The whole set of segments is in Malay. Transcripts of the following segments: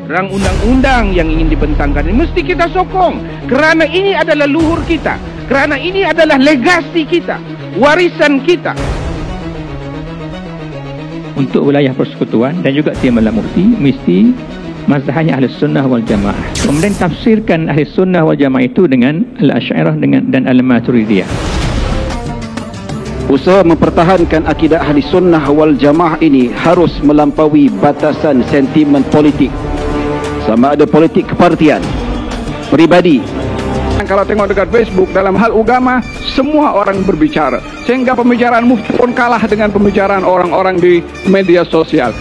Rang undang-undang yang ingin dibentangkan ini mesti kita sokong. Kerana ini adalah luhur kita. Kerana ini adalah legasi kita. Warisan kita. Untuk wilayah persekutuan dan juga Timbalan Mufti mesti mazhabnya Ahli Sunnah wal Jamaah. Kemudian tafsirkan Ahli Sunnah wal Jamaah itu dengan Al-Asy'ariyah dan Al-Maturidiyah. Usaha mempertahankan akidah Ahli Sunnah wal Jamaah ini harus melampaui batasan sentimen politik. Sama ada politik kepartian, pribadi. Kalau tengok dekat Facebook, dalam hal agama, semua orang berbicara. Sehingga pembicaraan mufti pun kalah dengan pembicaraan orang-orang di media sosial.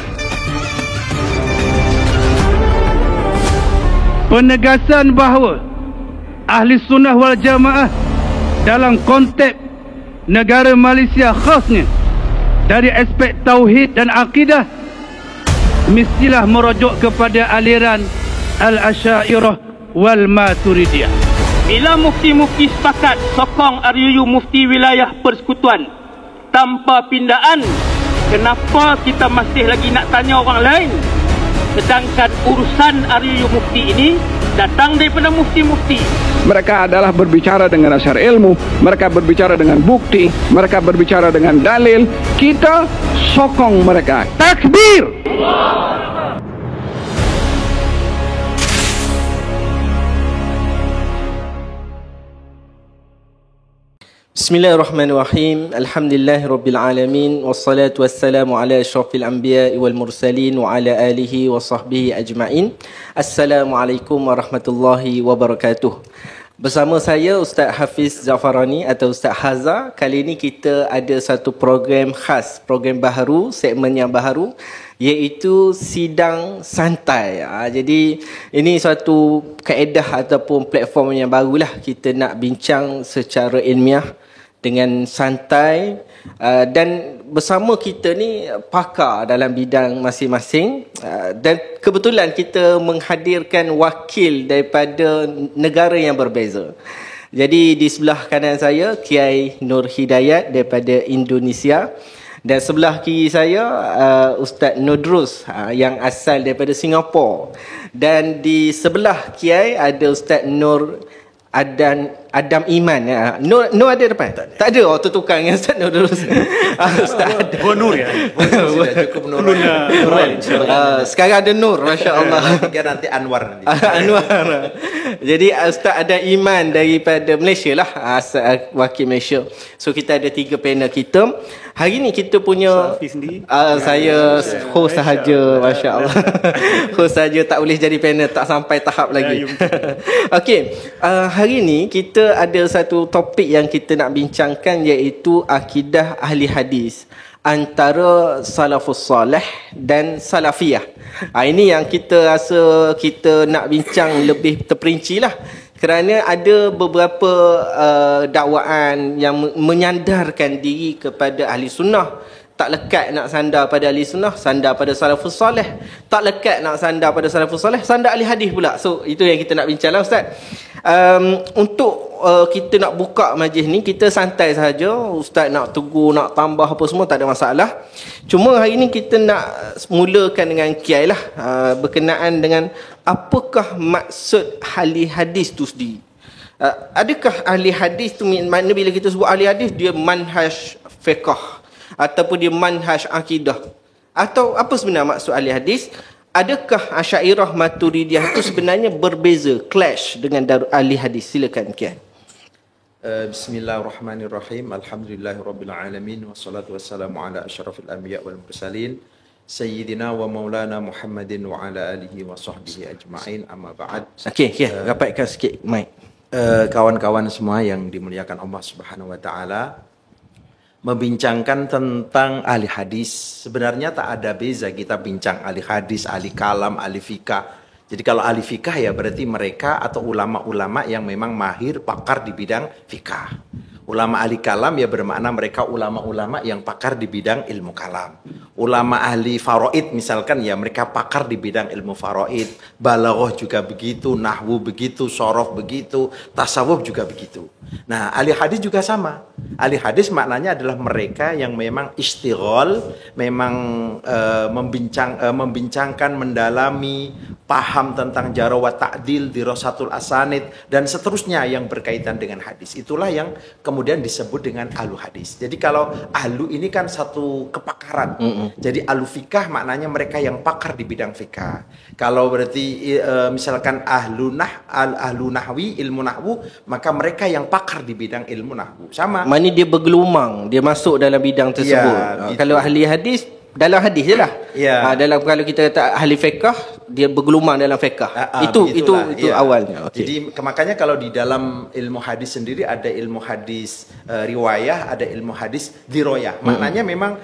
Penegasan bahawa Ahli Sunnah wal Jamaah dalam konteks negara Malaysia khasnya dari aspek tauhid dan akidah mestilah merujuk kepada aliran Al-Asy'ariyah wal Maturidiyah. Bila mufti-mufti sepakat sokong RUU Mufti Wilayah Persekutuan tanpa pindaan, kenapa kita masih lagi nak tanya orang lain? Sedangkan urusan RUU Mufti ini datang daripada mufti-mufti. Mereka adalah berbicara dengan dasar ilmu, mereka berbicara dengan bukti, mereka berbicara dengan dalil. Kita sokong mereka. Takbir! Bismillahirrahmanirrahim. Alhamdulillahirabbil alamin wassalatu wassalamu ala asyrafil anbiya'i wal mursalin wa ala alihi wa sahbihi ajma'in. Assalamualaikum warahmatullahi wabarakatuh. Bersama saya Ustaz Hafiz Zafarani atau Ustaz Haza. Kali ini kita ada satu program khas, program baharu, segmen yang baharu, iaitu sidang santai. Jadi ini suatu kaedah ataupun platform yang barulah, kita nak bincang secara ilmiah dengan santai, dan bersama kita ni pakar dalam bidang masing-masing, dan kebetulan kita menghadirkan wakil daripada negara yang berbeza. Jadi di sebelah kanan saya Kiai Nur Hidayat daripada Indonesia, dan sebelah kiri saya Ustaz Nodrus yang asal daripada Singapura, dan di sebelah Kiai ada Ustaz Nur Adam Iman. Nur ada depan? Tak ada. Oh, tu tukang yang Ustaz Nur terus. Ustaz ada. Nur ya. Sudah cukup Nur. Sekarang ada Nur, masya-Allah. Nanti Anwar nanti. Anwar. Jadi Ustaz ada Iman daripada Malaysia lah, wakil Malaysia. So kita ada 3 panel kita. Hari ni kita punya saya host sahaja, masya-Allah. Host sahaja, tak boleh jadi panel, tak sampai tahap lagi. Okey, hari ni kita ada satu topik yang kita nak bincangkan, iaitu akidah ahli hadis antara salafus salih dan salafiyah. Ini yang kita rasa kita nak bincang lebih terperinci lah, kerana ada beberapa dakwaan yang menyandarkan diri kepada ahli sunnah. Tak lekat nak sandar pada ahli sunnah, sandar pada salafus salih. Tak lekat nak sandar pada salafus salih, sandar ahli hadis pula. So itu yang kita nak bincang lah, Ustaz. Untuk kita nak buka majlis ni, kita santai saja. Ustaz nak tegur, nak tambah apa semua, tak ada masalah. Cuma hari ni kita nak mulakan dengan Kiai lah, berkenaan dengan apakah maksud ahli hadis tu sendiri. Adakah ahli hadis tu, makna bila kita sebut ahli hadis, dia manhaj fiqh ataupun dia manhaj akidah, atau apa sebenarnya maksud ahli hadis? Adakah Asy'ariyah Maturidiyah itu sebenarnya berbeza, clash dengan ahli hadis? Silakan Kiai. Bismillahirrahmanirrahim. Alhamdulillahirabbil alamin wassalatu wassalamu ala asyrafil anbiya wal mursalin sayyidina wa maulana Muhammadin wa ala alihi wa sahbihi ajma'in, amma ba'd. Okey, rapatkan sikit mic. Kawan-kawan semua yang dimuliakan Allah Subhanahu wa taala, membincangkan tentang ahli hadis, sebenarnya tak ada beza kita bincang ahli hadis, ahli kalam, ahli fikah. Jadi kalau ahli fikah ya berarti mereka atau ulama-ulama yang memang mahir, pakar di bidang fikah. Ulama ahli kalam ya bermakna mereka ulama-ulama yang pakar di bidang ilmu kalam. Ulama ahli faraid misalkan ya mereka pakar di bidang ilmu faraid. Balaghah juga begitu, nahwu begitu, shorof begitu, tasawuf juga begitu. Nah, ahli hadis juga sama. Ahli hadis maknanya adalah mereka yang memang istighol, memang membincangkan, mendalami, paham tentang jarh wa ta'dil, dirasatul asanid dan seterusnya yang berkaitan dengan hadis. Itulah yang kemudian disebut dengan ahlu hadis. Jadi kalau ahlu ini kan satu kepakaran. Jadi ahlu fikah maknanya mereka yang pakar di bidang fikah. Kalau berarti misalkan ahlu nahwi, ilmu nahwu, maka mereka yang pakar di bidang ilmu nahwu. Sama. Mana dia bergelumang, dia masuk dalam bidang tersebut. Gitu. Kalau ahli hadis, dalam hadis je lah. Dalam kalau kita kata ahli fiqh, dia bergelumang dalam fiqh. Itu awalnya. Okay. Jadi makanya kalau di dalam ilmu hadis sendiri ada ilmu hadis riwayah, ada ilmu hadis diroyah. Maknanya memang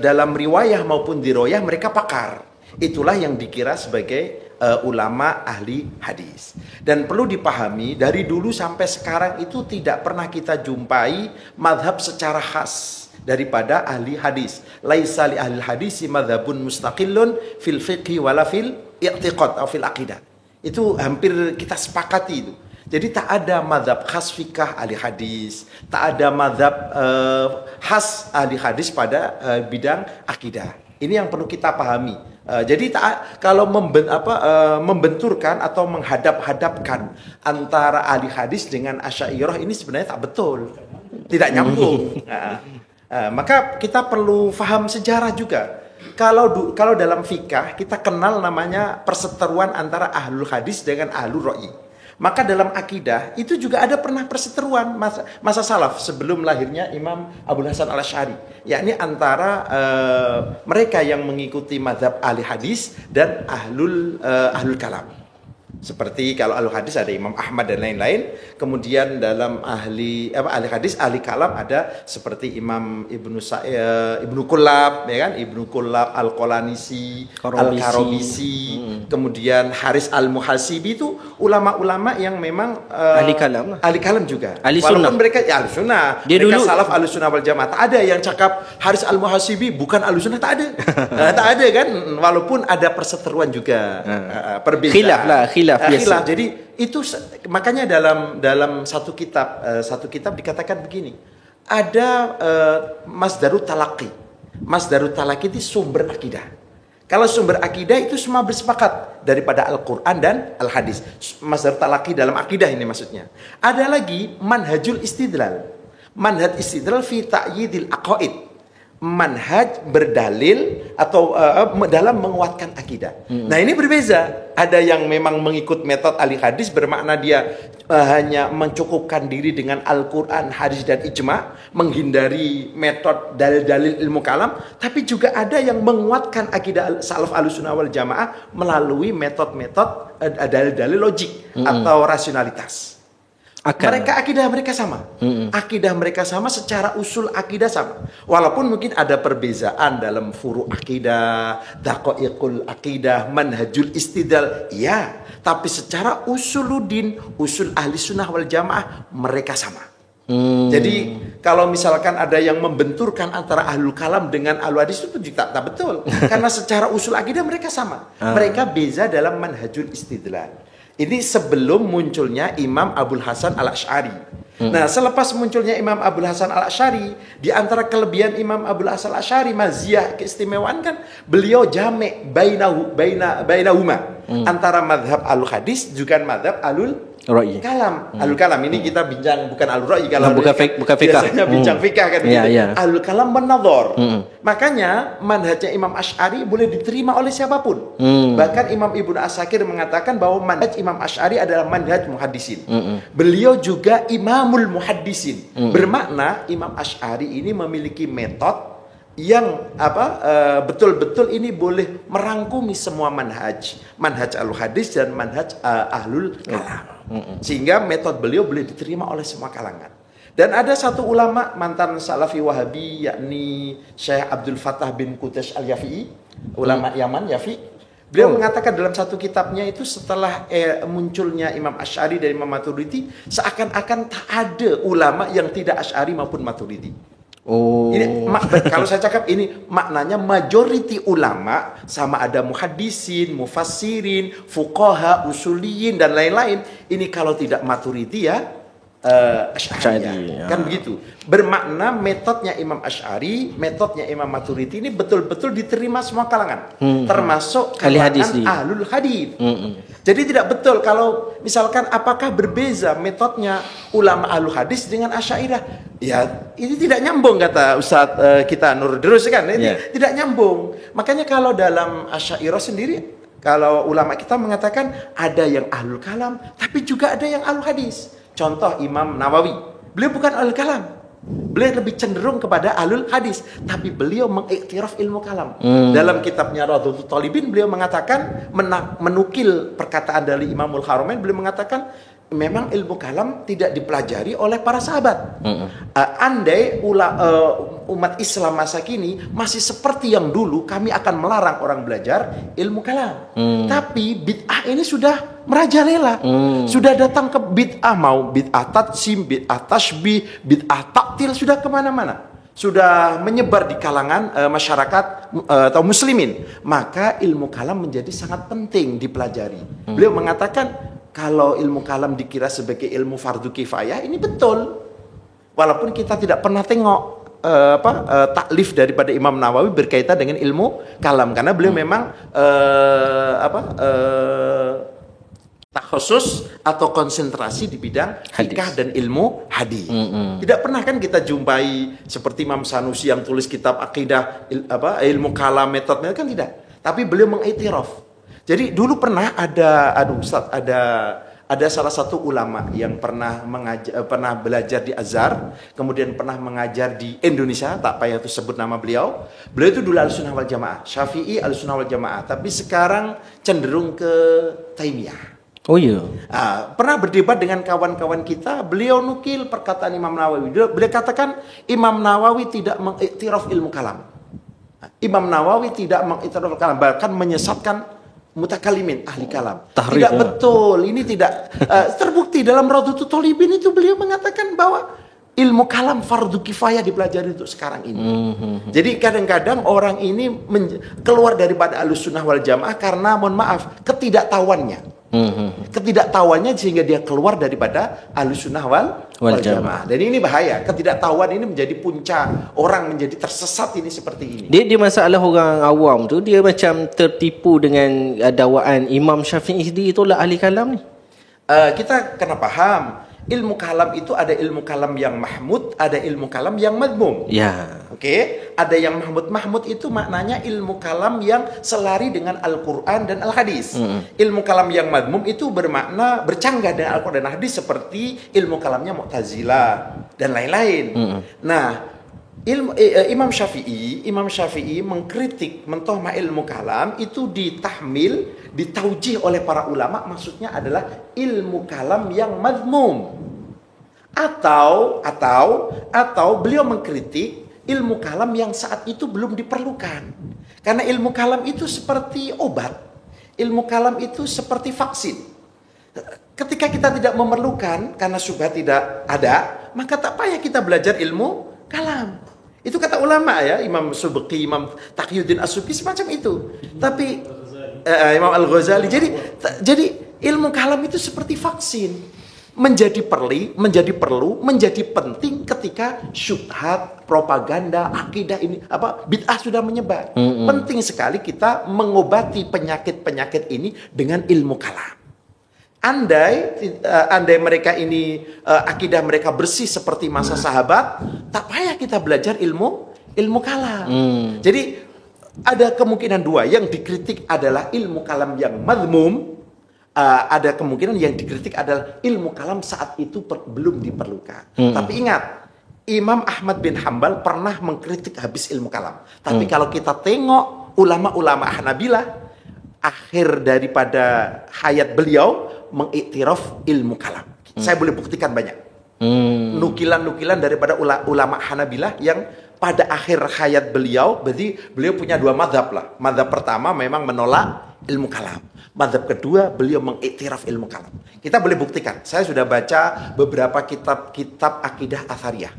dalam riwayah maupun diroyah mereka pakar. Itulah yang dikira sebagai ulama ahli hadis. Dan perlu dipahami dari dulu sampai sekarang itu tidak pernah kita jumpai madhab secara khas daripada ahli hadis. Laisa li ahli hadisi madhabun mustaqillun fil fiqhi wala fil i'tiqad atau fil aqidah. Itu hampir kita sepakati itu. Jadi tak ada madhab khas fikah ahli hadis, tak ada madhab khas ahli hadis pada bidang akidah. Ini yang perlu kita pahami. Jadi kalau membenturkan atau menghadap-hadapkan antara ahli hadis dengan Asy'ariyah ini sebenarnya tak betul, tidak nyambung. Maka kita perlu paham sejarah juga. Kalau dalam fikah kita kenal namanya perseteruan antara ahlul hadis dengan ahlul ra'yi. Maka dalam akidah itu juga ada pernah perseteruan masa salaf sebelum lahirnya Imam Abul Hasan Al-Asy'ari, yakni antara mereka yang mengikuti mazhab ahli hadis dan ahlul kalam. Seperti kalau ahli hadis ada Imam Ahmad dan lain-lain. Kemudian dalam ahli hadis, ahli kalam ada seperti Imam Ibnu Kullab, ya kan? Ibnu Kullab, Al-Qalanisi, Al-Karobisi, kemudian Haris Al-Muhasibi, itu ulama-ulama yang memang ahli kalam. Ahli kalam juga. Ahli Walaupun sunnah. mereka ya ahli sunnah. Dia mereka dulu salaf ahli sunnah wal jamaah. Tak ada yang cakap Haris Al-Muhasibi bukan ahli sunnah, tak ada. Tak ada kan? Walaupun ada perseteruan juga. Perbedaan. Khilaf. Jadi itu makanya dalam satu kitab dikatakan begini. Ada Masdarut Talaqi. Masdarut Talaqi itu sumber akidah. Kalau sumber akidah itu semua bersepakat daripada Al-Quran dan Al-Hadis. Masdarut Talaqi dalam akidah ini maksudnya. Ada lagi Manhajul Istidlal. Manhaj Istidlal fi ta'yidil aqaid. Manhaj berdalil atau dalam menguatkan akidah. Nah ini berbeza. Ada yang memang mengikut metode ahli hadis, bermakna dia hanya mencukupkan diri dengan Al-Quran, hadis dan ijma, menghindari metode dalil-dalil ilmu kalam. Tapi juga ada yang menguatkan akidah salaf ahlussunnah wal jamaah melalui metode-metode dalil-dalil logik atau rasionalitas. Mereka akidah mereka sama. Akidah mereka sama, secara usul akidah sama. Walaupun mungkin ada perbezaan dalam furu akidah, daqaiqul akidah, manhajul istidlal, ya, tapi secara usuluddin, usul ahli sunnah wal jamaah mereka sama. Jadi kalau misalkan ada yang membenturkan antara ahlul kalam dengan ahlul hadis itu juga tak betul. Karena secara usul akidah mereka sama. Mereka beza dalam manhajul istidlal. Ini sebelum munculnya Imam Abul Hasan Al-Asy'ari. Nah, selepas munculnya Imam Abul Hasan Al-Asy'ari, di antara kelebihan Imam Abul Hasan Al-Asy'ari, maziyah keistimewaan kan, beliau jame' bainahuma antara madhab al-hadis juga madhab alul kalam. Alul kalam ini kita bincang bukan alul ra'yi, kalau bukan fikah. Biasanya bincang fikah kan gitu. Alul kalam menadhar. Makanya manhajnya Imam Asy'ari boleh diterima oleh siapapun. Bahkan Imam Ibnu Asakir mengatakan bahwa manhaj Imam Asy'ari adalah manhaj muhaddisin. Beliau juga imamul muhaddisin. Bermakna Imam Asy'ari ini memiliki metode yang betul-betul ini boleh merangkumi semua manhaj al-hadis dan manhaj ahlul kalam. Sehingga metode beliau boleh diterima oleh semua kalangan. Dan ada satu ulama mantan salafi wahabi, yakni Syekh Abdul Fattah bin Qutaish al-Yafi'i, ulama Yaman, Yafi. Beliau mengatakan dalam satu kitabnya itu setelah munculnya Imam Asy'ari dan Imam Maturidi, seakan-akan tak ada ulama yang tidak Asy'ari maupun Maturidi. Ini kalau saya cakap ini maknanya majority ulama, sama ada muhaddisin, mufassirin, fuqaha, usuliyin dan lain-lain. Ini kalau tidak Maturidi ya Asy'ari. Kan begitu. Bermakna metodnya Imam Asy'ari, metodnya Imam Maturidi ini betul-betul diterima semua kalangan, termasuk kalangan ahlul hadis. Jadi tidak betul kalau misalkan apakah berbeza metodnya ulama ahlul hadis dengan Asy'ariyah. Ya, ini tidak nyambung kata Ustadz kita Nur Drus kan. Ini tidak nyambung. Makanya kalau dalam Asy'ariyah sendiri, kalau ulama kita mengatakan ada yang ahlul kalam, tapi juga ada yang ahlul hadis. Contoh Imam Nawawi, beliau bukan ahlul kalam, beliau lebih cenderung kepada ahlul hadis, tapi beliau mengiktiraf ilmu kalam. Dalam kitabnya Radhatul Talibin beliau mengatakan, menukil perkataan dari Imamul Haramain, beliau mengatakan memang ilmu kalam tidak dipelajari oleh para sahabat. Andai umat Islam masa kini masih seperti yang dulu, kami akan melarang orang belajar ilmu kalam. Tapi bid'ah ini sudah merajalela. Sudah datang ke bid'ah, mau bid'ah tatsim, bid'ah tasbih, bid'ah taktil, sudah kemana-mana. Sudah menyebar di kalangan masyarakat atau muslimin. Maka ilmu kalam menjadi sangat penting dipelajari. Beliau mengatakan, kalau ilmu kalam dikira sebagai ilmu fardu kifayah, ini betul. Walaupun kita tidak pernah tengok taklif daripada Imam Nawawi berkaitan dengan ilmu kalam, karena beliau memang takhusus atau konsentrasi di bidang fikih dan ilmu hadis. Tidak pernah kan kita jumpai seperti Imam Sanusi yang tulis kitab akidah ilmu kalam metodenya, kan tidak. Tapi beliau mengiktiraf. Jadi dulu pernah ada salah satu ulama yang pernah belajar di Azhar, kemudian pernah mengajar di Indonesia, tak payah itu sebut nama beliau. Beliau itu dulu Ahlussunnah wal Jamaah, Syafi'i Ahlussunnah wal Jamaah, tapi sekarang cenderung ke Taimiyah. Oh iya. Pernah berdebat dengan kawan-kawan kita, beliau nukil perkataan Imam Nawawi. Beliau katakan Imam Nawawi tidak mengiktiraf ilmu kalam. Imam Nawawi tidak mengiktiraf ilmu kalam, bahkan menyesatkan mutakalimin, ahli kalam. Tidak betul, ini tidak terbukti dalam Radhatul Talibin itu beliau mengatakan bahwa ilmu kalam fardu kifayah dipelajari untuk sekarang ini. Jadi kadang-kadang orang ini keluar daripada Ahlussunnah wal Jamaah karena, mohon maaf, ketidaktahuannya. Ketidaktahuannya sehingga dia keluar daripada Ahlussunnah wal Jamaah. Dan ini bahaya. Ketidaktahuan ini menjadi puncak orang menjadi tersesat ini seperti ini. Dia masalah orang awam tu, dia macam tertipu dengan dakwaan Imam Syafi'i sendiri itulah ahli kalam ni. Kita kena paham, ilmu kalam itu ada ilmu kalam yang mahmud, ada ilmu kalam yang madmum. Ya. Oke, ada yang mahmud. Mahmud itu maknanya ilmu kalam yang selari dengan Al-Quran dan Al-Hadis. Ilmu kalam yang madmum itu bermakna bercanggah dengan Al-Quran dan Al-Hadis, seperti ilmu kalamnya Mu'tazilah dan lain-lain. Nah, Imam Syafi'i mengkritik, mentohmah ilmu kalam itu ditahmil, ditaujih oleh para ulama, maksudnya adalah ilmu kalam yang madmum. Atau beliau mengkritik ilmu kalam yang saat itu belum diperlukan. Karena ilmu kalam itu seperti obat. Ilmu kalam itu seperti vaksin. Ketika kita tidak memerlukan karena syubhat tidak ada, maka tak payah kita belajar ilmu kalam. Itu kata ulama ya, Imam Subki, Imam Taqiyuddin As-Subki semacam itu. Tapi Imam Al-Ghazali. Jadi ilmu kalam itu seperti vaksin. Menjadi perlu, menjadi penting ketika syubhat, propaganda, akidah ini bid'ah sudah menyebar. Penting sekali kita mengobati penyakit-penyakit ini dengan ilmu kalam. Andai mereka ini akidah mereka bersih seperti masa sahabat, tak payah kita belajar ilmu kalam. Jadi ada kemungkinan dua, yang dikritik adalah ilmu kalam yang madmum, ada kemungkinan yang dikritik adalah ilmu kalam saat itu belum diperlukan. Tapi ingat, Imam Ahmad bin Hanbal pernah mengkritik habis ilmu kalam. Tapi kalau kita tengok ulama-ulama Hanabilah, akhir daripada hayat beliau mengiktiraf ilmu kalam. Saya boleh buktikan banyak. Nukilan-nukilan daripada ulama Hanabilah yang pada akhir hayat beliau, berarti beliau punya dua madhab lah. Madhab pertama memang menolak ilmu kalam. Mazhab kedua, beliau mengiktiraf ilmu kalam. Kita boleh buktikan. Saya sudah baca beberapa kitab akidah Athariyah.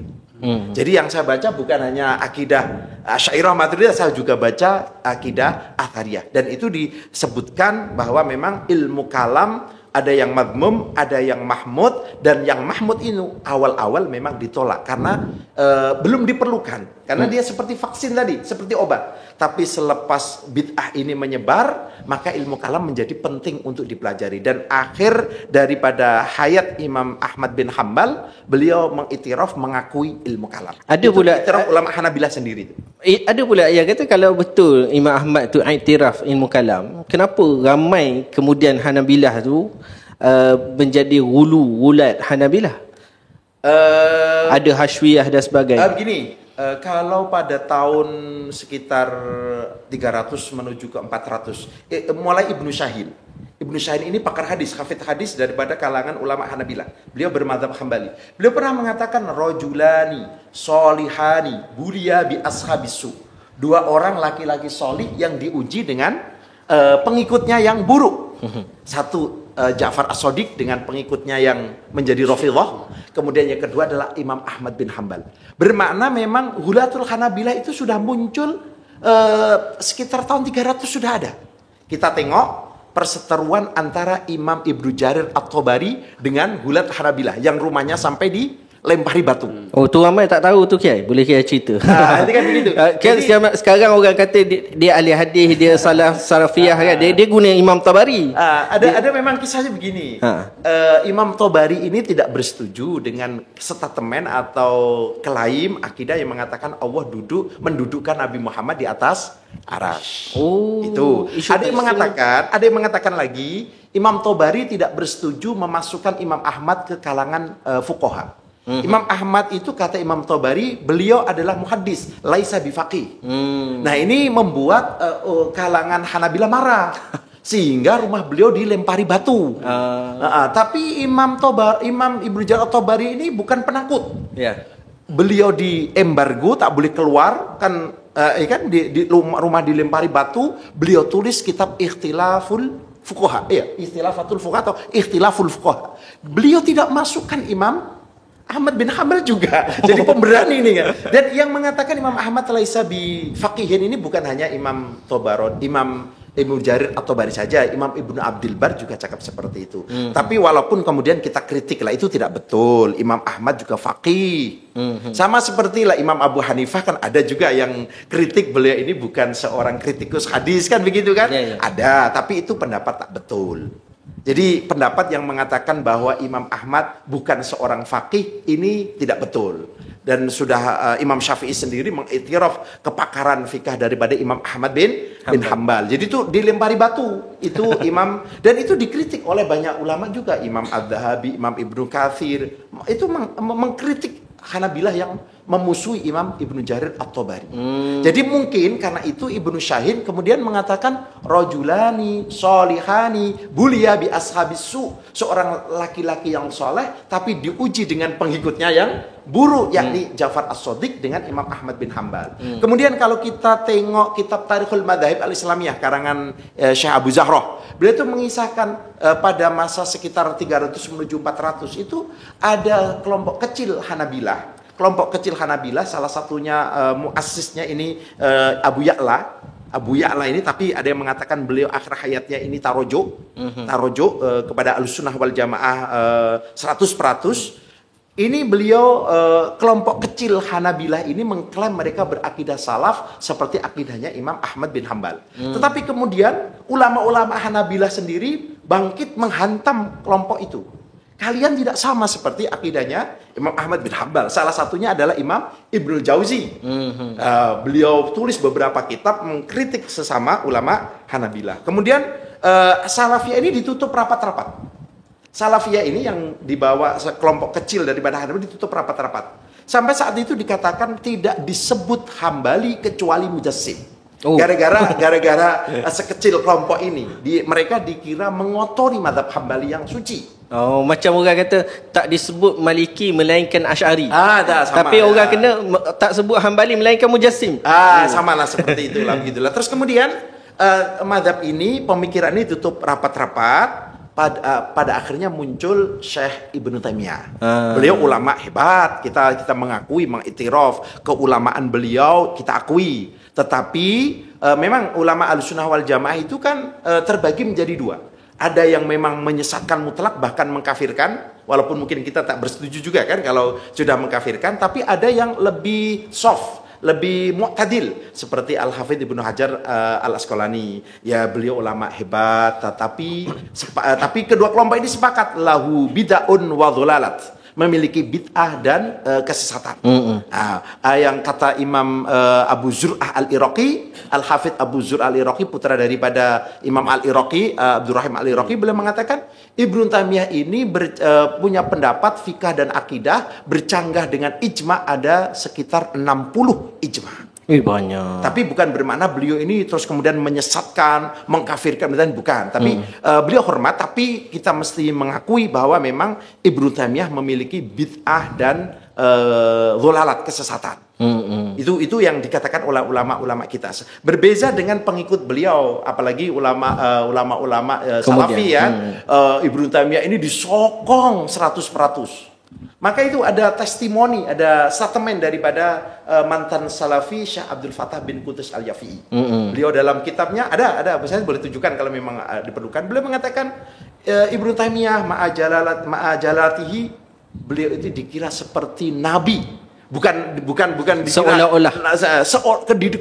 Jadi yang saya baca bukan hanya akidah Asy'ariyah Maturidiyah, saya juga baca akidah Athariyah. Dan itu disebutkan bahwa memang ilmu kalam ada yang madmum, ada yang mahmud, dan yang mahmud ini awal-awal memang ditolak karena belum diperlukan. Karena dia seperti vaksin tadi, seperti obat. Tapi selepas bid'ah ini menyebar, maka ilmu kalam menjadi penting untuk dipelajari. Dan akhir daripada hayat Imam Ahmad bin Hanbal, beliau mengiktiraf, mengakui ilmu kalam. Ada itu pula iktiraf ulama Hanabilah sendiri. Ada pula yang kata kalau betul Imam Ahmad tu iktiraf ilmu kalam, kenapa ramai kemudian Hanabilah tu menjadi gulat Hanabilah? Ada Hashwiyah dan sebagainya. Begini, kalau pada tahun sekitar 300 menuju ke 400, mulai Ibnu Syahin. Ibnu Syahin ini pakar hadis, hafidh hadis daripada kalangan ulama Hanabilah. Beliau bermadzhab Hambali. Beliau pernah mengatakan rajulani solihani bulia bi ashabisu. Dua orang laki-laki solih yang diuji dengan pengikutnya yang buruk. Satu Ja'far As-Shadiq dengan pengikutnya yang menjadi Rafidhah. Kemudian yang kedua adalah Imam Ahmad bin Hanbal. Bermakna memang Ghulatul Hanabilah itu sudah muncul sekitar tahun 300 sudah ada. Kita tengok perseteruan antara Imam Ibnu Jarir At-Tabari dengan Ghulat Hanabilah yang rumahnya sampai di lempari batu. Oh, tu ramai tak tahu tu Kiai. Boleh Kiai cerita. Itu kan begitu. Kan sekarang orang kata dia ahli hadis, dia salafiyah kan. Dia guna Imam Tabari. Ada memang kisahnya begini. Imam Tabari ini tidak bersetuju dengan statement atau klaim akidah yang mengatakan Allah mendudukkan Nabi Muhammad di atas arsy. Oh, itu. Ada yang mengatakan lagi Imam Tabari tidak bersetuju memasukkan Imam Ahmad ke kalangan fuqaha. Imam Ahmad itu kata Imam Tabari, beliau adalah muhaddis, laisa bifaqih. Nah, ini membuat kalangan Hanabilah marah. Sehingga rumah beliau dilempari batu. Tapi Imam Ibnu Jarir At-Tabari ini bukan penakut. Ya. Beliau diembargo, tak boleh keluar kan, di rumah dilempari batu. Beliau tulis kitab Ikhtilaful Fuqaha, Ikhtilafatul Fuqaha atau Ikhtilaful Fuqaha. Beliau tidak masukkan Imam Ahmad bin Hanbal juga. Jadi pemberani ini kan. Dan yang mengatakan Imam Ahmad laisa bi faqihin ini bukan hanya Imam Tabarani, Imam Ibnu Jarir At-Tabari saja, Imam Ibnu Abdul Bar juga cakap seperti itu. Tapi walaupun kemudian kita kritik lah, itu tidak betul. Imam Ahmad juga faqih. Sama seperti lah Imam Abu Hanifah kan ada juga yang kritik beliau ini bukan seorang kritikus hadis kan begitu kan? Ya. Ada, tapi itu pendapat tak betul. Jadi pendapat yang mengatakan bahwa Imam Ahmad bukan seorang faqih ini tidak betul. Dan sudah Imam Syafi'i sendiri mengiktiraf kepakaran fikih daripada Imam Ahmad bin Hanbal. Jadi itu dilempari batu. Itu Imam, dan itu dikritik oleh banyak ulama juga. Imam Az-Zahabi, Imam Ibnu Katsir itu mengkritik Hanabilah yang memusuhi Imam Ibnu Jarir At-Tabari. Jadi mungkin karena itu Ibnu Syahin kemudian mengatakan rajulani solihani bulia bi ashabisu, seorang laki-laki yang soleh tapi diuji dengan pengikutnya yang buruk, yakni Ja'far As-Shadiq dengan Imam Ahmad bin Hanbal. Kemudian kalau kita tengok kitab Tarikhul Madzahib Al-Islamiyah karangan Syekh Abu Zahrah, beliau itu mengisahkan pada masa sekitar 300 menuju 400 itu ada kelompok kecil Hanabilah. Kelompok kecil Hanabilah, salah satunya muassisnya ini Abu Ya'la. Abu Ya'la ini, tapi ada yang mengatakan beliau akhir hayatnya ini tarojo kepada Ahlussunnah wal Jamaah 100%. Ini beliau kelompok kecil Hanabilah ini mengklaim mereka berakidah salaf seperti akidahnya Imam Ahmad bin Hanbal. Tetapi kemudian ulama-ulama Hanabilah sendiri bangkit menghantam kelompok itu. Kalian tidak sama seperti akidahnya Imam Ahmad bin Hanbal. Salah satunya adalah Imam Ibnul Jauzi. Beliau tulis beberapa kitab mengkritik sesama ulama Hanabilah. Kemudian Salafiyah ini ditutup rapat-rapat. Salafiyah ini yang dibawa sekelompok kecil daripada Hanabilah ditutup rapat-rapat. Sampai saat itu dikatakan tidak disebut Hambali kecuali Mujassim. Gara-gara sekecil kelompok ini, mereka dikira mengotori mazhab Hambali yang suci. Oh, macam orang kata tak disebut Maliki melainkan Asy'ari. Tapi orang kena tak sebut Hambali melainkan Mujassim. Samalah seperti itulah begitulah. Terus kemudian Mazhab ini, pemikiran ini tutup rapat-rapat. Pada akhirnya muncul Syekh Ibnu Taimiyah. Beliau ulama hebat, kita mengakui, mengiktiraf keulamaan beliau, kita akui. Tetapi memang ulama Ahlussunnah wal Jamaah itu kan terbagi menjadi dua. Ada yang memang menyesatkan mutlak, bahkan mengkafirkan, walaupun mungkin kita tak bersetuju juga kan kalau sudah mengkafirkan, tapi ada yang lebih soft, lebih mu'tadil, seperti Al-Hafidz Ibnu Hajar Al-Asqalani. Ya, beliau ulama hebat, tapi kedua kelompok ini sepakat lahu bid'aun wa dhalalat, memiliki bid'ah dan kesesatan. Yang kata Imam Abu Zur'ah Al-Iraqi, Al-Hafidz Abu Zur'ah Al-Iraqi, putra daripada Imam Al-Iraqi, Abdurrahim Al-Iraqi, beliau mengatakan Ibnu Taimiyah ini punya pendapat fikah dan akidah bercanggah dengan ijma, ada sekitar 60 ijma. Banyak. Tapi bukan bermakna beliau ini terus kemudian menyesatkan, mengkafirkan, dan bukan. Tapi beliau hormat, tapi kita mesti mengakui bahwa memang Ibnu Taimiyah memiliki bid'ah dan dhalalat, kesesatan. Itu yang dikatakan oleh ulama-ulama kita. Berbeza dengan pengikut beliau, apalagi ulama-ulama Salafi ya. Ibnu Taimiyah ini disokong 100%. Maka itu ada testimoni, ada statement daripada mantan Salafi Syekh Abdul Fattah bin Qudus Al-Yafi'i. Beliau dalam kitabnya ada, saya boleh tunjukkan kalau memang diperlukan. Beliau mengatakan Ibnu Taimiyah ma'ajalatihi, beliau itu dikira seperti nabi. Bukan dikira seolah-olah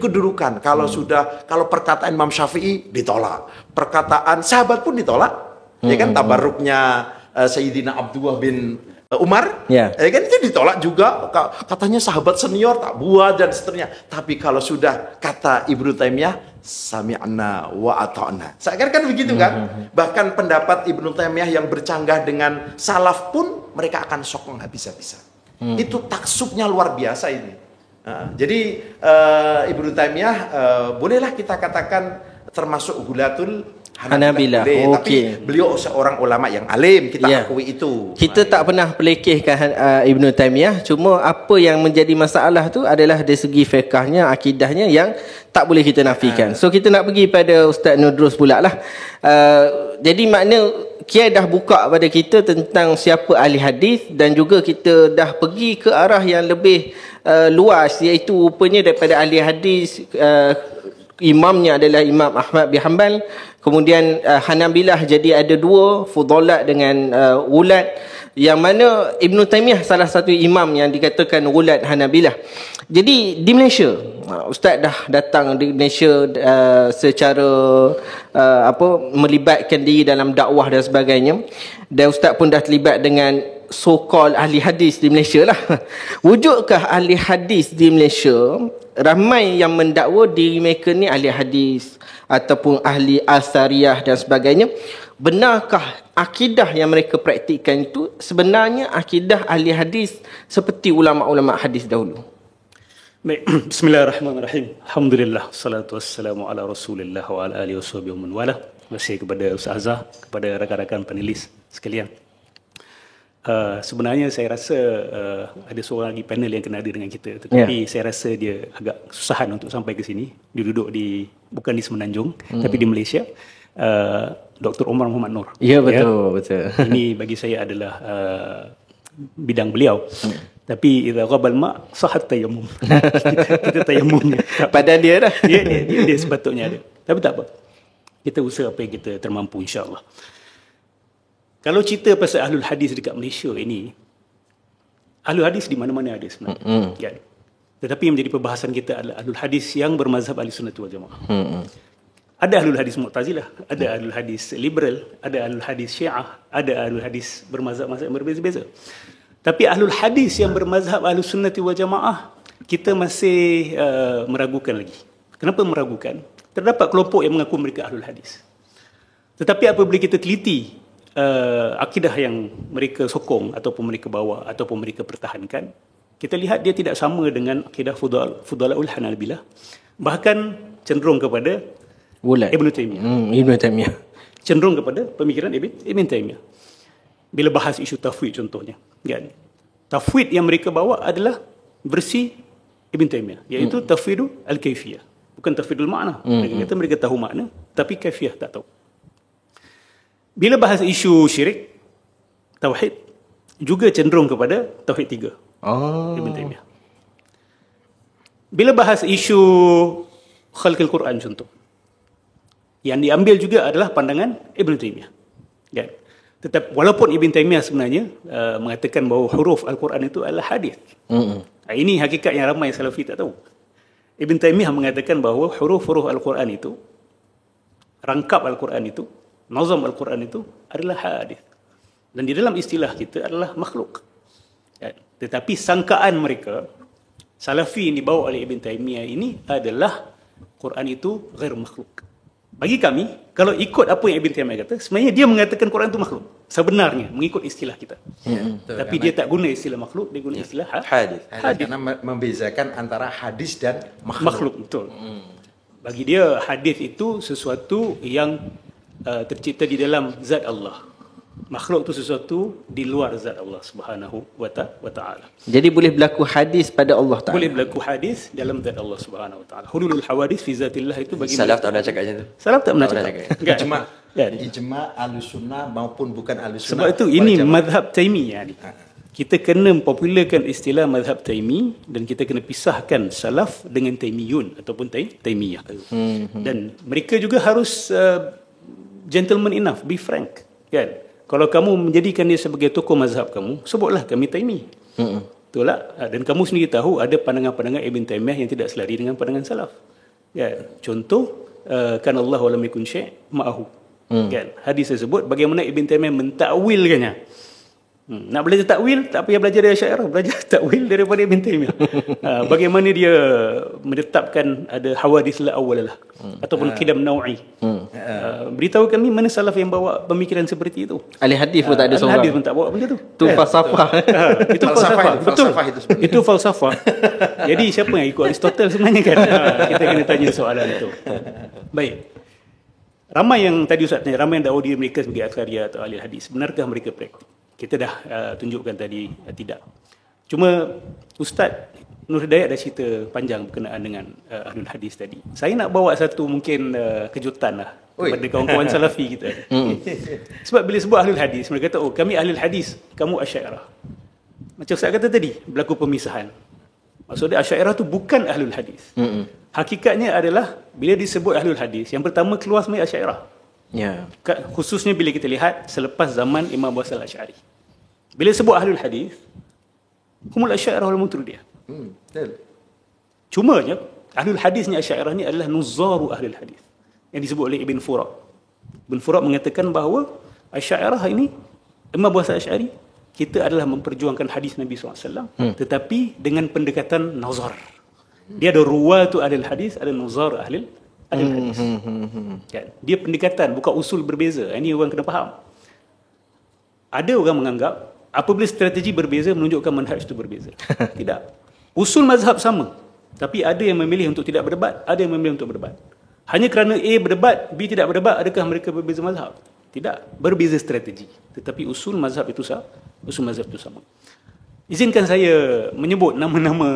kedudukan. Kalau perkataan Imam Syafi'i ditolak, perkataan sahabat pun ditolak. Ya kan, tabarruknya Sayyidina Abdullah bin Umar, ya kan, itu ditolak juga. Katanya sahabat senior tak buat dan seterusnya. Tapi kalau sudah kata Ibnu Taimiyah, sami'na wa ata'na. Seakan kan begitu kan? Bahkan pendapat Ibnu Taimiyah yang bercanggah dengan salaf pun mereka akan sokong habis-habisan. Itu taksubnya luar biasa ini. Jadi Ibnu Taimiyah bolehlah kita katakan termasuk Hulatul Hanabilah. Tapi beliau seorang ulama yang alim, kita akui itu. Kita tak pernah pelekehkan Ibnu Taimiyah, cuma apa yang menjadi masalah tu adalah dari segi fiqahnya, akidahnya yang tak boleh kita nafikan. So kita nak pergi pada Ustaz Nudrus pula lah. Jadi makna Kiai dah buka pada kita tentang siapa ahli hadis, dan juga kita dah pergi ke arah yang lebih luas, iaitu rupanya daripada ahli hadis imamnya adalah Imam Ahmad bin Hanbal. Kemudian Hanabilah jadi ada dua, Fudalat dengan Ghulat, yang mana Ibnu Taimiyah salah satu imam yang dikatakan Ghulat Hanabilah. Jadi di Malaysia, Ustaz dah datang di Malaysia secara melibatkan diri dalam dakwah dan sebagainya, dan Ustaz pun dah terlibat dengan so-called ahli hadis di Malaysia lah. Wujudkah ahli hadis di Malaysia? Ramai yang mendakwa diri mereka ni ahli hadis ataupun ahli asariyah dan sebagainya. Benarkah akidah yang mereka praktikkan itu sebenarnya akidah ahli hadis seperti ulama-ulama hadis dahulu? Baik, bismillahirrahmanirrahim. Alhamdulillah, salatu wassalamu ala Rasulillah wa ala alihi washabihi wa man wala. Terima kasih kepada Ustazah, kepada rakan-rakan panelis sekalian. Sebenarnya saya rasa ada seorang lagi panel yang kena ada dengan kita, tetapi saya rasa dia agak kesusahan untuk sampai ke sini. Dia duduk bukan di Semenanjung, tapi di Malaysia. Dr. Omar Muhammad Nur. Ya, betul. Ini bagi saya adalah bidang beliau. Tapi idza ghabal ma sahat tayammum. kita tayammumnya. Padahal dia dah. Dia sepatutnya ada. Tapi tak apa. Kita usaha apa yang kita termampu, insya-Allah. Kalau cerita pasal ahlul hadis dekat Malaysia ini, ahlul hadis di mana-mana ada sebenarnya. Kan? Tetapi yang menjadi perbahasan kita adalah ahlul hadis yang bermazhab Ahlussunnah wal Jamaah. Ada ahlul hadis Mu'tazilah, ada ahlul hadis liberal, ada ahlul hadis Syiah, ada ahlul hadis bermazhab-mazhab yang berbeza-beza. Tapi ahlul hadis yang bermazhab Ahlussunnah wal Jamaah, kita masih meragukan lagi. Kenapa meragukan? Terdapat kelompok yang mengaku mereka ahlul hadis. Tetapi apabila kita teliti akidah yang mereka sokong ataupun mereka bawa ataupun mereka pertahankan, kita lihat dia tidak sama dengan akidah Fudalaul Hanabilah, bahkan cenderung kepada Ibnu Taimiyah. Cenderung kepada pemikiran Ibn Taimiyah. Bila bahas isu tafwid contohnya, kan? Tafwid yang mereka bawa adalah versi Ibn Taimiyah, iaitu tafwidu al-kaifiyah. Bukan tafwidul makna. Mereka kata mereka tahu makna, tapi kaifiah tak tahu. Bila bahas isu syirik, tauhid juga cenderung kepada tauhid 3. Ibn Taymiyah. Bila bahas isu khalqul Quran contoh, yang diambil juga adalah pandangan Ibn Taymiyah. Kan? Tetap walaupun Ibn Taymiyah sebenarnya mengatakan bahawa huruf Al-Quran itu adalah hadis. Ini hakikat yang ramai Salafi tak tahu. Ibn Taymiyah mengatakan bahawa huruf-huruf Al-Quran itu, rangkap Al-Quran itu, nazam Al-Quran itu adalah hadis. Dan di dalam istilah kita adalah makhluk. Ya. Tetapi sangkaan mereka, Salafi yang dibawa oleh Ibn Taymiyah ini adalah Quran itu ghair makhluk. Bagi kami, kalau ikut apa yang Ibn Taymiyah kata, sebenarnya dia mengatakan Quran itu makhluk. Sebenarnya, mengikut istilah kita. Tapi dia tak guna istilah makhluk, dia guna istilah hadis. Karena membezakan antara hadis dan Makhluk, betul. Bagi dia, hadis itu sesuatu yang tercipta di dalam zat Allah. Makhluk itu sesuatu di luar zat Allah Subhanahu wa ta'ala. Jadi boleh berlaku hadis pada Allah Ta'ala. Boleh berlaku hadis dalam zat Allah Subhanahu wa ta'ala. Hululul hawadis fi zatillah itu bagi Salaf tak pernah cakap macam tu. Salaf tak pernah cakap. ijma, ijma Ahlussunnah maupun bukan Ahlussunnah. Sebab itu ini mazhab Taimiyah ni. Kita kena popularkan istilah mazhab Taimi dan kita kena pisahkan salaf dengan Taimiyun ataupun Taimiyah. Dan mereka juga harus gentleman enough, be frank, kan? Kalau kamu menjadikan dia sebagai tokoh mazhab kamu, sebutlah kami Taimi. Betul tak? Dan kamu sendiri tahu ada pandangan-pandangan Ibn Taymiyah yang tidak selari dengan pandangan salaf. Ya, contoh kan Allah wa lam yakun syai' ma'ahu. Kan? Hadis tersebut bagaimana Ibn Taymiyah mentakwilkannya. Nak belajar takwil, tak payah belajar dari Asy'ariyah, belajar takwil daripada Ibn Taymiyah. Bagaimana dia menetapkan ada hawadis la awalah ataupun qidam nau'i. Beritahu kami mana salaf yang bawa pemikiran seperti itu. Ahli hadis pun tak ada Ahli seorang. hadis pun tak bawa benda tu. Itu falsafah. Itu falsafah. Betul. Falsafah itu sebenarnya. Itu falsafah. Jadi siapa yang ikut Aristotle sebenarnya kan? Kita kena tanya soalan itu. Baik. Ramai yang tadi Ustaz tanya, ramai yang dakwa diri mereka sebagai Asy'ariyah atau ahli hadis. Benarkah mereka praktik? Kita dah tunjukkan tadi tidak. Cuma Ustaz Nur Hidayat dah cerita panjang berkenaan dengan ahlul hadis tadi. Saya nak bawa satu mungkin kejutan lah kepada kawan-kawan Salafi kita. Sebab bila sebut ahlul hadis, mereka kata, oh kami ahlul hadis, kamu Asy'ariyah. Macam Ustaz kata tadi, berlaku pemisahan. Maksudnya Asy'ariyah tu bukan ahlul hadis. Hakikatnya adalah bila disebut ahlul hadis, yang pertama keluar sebenarnya Asy'ariyah. Ya. Khususnya bila kita lihat selepas zaman Imam Abu Hasan Al-Asy'ari. Bila sebut ahlul hadis, humul Asy'ariyah wal Maturidiyah. Betul. Cumanya ahlul hadisnya Asy'ariyah ni adalah nuzaru ahlul hadis yang disebut oleh Ibn Fura. Ibn Fura mengatakan bahawa Asy'ariyah ini, Imam Abu Hasan Al-Asy'ari, kita adalah memperjuangkan hadis Nabi SAW, tetapi dengan pendekatan nazar. Dia ada ruwatu ahlul hadis, ada nazar ahlul hadis. Kan? Dia pendekatan, bukan usul berbeza. Ini orang kena faham. Ada orang menganggap apabila strategi berbeza menunjukkan manhaj itu berbeza. Tidak. Usul mazhab sama, tapi ada yang memilih untuk tidak berdebat, ada yang memilih untuk berdebat. Hanya kerana A berdebat, B tidak berdebat, adakah mereka berbeza mazhab? Tidak. Berbeza strategi, tetapi usul mazhab itu sama. Izinkan saya menyebut nama-nama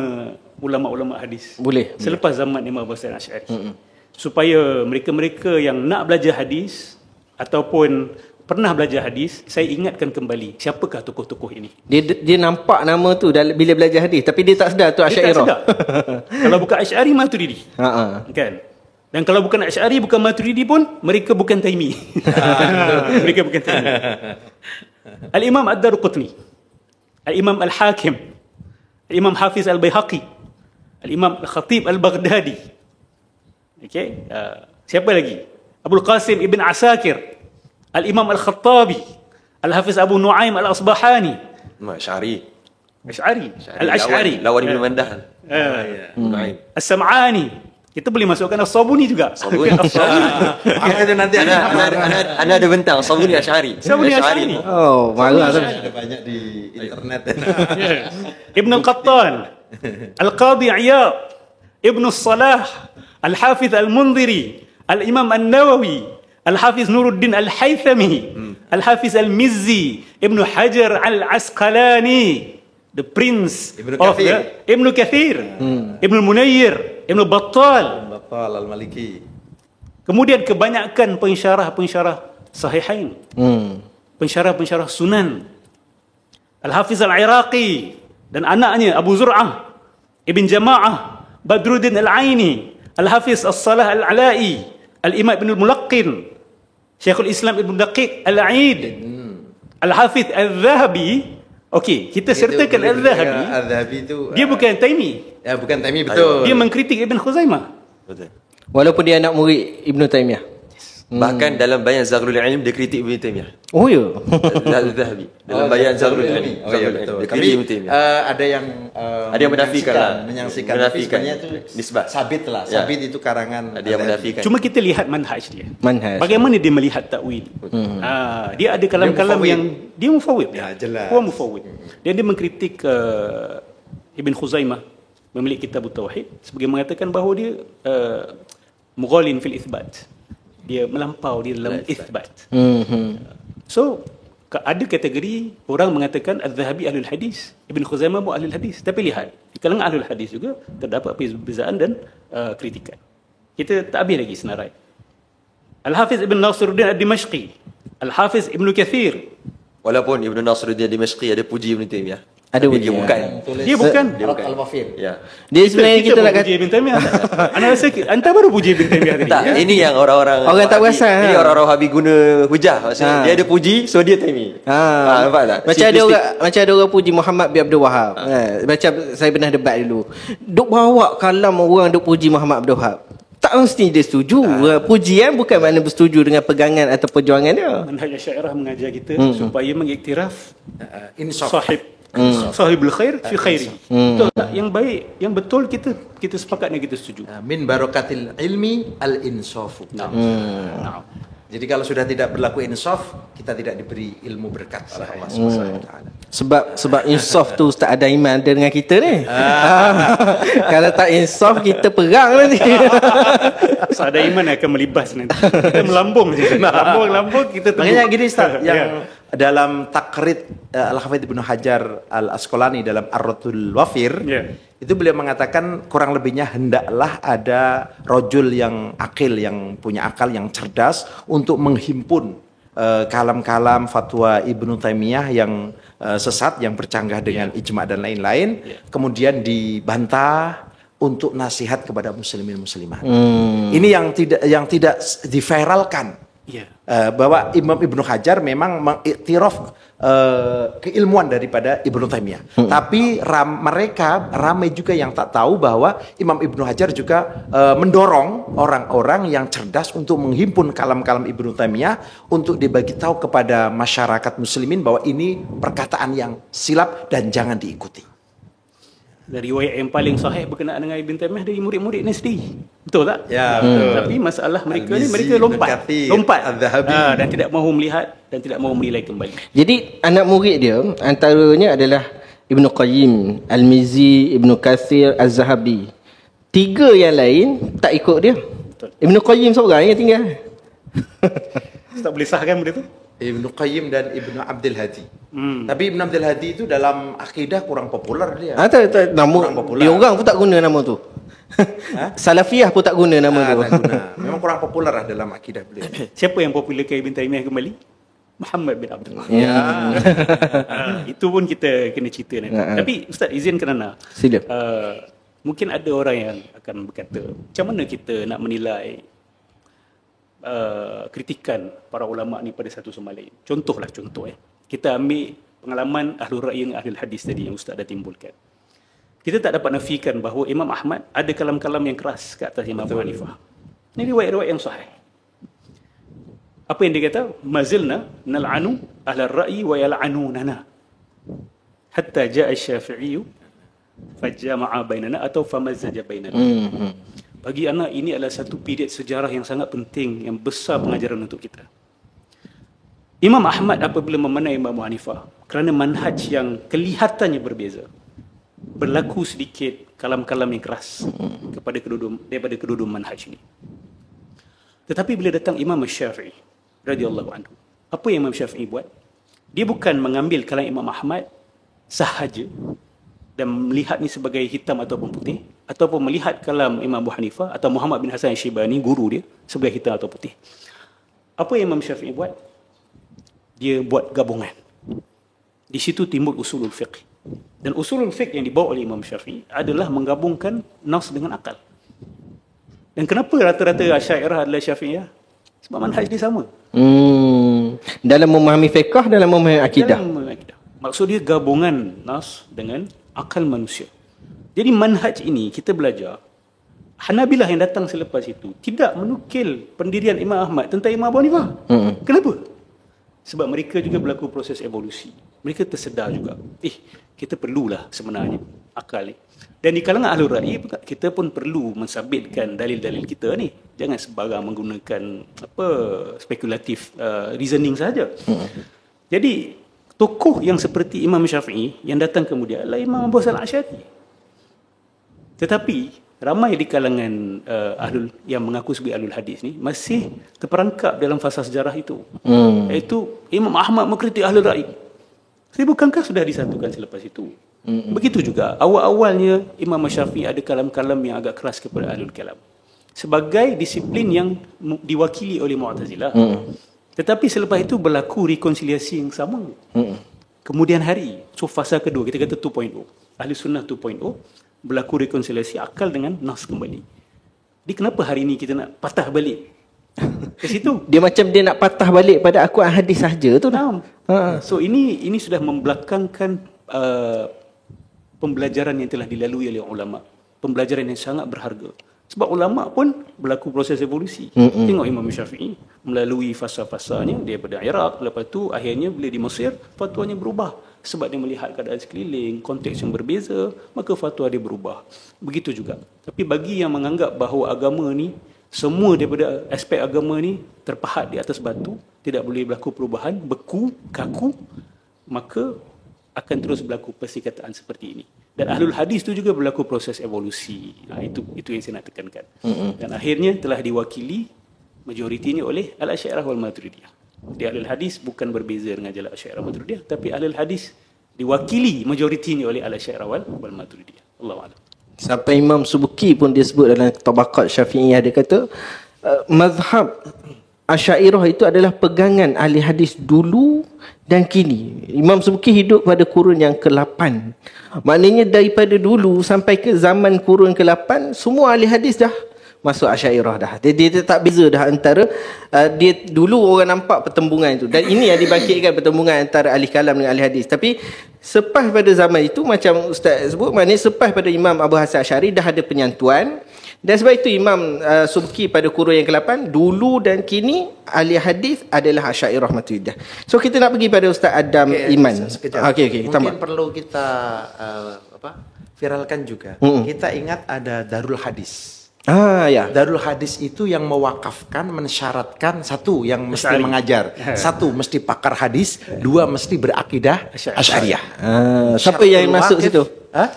ulama-ulama hadis. Boleh. Selepas zaman Imam Abu Hasan Al-Asy'ari. Supaya mereka-mereka yang nak belajar hadis ataupun pernah belajar hadis, saya ingatkan kembali siapakah tokoh-tokoh ini. Dia nampak nama tu bila belajar hadis, tapi dia tak sedar tu Asy'ariyah. Dia tak sedar. Kalau bukan Asy'ari, Maturidi. Kan? Dan kalau bukan Asy'ari, bukan Maturidi pun, mereka bukan Taimi. Mereka bukan Taimi. Al-Imam Ad-Darqutni, Al-Imam Al-Hakim, Al-Imam Hafiz Al-Baihaqi, Al-Imam Al-Khatib Al-Baghdadi. Okay. Siapa lagi? Abul Qasim Ibn Asakir, Al-Imam Al-Khattabi, Al-Hafiz Abu Nu'aim Al-Asbahani. Asy'ari. Al-Asy'ari. Lawan Ibn Mandah. As-Sam'ani. Kita boleh masukkan As-Sabuni juga. Sabuni. Itu nanti Anda ada bentang Sabuni Asy'ari. Sabuni Asy'ari. Oh, malah ada banyak di internet. Ibn Al-Qattan, Al-Qadi Iyad, Ibn Salah, Al-Hafiz Al-Mundhiri, Al-Imam An-Nawawi, Al-Hafiz Nuruddin Al-Haythami, Al-Hafiz Al-Mizzi, Ibn Hajar Al-Asqalani, the prince Ibn of Kathir. Ibn Kathir, Ibn Munayyir, Ibn Battal, Al-Battal Al-Maliki. Kemudian kebanyakan pensyarah-pensyarah Sahihain, pensyarah-pensyarah Sunan, Al-Hafiz Al-Iraqi dan anaknya Abu Zur'ah, Ibn Jama'ah, Badruddin Al-Aini, Al-Hafiz As-Salah Al-Ala'i, Al-Imam Ibn Al-Mulaqqin, Syekhul Islam Ibn Daqiq Al-Aid, Al-Hafiz Al-Zahabi. Okey, kita sertakan Al-Zahabi. Al-Zahabi itu Dia bukan Taimi. ya bukan Taimi, betul. Dia mengkritik Ibn Khuzaimah. Betul. Walaupun dia anak murid Ibn Taymiyah. Bahkan dalam bayan Zaghrul Ilm dia kritik Ibn Taymiyah. Oh ya. Al-Zahabi. Dalam bayan Zaghrul Ilm. Oh ya betul. Dia Tapi kritik Ibn Taymiyah. ada yang menafikan lah. menyaksikan. Tapi Menafikan sebenarnya itu nisbah. sabit lah. Ya. Sabit itu karangan. Ada yang menafikan. Cuma kita lihat manhaj dia. Manhaj. Bagaimana dia melihat takwil. Dia ada kalam-kalam mufawwid. yang dia mufawwid. Ya, jelas. Dia mufawwid. Dan dia mengkritik Ibn Khuzaimah, pemilik kitab Tauhid, sebagai mengatakan bahawa dia mughalin fil itsbat. Dia melampau di dalam itsbat. So ada kategori orang mengatakan Az-Zahabi ahlul hadis, Ibn Khuzaimah bu ahlul hadis. Tapi lihat, di kalangan ahlul hadis juga terdapat perbezaan dan kritikan. Kita tak habis lagi senarai. Al-Hafiz Ibn Nasiruddin Ad-Dimashqi, Al-Hafiz Ibn Kathir. Walaupun Ibn Nasiruddin Dimashqi ada puji Ibn Taymiyah. Ada Tapi puji, dia ya. bukan. Dia bukan. Al-Wafir. Ya. Dia sebenarnya kita nak baru kata puji Ibn Taymiyah. Anda rasa anda baru puji Ibn Taymiyah tadi. Tak, ini yang orang-orang Orang tak Wahabi- perasan, Ini ha. orang-orang Wahabi guna hujah. Maksudnya dia ada puji, so dia Taimi. Nampak tak? Macam ada orang puji Muhammad bin Abdul Wahab. Macam saya pernah debat dulu. Duk bawa kalam orang duk puji Muhammad Abdul Wahab. Tak mesti dia setuju. Pujian bukan makna bersetuju dengan pegangan atau perjuangan dia. Manhaj Asy'ariyah mengajar kita supaya mengiktiraf Insaf. sahibul khair fi khairi. Betul tak? Yang baik, yang betul kita sepakat dan kita setuju. Min barakatil ilmi al-insafu. Nah. Jadi kalau sudah tidak berlaku insaf, kita tidak diberi ilmu berkat oleh Allah Subhanahu wa taala. Sebab insaf tu Ustaz ada iman ada dengan kita ni. Kalau tak insaf kita perang nanti. Ada iman akan melibas nanti. Kita melambung je. Lambung kita tunggu. Makanya gini Ustaz, yang dalam takrid Al-Hafidz Ibnu Hajar Al-Asqalani dalam Ar-Raddul Wafir, itu beliau mengatakan kurang lebihnya hendaklah ada rojul yang akil, yang punya akal, yang cerdas untuk menghimpun kalam-kalam fatwa Ibnu Taimiyah yang sesat, yang bercanggah dengan ijma' dan lain-lain, kemudian dibantah untuk nasihat kepada muslimin muslimat. Ini yang tidak diviralkan. Bahwa Imam Ibnu Hajar memang mengiktiraf keilmuan daripada Ibnu Taimiyah. Tapi mereka ramai juga yang tak tahu bahwa Imam Ibnu Hajar juga mendorong orang-orang yang cerdas untuk menghimpun kalam-kalam Ibnu Taimiyah untuk dibagi tahu kepada masyarakat muslimin bahwa ini perkataan yang silap dan jangan diikuti. Dari riwayat yang paling sahih berkenaan dengan Ibn Taymiyah dari murid-murid ni sendiri. Betul tak? Ya, betul. Tapi masalah mereka ni, Al-Mizzi, mereka lompat Ibn Kathir, Al-Zahabi. dan tidak mahu melihat dan tidak mahu menilai kembali. Jadi anak murid dia antaranya adalah Ibn Qayyim, Al-Mizzi, Ibn Kathir, Az-Zahabi. 3 yang lain tak ikut dia. Betul. Ibn Qayyim seorang yang tinggal. Tak boleh sahkan benda tu? Ibnu Qayyim dan Ibnu Abdul Hadi. Tapi Ibnu Abdul Hadi itu dalam akidah kurang populer dia. Tak, nama Kurang popular. dia orang pun tak guna nama tu. Salafiyah pun tak guna nama tu. Tak guna. Memang kurang populer lah dalam akidah beliau. Siapa yang popularkan Ibn Taymiyah kembali? Muhammad bin Abdullah. Itu pun kita kena cerita nanti. Tapi Ustaz izinkan Ana. Sila. Mungkin ada orang yang akan berkata, macam mana kita nak menilai kritikan para ulama ni pada satu sama lain. Contoh. Kita ambil pengalaman ahlul ra'yi dengan ahlul hadis tadi yang Ustaz dah timbulkan. Kita tak dapat nafikan bahawa Imam Ahmad ada kalam-kalam yang keras ke atas Imam Abu Hanifah. Ini riwayat-riwayat yang sahih. Apa yang dia kata? Mazilna nal'anu ahlul ra'yi wa yal'anunana. Hatta ja'a Syafi'i fajama'a bainana atau famazzaja bainana. Bagi anak ini adalah satu period sejarah yang sangat penting, yang besar pengajaran untuk kita. Imam Ahmad apabila memenai Imam Abu Hanifah kerana manhaj yang kelihatannya berbeza, berlaku sedikit kalam-kalam yang keras daripada kedua-dua manhaj ini. Tetapi bila datang Imam Syafi'i radhiyallahu anhu, apa yang Imam Syafi'i buat? Dia bukan mengambil kalam Imam Ahmad sahaja dan melihat ni sebagai hitam ataupun putih, ataupun melihat kalam Imam Abu Hanifah atau Muhammad bin Hasan Al-Shibani, guru dia, sebagai hitam atau putih. Apa yang Imam Syafi'i buat? Dia buat gabungan. Di situ timbul usulul fiqh. Dan usulul fiqh yang dibawa oleh Imam Syafi'i adalah menggabungkan nas dengan akal. Dan kenapa rata-rata Asy'ariyah adalah Syafi'iyah? Sebab manhaj dia sama. Dalam memahami fiqh, dalam memahami akidah. Dalam memahami akidah. Maksud dia gabungan nas dengan akal manusia. Jadi manhaj ini kita belajar. Hanabilah yang datang selepas itu tidak menukil pendirian Imam Ahmad tentang Imam Abu Hanifah. Kenapa? Sebab mereka juga berlaku proses evolusi. Mereka tersedar juga. Kita perlulah sebenarnya akal ni. Dan di kalangan ahlul ra'yi kita pun perlu mensabitkan dalil-dalil kita ni. Jangan sebarang menggunakan spekulatif reasoning saja. Jadi tokoh yang seperti Imam Syafi'i yang datang kemudian adalah Imam Abu Hasan Al-Asy'ari. Tetapi ramai di kalangan ahlul yang mengaku sebagai ahlul hadis ni masih terperangkap dalam fasa sejarah itu. Iaitu Imam Ahmad mengkritik ahlul ra'yi. Jadi bukankah sudah disatukan selepas itu? Begitu juga awal-awalnya Imam Syafi'i ada kalam-kalam yang agak keras kepada ahlul kalam sebagai disiplin yang diwakili oleh Mu'tazilah. Tetapi selepas itu berlaku rekonsiliasi yang sama. Kemudian hari, so fasa kedua, kita kata 2.0, Ahli Sunnah 2.0, berlaku rekonsiliasi akal dengan nas kembali. Jadi kenapa hari ini kita nak patah balik ke situ? Dia macam dia nak patah balik pada akuan hadis saja tu. So ini sudah membelakangkan pembelajaran yang telah dilalui oleh ulama. Pembelajaran yang sangat berharga. Sebab ulama pun berlaku proses evolusi. Tengok Imam Syafi'i melalui fasa-fasanya daripada Iraq, lepas tu akhirnya bila di Mesir fatwanya berubah sebab dia melihat keadaan sekeliling, konteks yang berbeza, maka fatwa dia berubah. Begitu juga. Tapi bagi yang menganggap bahawa agama ni semua daripada aspek agama ni terpahat di atas batu, tidak boleh berlaku perubahan, beku, kaku, maka akan terus berlaku persikataan seperti ini. Dan ahlul hadis itu juga berlaku proses evolusi. Itu yang saya nak tekankan. Dan akhirnya telah diwakili majoritinya oleh Al-Asy'ariyah wal Maturidiyah. Di ahlul hadis bukan berbeza dengan jalan Asy'ariyah wal Maturidiyah, tapi ahlul hadis diwakili majoritinya oleh Al-Asy'ariyah wal Maturidiyah. Allahu a'lam. Sampai Imam Subuki pun dia sebut dalam Tabaqat Syafi'iyah, dia kata mazhab Asy'ariyah itu adalah pegangan ahli hadis dulu dan kini. Imam Subuki hidup pada kurun yang ke-8. Maknanya daripada dulu sampai ke zaman kurun ke-8, semua ahli hadis dah masuk Asy'ariyah dah. Dia tak beza dah antara dia dulu orang nampak pertembungan itu. Dan ini yang dibangkitkan pertembungan antara ahli kalam dengan ahli hadis. Tapi selepas pada zaman itu, macam Ustaz sebut, maknanya selepas pada Imam Abu Hasan Asy'ari dah ada penyantuan. Dan sebab itu Imam Subki pada kurun yang ke-8, dulu dan kini ahli hadis adalah Asy'ariyah Maturidiyah. So kita nak pergi pada Ustaz Adam Iman. Okey, mungkin perlu kita viralkan juga. Kita ingat ada Darul Hadis. Ya. Darul Hadis itu yang mewakafkan, mensyaratkan, satu yang mesti mengajar, satu mesti pakar hadis, dua mesti berakidah Asy'ariyah. Siapa yang masuk situ?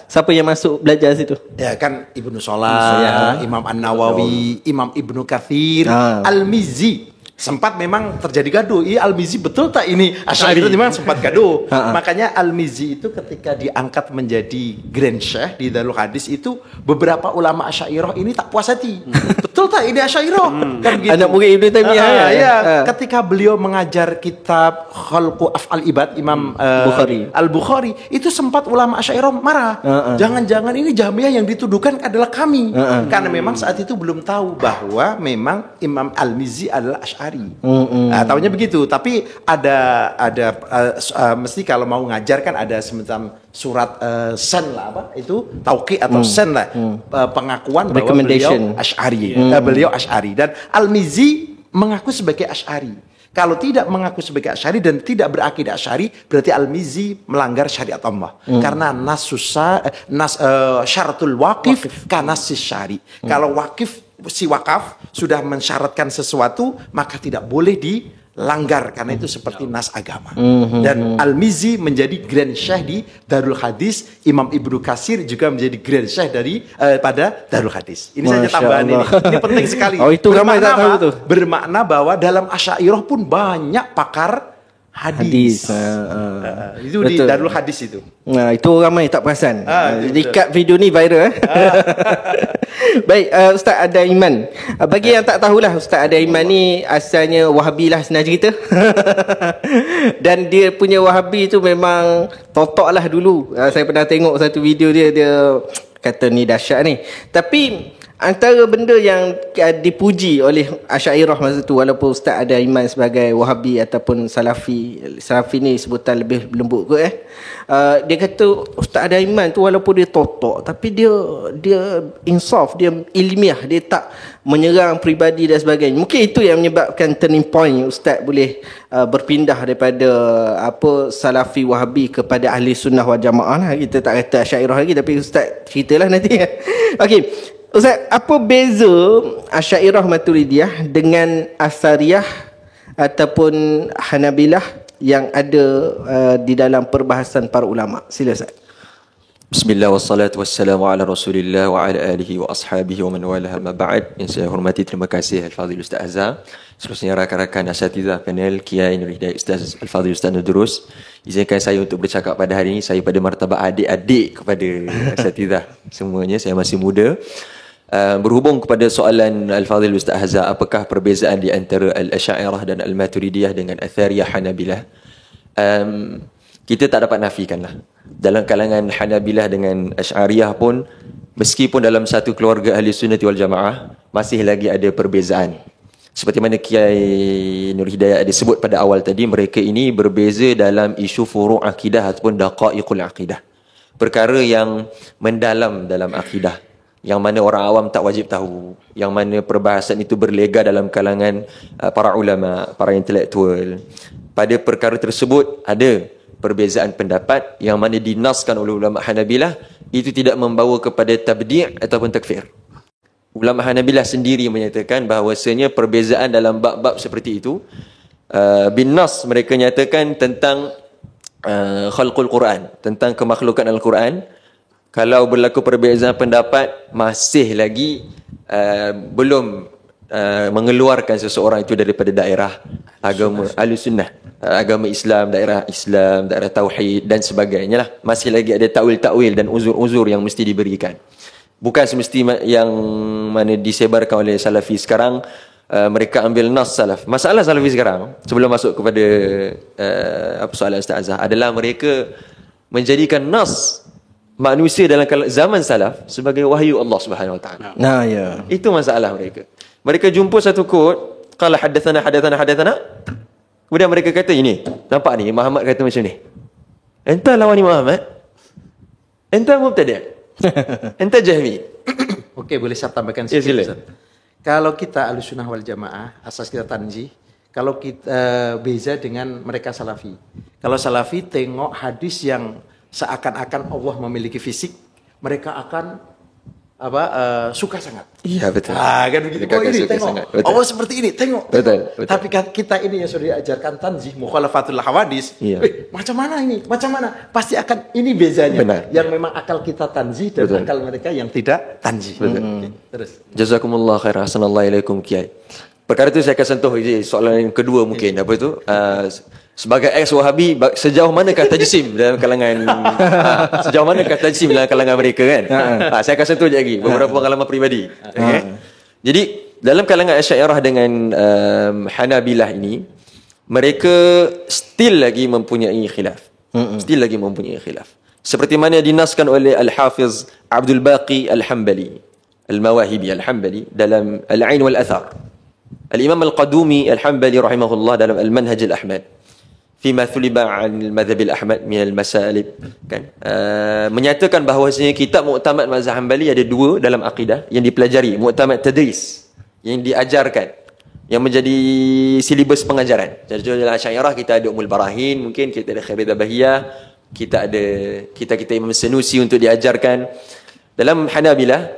Siapa yang masuk belajar situ? Ya kan Ibnu Salah, Imam An-Nawawi, Imam Ibnu Katsir, Al-Mizzi. Sempat memang terjadi gaduh. Al-Mizzi betul tak ini Asy'ari? Memang sempat gaduh. Makanya Al-Mizzi itu ketika diangkat menjadi Grand Syekh di Darul Hadis itu, beberapa ulama Asy'ariyah ini tak puas hati. Betul tak ini Asy'ariyah? Kan begitu. Anak murid Ibnu Taimiyah. Ketika beliau mengajar kitab Khalqu Af'al Ibad Imam Al-Bukhari, itu sempat ulama Asy'ariyah marah. Jangan-jangan ini Jahmiyah yang dituduhkan adalah kami. Karena memang saat itu belum tahu bahwa memang Imam Al-Mizzi adalah Asy'ari. Tahunya begitu. Tapi ada mesti kalau mau ngajar kan ada semacam surat sen lah, apa itu tauqi atau sen lah, pengakuan bahwa beliau Asy'ari. Beliau Asy'ari dan Al-Mizzi mengaku sebagai Asy'ari. Kalau tidak mengaku sebagai Asy'ari dan tidak berakidah Asy'ari, berarti Al-Mizzi melanggar syariat Allah. Karena syaratul waqif kanas syari. Kalau si wakaf sudah mensyaratkan sesuatu, maka tidak boleh dilanggar karena itu seperti nas agama. Dan Al-Mizzi menjadi Grand Syekh di Darul Hadis, Imam Ibnu Katsir juga menjadi Grand Syekh pada Darul Hadis. Ini saja tambahan ini. Ini penting sekali. Itu ramai tak tahu tuh. Bermakna bahwa dalam Asy'ariyah pun banyak pakar hadis. Itu di Betul. Darul Hadis itu. Nah, itu ramai tak perasan. Betul. Jadi kat video ni viral. Baik, Ustaz Adai Iman. Bagi yang tak tahulah, Ustaz Adai Iman ni asalnya Wahabi lah senang cerita. Dan dia punya Wahabi tu memang totok lah dulu. Saya pernah tengok satu video dia kata ni dahsyat ni. Tapi antara benda yang dipuji oleh Asy'ariyah masa tu, walaupun Ustaz ada iman sebagai Wahabi ataupun Salafi ni sebutan lebih lembut kot dia kata Ustaz ada iman tu walaupun dia totok tapi dia insaf, dia ilmiah, dia tak menyerang peribadi dan sebagainya. Mungkin itu yang menyebabkan turning point Ustaz boleh berpindah daripada Salafi Wahabi kepada Ahli Sunnah wal Jamaah lah. Kita tak kata Asy'ariyah lagi, tapi Ustaz ceritalah nanti. Okey, Ustaz, apa beza Asy'ariyah Maturidiyah dengan Asariyah ataupun Hanabilah yang ada di dalam perbahasan para ulama? Sila Ustaz. Bismillah wassalatu wassalamu ala Rasulillah wa ala alihi wa ashabihi wa man walaha ma ba'd. Yang saya hormati, terima kasih Al-Fadhil Ustaz Azhar, seterusnya rakan-rakan asatidzah panel Kiai Nur Hidayat Ustaz Al-Fadhil Ustaz Nudurus. Izinkan saya untuk bercakap pada hari ini saya pada martabat adik-adik kepada asatidzah semuanya. Saya masih muda. Berhubung kepada soalan Al-Fadhil Ustaz Azhar, apakah perbezaan di antara Al-Asy'ariyah dan Al-Maturidiyah dengan Athariyah Hanabilah? Kita tak dapat nafikanlah. Dalam kalangan Hanabilah dengan Asy'ariyah pun, meskipun dalam satu keluarga Ahli Sunnah wal Jamaah, masih lagi ada perbezaan. Seperti mana Kiai Nur Hidayat ada sebut pada awal tadi, mereka ini berbeza dalam isu furu' akidah ataupun daqaiqul akidah. Perkara yang mendalam dalam akidah, yang mana orang awam tak wajib tahu, yang mana perbahasan itu berlega dalam kalangan para ulama, para intelektual. Pada perkara tersebut ada perbezaan pendapat yang mana dinaskan oleh ulama Hanabilah, itu tidak membawa kepada tabdi' ataupun takfir. Ulama Hanabilah sendiri menyatakan bahawasanya perbezaan dalam bab-bab seperti itu bin nas, mereka nyatakan tentang khalqul Quran, tentang kemakhlukan Al-Quran. Kalau berlaku perbezaan pendapat, masih lagi belum mengeluarkan seseorang itu daripada daerah agama Ahlussunnah, agama Islam, daerah tauhid dan sebagainya lah. Masih lagi ada takwil-takwil dan uzur-uzur yang mesti diberikan. Bukan semesti yang mana disebarkan oleh Salafi sekarang, mereka ambil nas salaf. Masalah Salafi sekarang, sebelum masuk kepada soalan Ustaz Azhar, adalah mereka menjadikan nas manusia dalam zaman salaf sebagai wahyu Allah Subhanahu Wa Taala. Nah, ya. Itu masalah mereka. Mereka jumpa satu quote, qala hadatsana. Kemudian mereka kata ini, nampak ni Muhammad kata macam ni. Enta lawan ni Muhammad. Enta mubtadi'. Enta jahmi. Okey, boleh saya tambahkan Ya, sedikit? sila. Ustaz? Kalau kita Ahlussunnah wal Jamaah, asas kita tanzih. Kalau kita beza dengan mereka Salafi. Kalau Salafi tengok hadis yang seakan-akan Allah memiliki fisik, mereka akan suka sangat. Iya, betul. Kan begitu. Mereka Oh, akan ini suka tengok. sangat. Betul. Allah seperti ini, tengok. Betul, tengok. betul. Tapi kan kita ini yang sudah diajarkan tanzih, mukhalafatul hawadis. Iya. Macam mana ini? Macam mana? Pasti akan ini bezanya. Benar. Yang memang akal kita tanzih dan Betul. akal mereka yang tidak tanzih. Okey, terus. Jazakumullah khairan. Assalamualaikum Kiai. Perkara itu saya akan sentuh soalan yang kedua mungkin. Apa itu? Sebagai ex-Wahabi, sejauh manakah tajsim dalam kalangan sejauh manakah tajsim dalam kalangan mereka kan? Saya akan sentuh lagi beberapa pengalaman peribadi. Okay? Jadi dalam kalangan Asy'ariyah dengan Hanabilah ini, mereka still lagi mempunyai khilaf. Still lagi mempunyai khilaf. Seperti mana dinaskan oleh Al-Hafiz Abdul Baqi Al-Hambali, Al-Mawahibi Al-Hambali dalam Al-Ain wal Athar. Al-Imam Al-Qadumi Al-Hambali rahimahullah dalam Al-Manhaj Al-Ahmad fima thuliba an al-madhhab al-ahmad min al-masalib, kan, menyatakan bahawasanya kitab muktamad mazhab Hanbali ada dua dalam akidah yang dipelajari, muktamad tadris yang diajarkan, yang menjadi silibus pengajaran. Jadi dalam Asy'ariyah kita ada Ummul Barahin, mungkin kita ada Khairat Bahiyah, kita ada kita Imam Sanusi untuk diajarkan. Dalam Hanabilah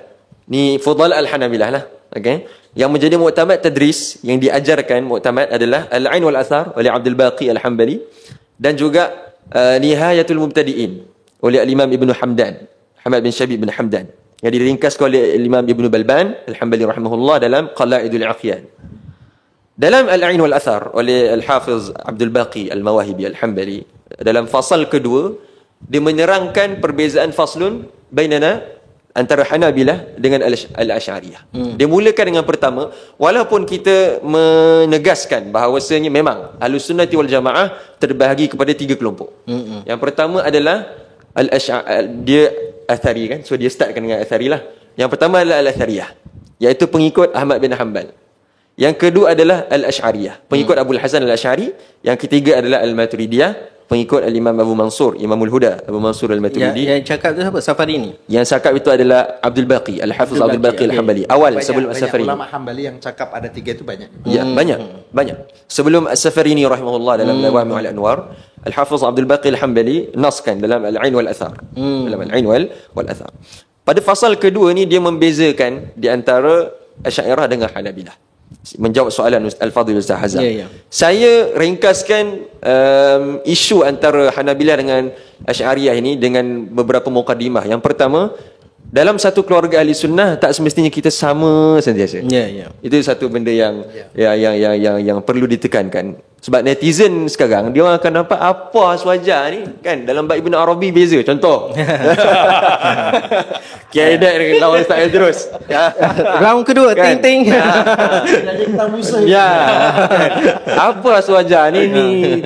ni Fudhal al-Hanabilah lah, okey. Yang menjadi muktamad tadris yang diajarkan muktamad adalah Al-Ain wal Athar oleh Abdul Baqi Al-Hambali, dan juga Nihayatul Mubtadi'in oleh Al-Imam Ibn Hamdan, Hamad bin Syabib bin Hamdan, yang diringkaskan oleh Imam Ibn Balban Al-Hambali rahimahullah dalam Qala'idul Aqyan. Dalam Al-Ain wal Athar oleh Al-Hafiz Abdul Baqi Al-Mawahibi Al-Hambali, dalam fasal kedua, dia menerangkan perbezaan faslun bainana antara Hanabilah dengan Al-Asy'ariyah. Dia mulakan dengan pertama, walaupun kita menegaskan bahawasanya memang Ahlussunnati wal Jamaah terbahagi kepada 3 kelompok. Yang pertama adalah dia Athari kan, so dia startkan dengan Athari lah. Yang pertama adalah Al-Athariyah, iaitu pengikut Ahmad bin Hanbal. Yang kedua adalah Al-Asy'ariyah, pengikut Abul Hasan Al-Asy'ari. Yang ketiga adalah Al-Maturidiyah, pengikut Al-Imam Abu Mansur, Imamul Huda, Abu Mansur Al-Maturidi. Yang cakap tu siapa? Safari ni? Yang cakap itu adalah Abdul Baqi, Al-Hafiz Abdul Baqi Al-Hambali. Awal sebelum As-Safari. Ulama Hambali yang cakap ada 3 itu banyak. Ya, banyak. Sebelum As-Safari ni rahimahullah dalam Lawami' al-Anwar, Al-Hafiz Abdul Baqi Al-Hambali naskan dalam Al-Ain wal Athar. Dalam Al-Ain wal Athar. Pada fasal kedua ni dia membezakan di antara Asy'ariyah dengan Hanabilah. Menjawab soalan Al-Fadhil Ustaz Hazam. Saya ringkaskan isu antara Hanabilah dengan Asy'ariyah ini dengan beberapa mukadimah. Yang pertama, dalam satu keluarga ahli sunnah tak semestinya kita sama sentiasa. Itu satu benda yang perlu ditekankan. Sebab netizen sekarang dia orang akan nampak apa sewajar ni kan, dalam bab Ibn Arabi beza. Contoh Kiai Dek dengan lawan Ustaz Idrus. Round kedua kan? ting-ting. Apa sewajar ni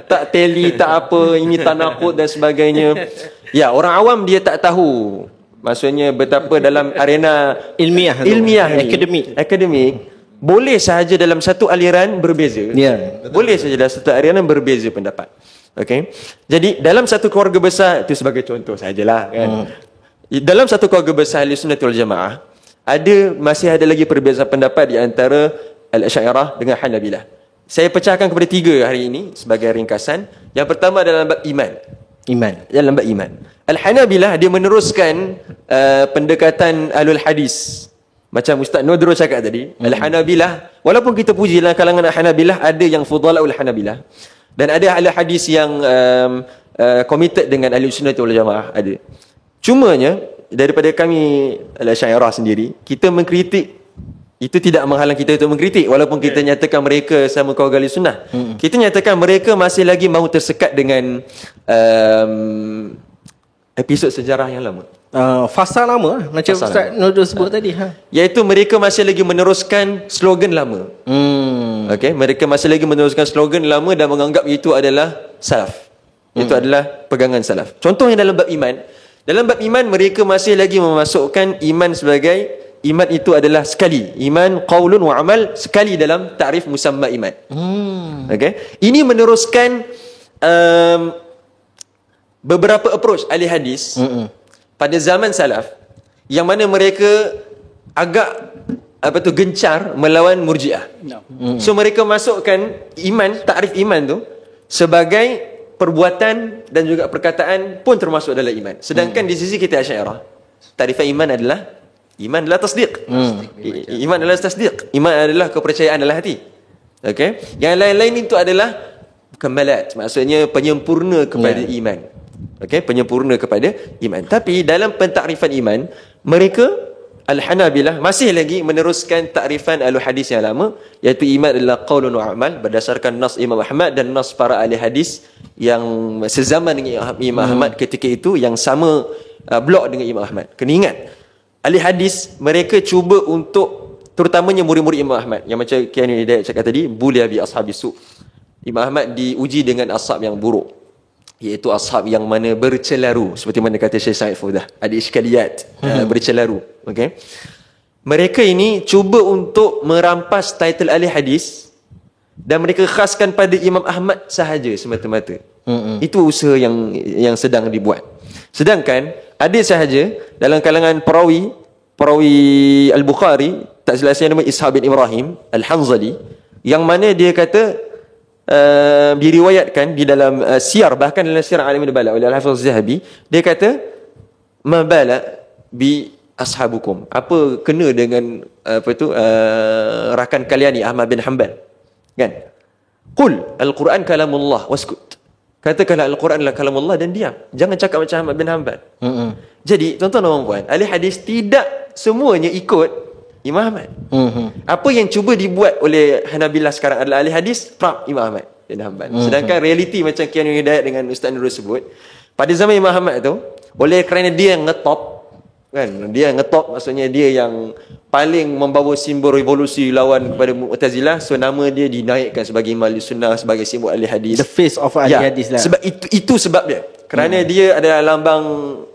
tak teli, tak apa, ini tanakut dan sebagainya. Ya, orang awam dia tak tahu. Maksudnya betapa dalam arena ilmiah ni, akademik boleh sahaja dalam satu aliran berbeza. Boleh sahaja dalam satu aliran berbeza pendapat. Okey. Jadi dalam satu keluarga besar, itu sebagai contoh sajalah kan. Dalam satu keluarga besar Ahlussunnah wal Jamaah masih ada lagi perbezaan pendapat di antara Al-Asy'ariyah dengan Hanabilah. Saya pecahkan kepada 3 hari ini sebagai ringkasan. Yang pertama adalah bab iman. Dalam bab iman, Al-Hanabilah dia meneruskan pendekatan Ahlul Hadis. Macam Ustaz Nodro cakap tadi, Al-Hanabilah, walaupun kita puji dalam kalangan Al-Hanabilah ada yang fudalaul Hanabilah dan ada ahli hadis yang committed dengan Ahlussunnah wal Jamaah ada. Cumanya daripada kami Al-Asy'ariyah sendiri, kita mengkritik itu tidak menghalang kita untuk mengkritik, walaupun kita nyatakan mereka sama keluarga Ahlussunnah. Kita nyatakan mereka masih lagi mahu tersekat dengan episod sejarah yang lama. Fasa lama macam Ustaz Nodro sebut tadi. Iaitu mereka masih lagi meneruskan slogan lama. Okey, mereka masih lagi meneruskan slogan lama dan menganggap itu adalah salaf. Itu adalah pegangan salaf. Contohnya dalam bab iman. Dalam bab iman mereka masih lagi memasukkan iman sebagai iman itu adalah sekali. Iman qaulun wa amal, sekali dalam takrif musamma iman. Okey. Ini meneruskan beberapa approach ahli hadis pada zaman salaf yang mana mereka agak gencar melawan Murji'ah. So mereka masukkan iman, takrif iman tu sebagai perbuatan dan juga perkataan pun termasuk dalam iman. Sedangkan di sisi kita Asy'ariyah, takrifan iman adalah tasdiq. Iman adalah tasdiq. Iman adalah kepercayaan dalam hati. Okey. Yang lain-lain itu adalah kamalat, maksudnya penyempurna kepada iman. Okey, penyempurna kepada iman. Tapi dalam pentakrifan iman, mereka Al-Hanabilah masih lagi meneruskan takrifan Al-Hadis yang lama, iaitu iman adalah qaulun wa amal berdasarkan nas Imam Ahmad dan nas para ahli hadis yang sezaman dengan Imam Ahmad ketika itu, yang sama blok dengan Imam Ahmad. Kena ingat, ahli hadis mereka cuba untuk, terutamanya murid-murid Imam Ahmad yang macam Kiai Hidayat cakap tadi, bulia bi ashabis su. Imam Ahmad diuji dengan ashab yang buruk, iaitu ashab yang mana bercelaru, seperti mana kata Syekh Said Faudah, ada iskaliyat, bercelaru. Okey. Mereka ini cuba untuk merampas title ahli hadis dan mereka khaskan pada Imam Ahmad sahaja semata-mata. Itu usaha yang sedang dibuat. Sedangkan ada sahaja dalam kalangan perawi Al-Bukhari, tak silap saya nama Ishaq bin Ibrahim Al-Hanzali, yang mana dia kata diriwayatkan di dalam siyar, bahkan dalam Siyar Alamin Nubala oleh Al-Hafiz Az-Zahabi, dia kata mabala bi ashabukum, apa kena dengan rakan kalian ni Ahmad bin Hanbal, kan? Qul al-Quran kalamullah waskut, katakanlah Al-Quran adalah kalamullah dan diam, jangan cakap macam Ahmad bin Hanbal. Jadi tuan-tuan dan puan, ahli hadis tidak semuanya ikut Imam Ahmad. Apa yang cuba dibuat oleh Hanabilah sekarang adalah ahli hadis, Imam Ahmad bin Hanbal. Sedangkan realiti macam Kian Hidayat dengan Ustaz Nurul sebut, pada zaman Imam Ahmad tu, oleh kerana dia yang ngetop, kan, dia ngetop maksudnya dia yang paling membawa simbol revolusi lawan kepada Mu'tazilah, so nama dia dinaikkan sebagai Imam Sunnah, sebagai simbol ahli hadis, The face of ahli hadis lah. Sebab itu sebab dia, kerana dia adalah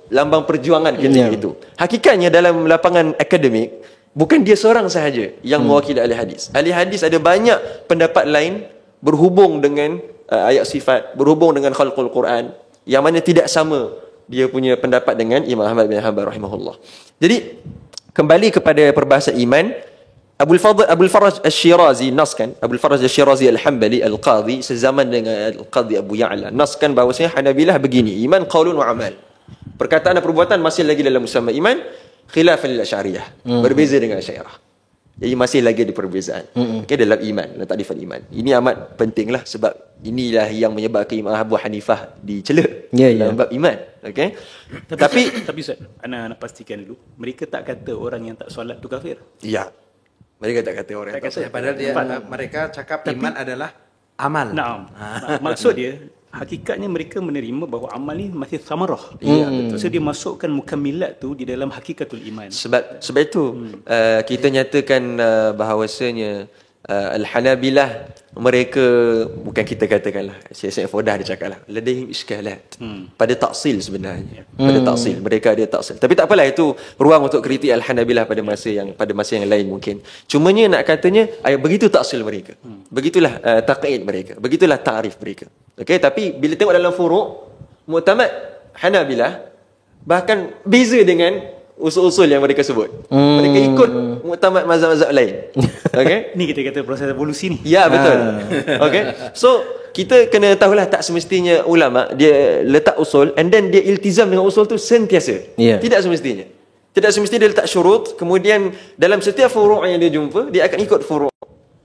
lambang perjuangan ketika itu. Hakikatnya dalam lapangan akademik, bukan dia seorang sahaja yang mewakili ahli hadis. Ahli hadis ada banyak pendapat lain berhubung dengan ayat sifat, berhubung dengan khalqul Quran, yang mana tidak sama dia punya pendapat dengan Imam Ahmad bin Hanbal rahimahullah. Jadi kembali kepada perbahasan iman, Abul Faraj Asy-Syirazi naskan, Abul Faraj Asy-Syirazi Al-Hambali Al-Qadhi sezaman dengan Al-Qadhi Abu Ya'la naskan bahawasanya Hanabilah begini, iman qaulun wa amal. Perkataan dan perbuatan masih lagi dalam musamma iman, khilafan lil Asy'ariyah. Berbeza dengan Asy'ariyah. Jadi masih lagi ada perbezaan. Okay, dalam iman, dalam takrifan iman. Ini amat pentinglah sebab inilah yang menyebabkan Imam Abu Hanifah dicela dalam bab iman. Okay? Tapi Ustaz, ana nak pastikan dulu, mereka tak kata orang yang tak solat tu kafir. ya. Mereka tak kata orang tak kata. Padahal mereka cakap iman adalah amal. Naam. Maksud dia, hakikatnya mereka menerima bahawa amal ni masih samarah. Betul. So dia masukkan mukamilat tu di dalam hakikatul iman. Sebab itu kita nyatakan bahawasanya Al-Hanabilah mereka, bukan kita katakanlah, Syekh Fodah dia cakaplah, ladaihim iskalat pada taksil sebenarnya. Pada taksil, mereka ada taksil. Tapi tak apalah, itu ruang untuk kritik Al-Hanabilah pada masa yang lain mungkin. Cumanya nak katanya begitu taksil mereka. Begitulah taqid mereka. Begitulah ta'rif mereka. Okey, tapi bila tengok dalam furu' Mu'tamad Hanabilah bahkan beza dengan usul-usul yang mereka sebut. Mereka ikut muktamad mazhab-mazhab lain. Okey? Ni kita kata proses evolusi ni. Ya, betul. Okey. So, kita kena tahulah tak semestinya ulama dia letak usul and then dia iltizam dengan usul tu sentiasa. Tidak semestinya. Tidak semestinya dia letak syurut, kemudian dalam setiap furu' yang dia jumpa, dia akan ikut furu'.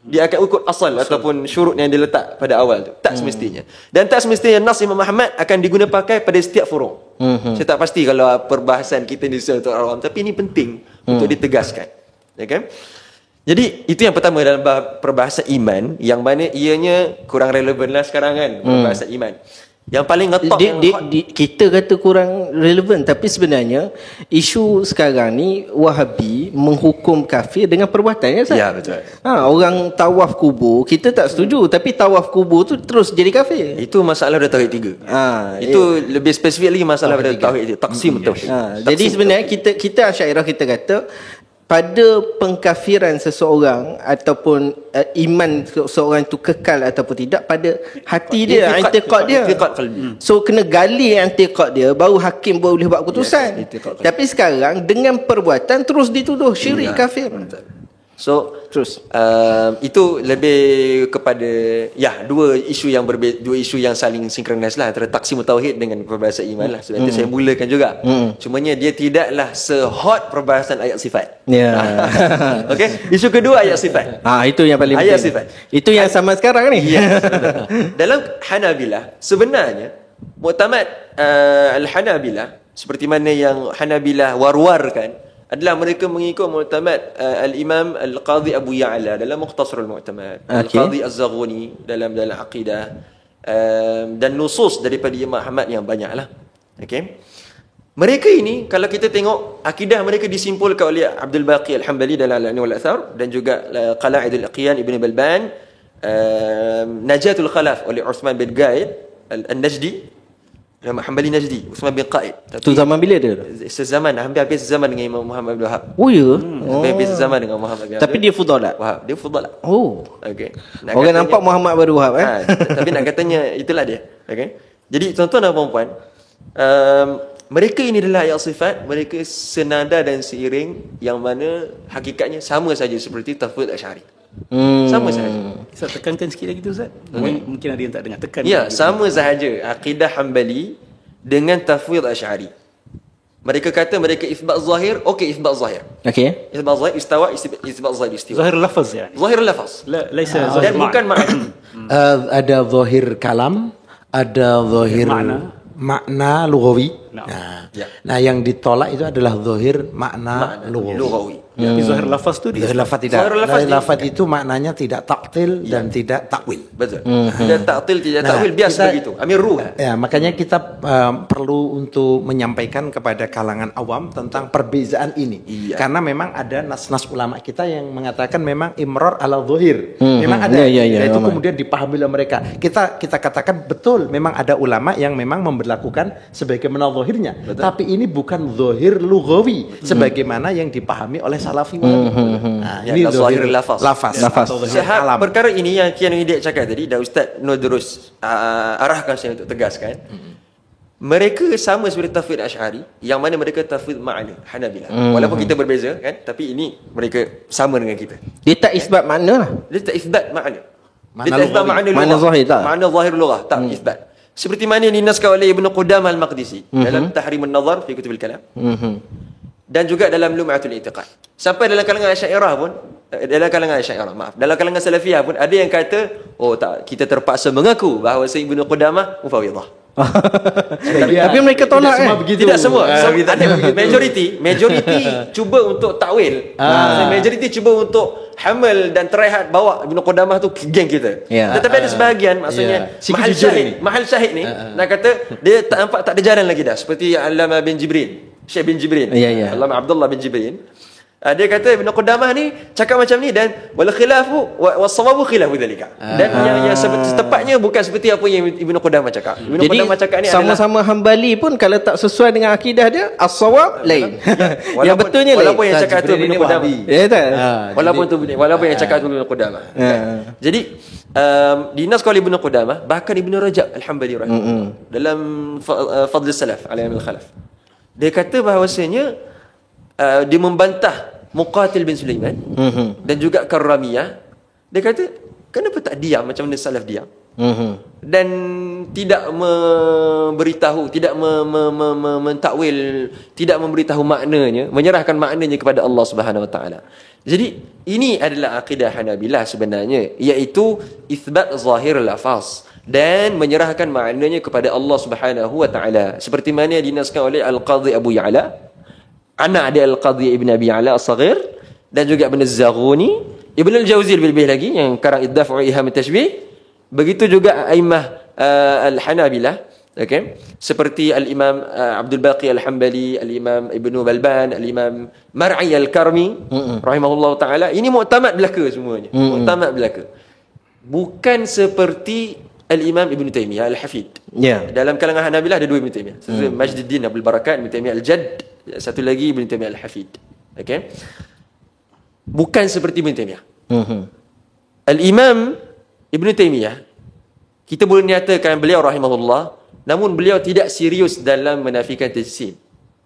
Dia akan ikut asal ataupun syurut yang dia letak pada awal tu. Tak semestinya. Dan tak semestinya nas Imam Ahmad akan diguna pakai pada setiap furu'. Saya tak pasti kalau perbahasan kita ni untuk awam, tapi ini penting untuk ditegaskan. Okay? Jadi itu yang pertama dalam perbahasan iman, yang mana ianya kurang relevan lah sekarang kan, perbahasan iman. Yang paling ngetop kita kata kurang relevan, tapi sebenarnya isu sekarang ni Wahabi menghukum kafir dengan perbuatannya. Ya, betul. Orang tawaf kubur kita tak setuju, tapi tawaf kubur tu terus jadi kafir. Itu masalah dah tauhid 3. Itu lebih spesifik lagi masalah pada tauhid 3, taksim tauhid. Jadi sebenarnya kita Asy'ariyah kita kata pada pengkafiran seseorang ataupun iman seseorang itu kekal ataupun tidak pada hati dia, i'tiqad dia. So kena gali i'tiqad dia, baru hakim boleh buat keputusan. Tapi sekarang dengan perbuatan terus dituduh syirik, kafir. So terus itu lebih kepada dua isu yang berbeza, dua isu yang saling sinkronis lah antara taksim tauhid dengan perbahasan iman lah. Sebab itu saya mulakan juga. Cumanya dia tidaklah se-hot perbahasan ayat sifat. Okey, isu kedua ayat sifat. Itu yang paling penting. Ayat sifat. Itu yang sama sekarang ni. Dalam Hanabilah sebenarnya muktamad Al-Hanabilah seperti mana yang Hanabilah war-warkan adalah mereka mengikut muktamad Al-Imam Al-Qadhi Abu Ya'la dalam Mukhtasar Al-Mu'tamad, Al-Qadhi Az-Zaghuni dalam aqidah, dan nusus daripada Imam Ahmad yang banyaklah. Okey. Mereka ini kalau kita tengok akidah mereka disimpulkan oleh Abdul Baqi Al-Hambali dalam Al-Ani wal Athar, dan juga Qala'idul Aqyan Ibn Balban, Najatul Khalaf oleh Uthman bin Qaid Al-Najdi, Hambali Najdi, Uthman bin Qaid. Itu zaman bila dia? Sezaman, hampir sezaman dengan Imam Muhammad bin Wahab. Oh ya? Hampir sezaman dengan Muhammad bin Wahab. Tapi dia fudalah. Wahab, dia fudalah. Oh. Okey. Orang nampak Muhammad bin Wahab tapi nak katanya itulah dia. Okey. Jadi tuan-tuan dan puan-puan, mereka ini adalah ayat sifat, mereka senada dan seiring, yang mana hakikatnya sama saja seperti tafwid Asy'ari. Sama sahaja. Ustaz tekankan sikit lagi tu Ustaz. Mungkin ada yang tak dengar, tekan. Ya, sama sahaja akidah Hambali dengan tafwid Asy'ari. Mereka kata mereka isbat zahir, okey isbat zahir. Okey. Isbat zahir istawa, isbat zahir istiwa. Zahir lafaz yani. Zahir lafaz. Laisa zahir dan bukan makna. Ada zahir kalam, ada zahir makna lughawi. Nah, yang ditolak itu adalah zahir makna lughawi. Tapi zahir lafaz tu dia Zahir lafaz tidak. Zahir lafaz Zahir lafaz itu maknanya tidak taktil dan tidak takwil. Betul. Tidak taktil, tidak Nah, takwil, biasa kita- begitu. Amir ruh. Ya, makanya kita perlu untuk menyampaikan kepada kalangan awam tentang perbezaan ini. Iya. Karena memang ada nas-nas ulama kita yang mengatakan memang imrar ala zahir. Memang ada. Ya, ya, itu memang. kemudian dipahami oleh mereka. Kita katakan betul, memang ada ulama yang memang memberlakukan sebagaimana zahirnya. Tapi ini bukan zahir lughawi sebagaimana yang dipahami oleh salafi. Nah, Ya, ini zahir zahir lafaz. lafaz. Atau zahir Sehab, kalam. perkara ini yang Kian Widik cakap tadi, dah Ustaz Nodrus arahkan saya untuk tegaskan. Mereka sama seperti tafwid Asy'ari, yang mana mereka tafwid ma'na Hanabilah. Walaupun kita berbeza kan, tapi ini mereka sama dengan kita. Dia tak isbat makna lah. Dia tak isbat makna. Makna Dia tak isbat lughawi. makna Makna lughah. zahir tak? Makna zahir lughah tak isbat. Seperti mana yang dinaskan oleh Ibnu Qudamah Al-Maqdisi dalam Tahrim an-Nazar fi Kutub al-Kalam. Dan juga dalam Lum'atul I'tiqad. Sampai dalam kalangan Asy'ariyah pun, dalam kalangan Salafiyah pun ada yang kata, oh tak, kita terpaksa mengaku bahawa Ibnu Qudamah mufawwidah. Tapi mereka tolak kan? Tidak semua. Ada majority cuba untuk takwil. Majority cuba untuk hamal dan terehat bawa Ibnu Qudamah tu geng kita. Ya. Tetapi ada sebahagian maksudnya mahal syahid ni nak kata dia tak nampak tak ada jalan lagi dah, seperti Allamah bin Jibrin, Syekh bin Jibrin. Ya. Allamah Abdullah bin Jibrin. Dia kata Ibnu Qudamah ni cakap macam ni dan wal khilafu was-sawabu khilafu dzalika. Dan yang setepatnya bukan seperti apa yang Ibnu Qudamah cakap. Ibnu Jadi Qudamah cakap ni sama-sama Hambali pun kalau tak sesuai dengan akidah dia, as-sawab lain. Yang betulnya lain. Walaupun yang cakap tu Ibnu Qudamah. Ya tak? Walaupun yang cakap tu Ibnu Qudamah. Jadi dinas oleh Ibnu Qudamah, bahkan Ibnu Rajab Al-Hambali rahimahullah dalam Fadl Salaf ala al-Khalaf. Dia kata bahawasanya dia membantah Muqatil bin Sulaiman dan juga Karramiyah. Dia kata, kenapa tak diam macam mana salaf diam? Dan tidak memberitahu, tidak mentakwil, tidak memberitahu maknanya, menyerahkan maknanya kepada Allah Subhanahu wa taala. Jadi ini adalah akidah Hanabilah sebenarnya, iaitu itsbat zahir lafaz dan menyerahkan maknanya kepada Allah Subhanahu wa taala, seperti mana yang dinaskan oleh Al-Qadhi Abu Ya'la, anak dia Al-Qadhi Ibn Abi Ya'la As-Saghir, dan juga Ibn Az-Zaghuni, Ibn Al-Jawzi lebih lagi yang karang Iddaf' wa Iham at-Tashbih. Begitu juga a'immah Al-Hanabilah, okay? Seperti Al-Imam Abdul Baqi Al-Hambali, Al-Imam Ibn Balban, Al-Imam Mar'i Al-Karmi rahimahullah ta'ala. Ini mu'tamad belaka semuanya. Mu'tamad belaka. Bukan seperti Al-Imam Ibn Taymiyah Al-Hafid. Dalam kalangan Hanabilah ada dua Ibn Taymiyah. Satu Majduddin Abdul Barakat, Ibn Taymiyah Al-Jadd, satu lagi Ibn Taymiyah Al-Hafid. Okay? Bukan seperti Ibn Taymiyah. Al-Imam Ibn Taymiyah, kita boleh nyatakan beliau rahimahullah, namun beliau tidak serius dalam menafikan tajsim.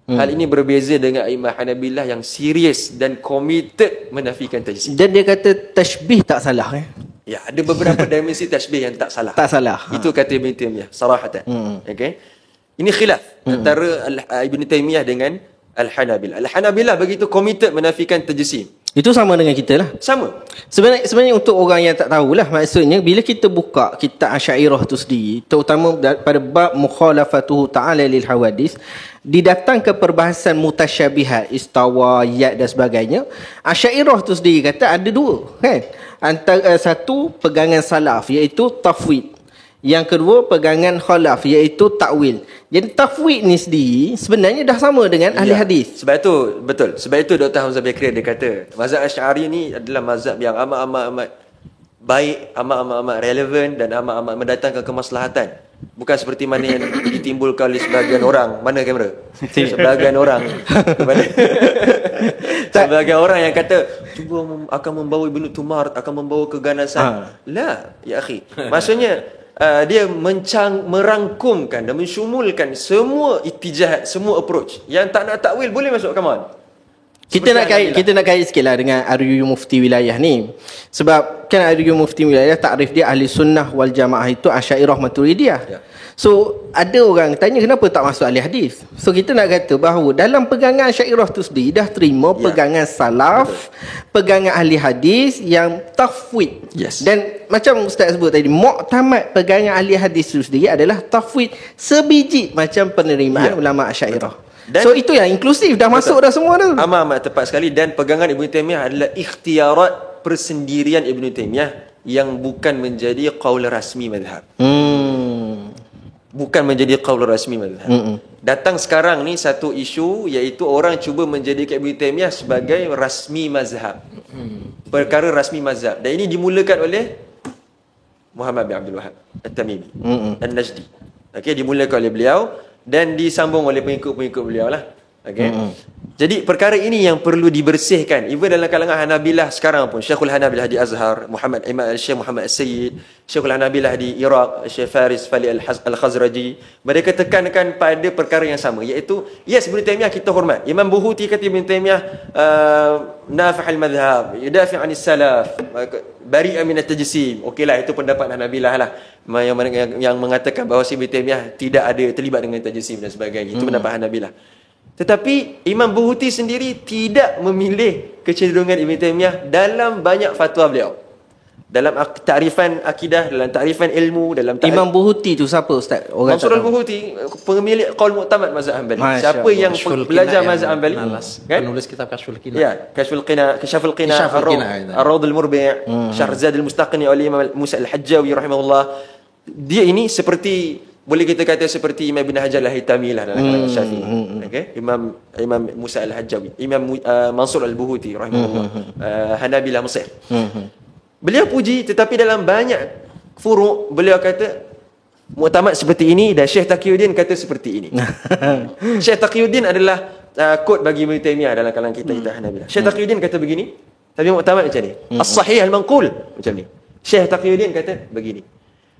Hal ini berbeza dengan A'immah Hanabilah yang serius dan committed menafikan tajsim. Dan dia kata tashbih tak salah kan? Ya, ada beberapa dimensi tasbih yang tak salah. Tak salah. Itu kata Ibn Taymiyah sarahatan. Okey. Ini khilaf antara Ibn Taymiyah dengan Al-Hanabilah. Al-Hanabilah begitu committed menafikan tajsim. Itu sama dengan kita lah. Sama. Sebenarnya untuk orang yang tak tahulah, maksudnya bila kita buka kitab Asy'ariyah tu sendiri, terutama pada bab mukhalafatuhu ta'ala lil hawadis, didatang ke perbahasan mutasyabihat, istawa, yad dan sebagainya. Asy'ariyah tu sendiri kata ada dua kan. Antara satu pegangan salaf iaitu tafwid. Yang kedua pegangan khalaf iaitu takwil. Jadi tafwid ni sendiri sebenarnya dah sama dengan ahli hadis. Sebab itu betul. Sebab itu Dr. Hamzah Bakri dia kata mazhab Asy'ari ni adalah mazhab yang amat baik, amat relevan dan amat mendatangkan kemaslahatan. Bukan seperti mana yang ditimbulkan oleh sebahagian orang. Mana kamera? Sebahagian orang. Sebahagian orang yang kata cuba akan membawa Ibnu Tumar, akan membawa keganasan. La, ya akhi. Maksudnya dia merangkumkan dan mensyumulkan semua itijahat, semua approach. Yang tak nak takwil boleh masuk, come on. Kita nak kait sikitlah dengan RUU Mufti Wilayah ni. Sebab kan RUU Mufti Wilayah takrif dia ahli sunnah wal jamaah itu Asy'ariyah Maturidiyah. So ada orang tanya kenapa tak masuk ahli hadis. So kita nak kata bahawa dalam pegangan Asy'ariyah tu sendiri dah terima pegangan salaf, pegangan ahli hadis yang tafwid. Dan macam Ustaz sebut tadi, muktamad pegangan ahli hadis tu sendiri adalah tafwid sebiji macam penerimaan ulama Asy'ariyah. Dan so itu yang inklusif, dah masuk dah semua tu. Amat tepat sekali. Dan pegangan Ibn Taymiyah adalah ikhtiarat persendirian Ibn Taymiyah yang bukan menjadi qaul rasmi mazhab. Bukan menjadi qaul rasmi mazhab. Datang sekarang ni satu isu, iaitu orang cuba menjadikan Ibn Taymiyah sebagai rasmi mazhab. Perkara rasmi mazhab. Dan ini dimulakan oleh Muhammad bin Abdul Wahab At-Tamimi, An-Najdi. Okey, dimulakan oleh beliau dan disambung oleh pengikut-pengikut beliau lah. Okay. Jadi perkara ini yang perlu dibersihkan. Even dalam kalangan Hanabilah sekarang pun, Syekhul Hanabilah di Azhar, Syekh Muhammad As-Sayyid, Syekhul Hanabilah di Iraq, Syekh Faris Fali Al-Khazraji, mereka tekankan pada perkara yang sama, iaitu yes, Ibn Taymiyah kita hormat. Imam Buhuti kata Ibn Taymiyah nafi' al-madhhab, yudafi' anis salaf, bari'a min at-tajsim. Okeylah, itu pendapat Hanabilah lah, yang mengatakan bahawa Ibn Taymiyah tidak ada terlibat dengan tajsim dan sebagainya. Itu pendapat Hanabilah. Tetapi Imam Buhuti sendiri tidak memilih kecenderungan Ibn Taymiyah dalam banyak fatwa beliau. Dalam ta'rifan akidah, dalam ta'rifan ilmu, dalam Imam Buhuti tu siapa Ustaz? Orang Mansur al-Buhuti, pemilik qaul mu'tamad mazhab Hanbali. Siapa yang belajar mazhab Hanbali? Kan? Penulis kitab Kashful Qina. Ya, Kashful Qina, Kashful Qina, Ar-Rawd al-Murbi', Syarh Zad al-Mustaqni oleh Imam Musa al-Hajjawi rahimahullah. Dia ini seperti, boleh kita kata seperti Imam Ibn Hajar al-Haytami lah dalam kalangan Syafi'i. Okay? Imam Musa al-Hajjawi, Imam Mansur al-Buhuti rahimahullah, Hanabilah Mesir. Beliau puji, tetapi dalam banyak furu' beliau kata muktamad seperti ini, dan Syekh Taqiyuddin kata seperti ini. Syekh Taqiyuddin adalah quote bagi Ibn Taymiyah dalam kalangan kita Hanabilah. Syekh Taqiyuddin kata begini, tapi muktamad macam ni. As-sahih al-manqul macam ni. Syekh Taqiyuddin kata begini.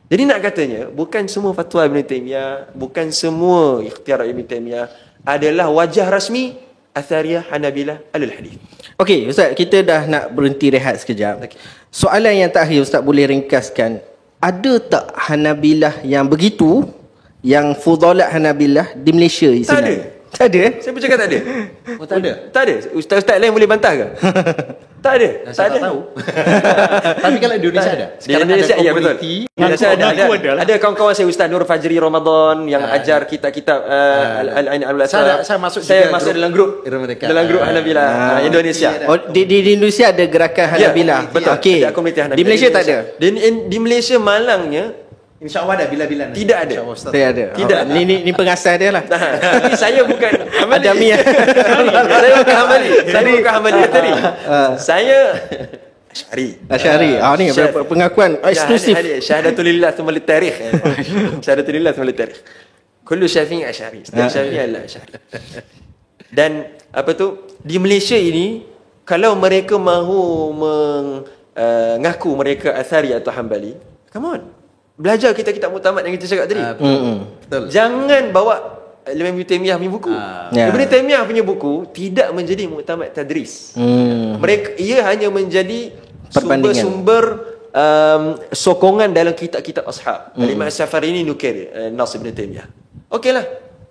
Jadi nak katanya, bukan semua fatwa Ibn Taymiyah, bukan semua ikhtiar Ibn Taymiyah adalah wajah rasmi Athariyah Hanabilah Ahlul Hadis. Okey, Ustaz, kita dah nak berhenti rehat sekejap. Okay. Soalan yang terakhir, Ustaz boleh ringkaskan, ada tak Hanabilah yang begitu, yang fudalat Hanabilah di Malaysia sebenarnya? Tak ada. Tak ada? Siapa cakap tak ada? Oh, tak ada? Tak ada. Ustaz-ustaz lain boleh bantah ke? Tak ada. Saya tak tahu. Tapi kalau di Indonesia ada. Sekarang di Indonesia, ya betul. Ada kawan-kawan saya Ustaz Nur Fajri Ramadan yang ajar kitab-kitab Al-Ain Al-Asar. Saya masuk dalam grup Hanabilah Indonesia. Oh, di Indonesia ada gerakan Hanabilah. Betul. Okey. Di Malaysia tak ada. Di Malaysia malangnya InsyaAllah ada bila-bila nanti. tidak ada. Tidak ada. Tidak. Ini pengasas dia lah. Tapi saya bukan Hambali. Adamiyah. Saya bukan Hambali. Saya bukan Hambali tadi. Saya Asy'ari. Ni pengakuan eksklusif. Syahadatulillah thumma litarikh. Syahadatulillah thumma litarikh. Kullu Syafi'i Asy'ari. Setiap Syafi'i adalah Asy'ari. Dan apa tu, di Malaysia ini, kalau mereka mahu mengaku mereka Athari atau Hambali, come on, belajar kitab-kitab muktamad yang kita cakap tadi. Betul. Jangan bawa Imam Ibn Taymiyah punya buku. Ibn Taymiyah punya buku tidak menjadi muktamad tadris. Ia hanya menjadi sumber sokongan dalam kitab-kitab ashab. Imam As-Safari ini nukil Nas Ibn Taymiyah. Okeylah.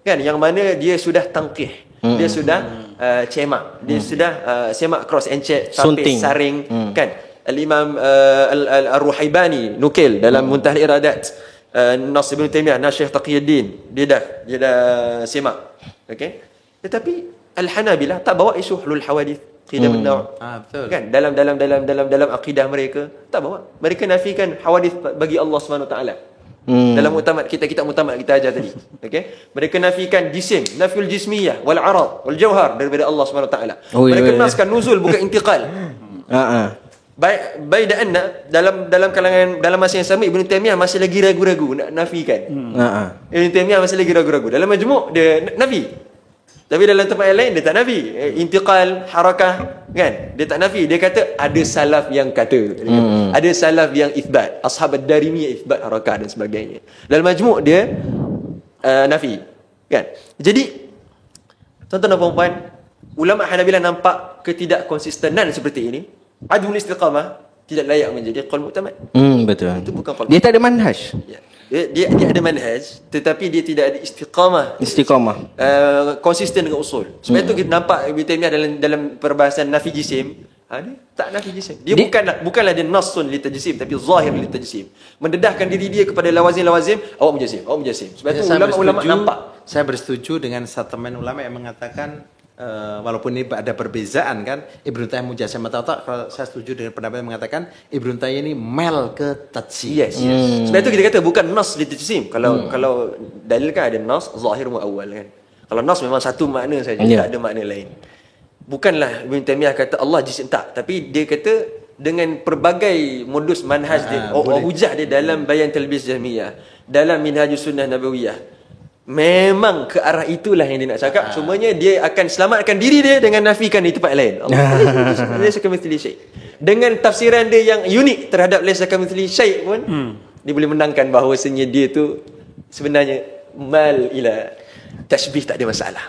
Kan, yang mana dia sudah tangkih. Dia sudah cemak. Dia sudah semak cross and check sampai saring. Kan? Al-Imam Ar-Ruhaibani nukil dalam Muntahal Iradat Nas Ibn Taymiyah, Nas Syekh Taqiyuddin, dia dah semak. Okey. Tetapi Al-Hanabilah tak bawa isu hulul hawadith, qidam an-naw'. Betul. Kan, dalam akidah mereka tak bawa. Mereka nafikan hawadith bagi Allah Subhanahu taala. Dalam muktamad kita muktamad kita ajar tadi. Okey. Mereka nafikan jisim, nafyul jismiyah wal arad wal jawhar daripada Allah Subhanahu taala. Mereka naskan nuzul bukan intiqal. Baik dan dalam kalangan, dalam masa yang sama, Ibn Taymiyah masih lagi ragu-ragu nak nafikan. Ibn Taymiyah masih lagi ragu-ragu. Dalam majmu' dia nafi. Tapi dalam tempat yang lain dia tak nafi. Intiqal, harakah, kan? Dia tak nafi. Dia kata ada salaf yang kata. Ada salaf yang ithbat. Ashab ad-Darimi ithbat harakah dan sebagainya. Dalam majmu' dia nafi. Kan? Jadi tuan-tuan dan puan-puan, ulama Hanabilah nampak ketidakkonsistenan seperti ini. Adul istiqamah tidak layak menjadi qaul muktamad. Betul. Itu bukan qaul. Dia tak ada manhaj. Ya. Dia ada manhaj, tetapi dia tidak ada istiqamah. Konsisten dengan usul. Sebab itu kita nampak Ibn Taymiyah dalam perbahasan nafi jisim, dia tak nafi jisim. Dia bukanlah dia nassun li tajsim, tapi zahir li tajsim. Mendedahkan diri dia kepada lawazim, awak mujassim. Sebab itu ulama-ulama nampak saya bersetuju dengan statement ulama yang mengatakan walaupun ini ada perbezaan kan, Ibnu Taimiyah Mujassamah Tauhid, kalau saya setuju dengan pendapat yang mengatakan Ibnu Taimiyah ini mel ke tajsim. Yes. Sebab itu kita kata bukan nas li tajsim. Kalau dalil kan ada nas zahir muawwal kan. Kalau nas memang satu makna saja, tak ada makna lain. Bukanlah Ibnu Taimiyah kata Allah jisim, tak, tapi dia kata dengan pelbagai modus manhaj dia, hujah dia dalam Bayan Talbis Jahmiyah, dalam Minhajus Sunnah Nabawiyah, memang ke arah itulah yang dia nak cakap. Cumanya dia akan selamatkan diri dia dengan nafikan di tempat lain. Laisa kamitslihi syai'. Dengan tafsiran dia yang unik terhadap laisa kamitslihi syai' pun dia boleh menangkan bahawasanya dia tu sebenarnya mal ila tashbih, tak ada masalah.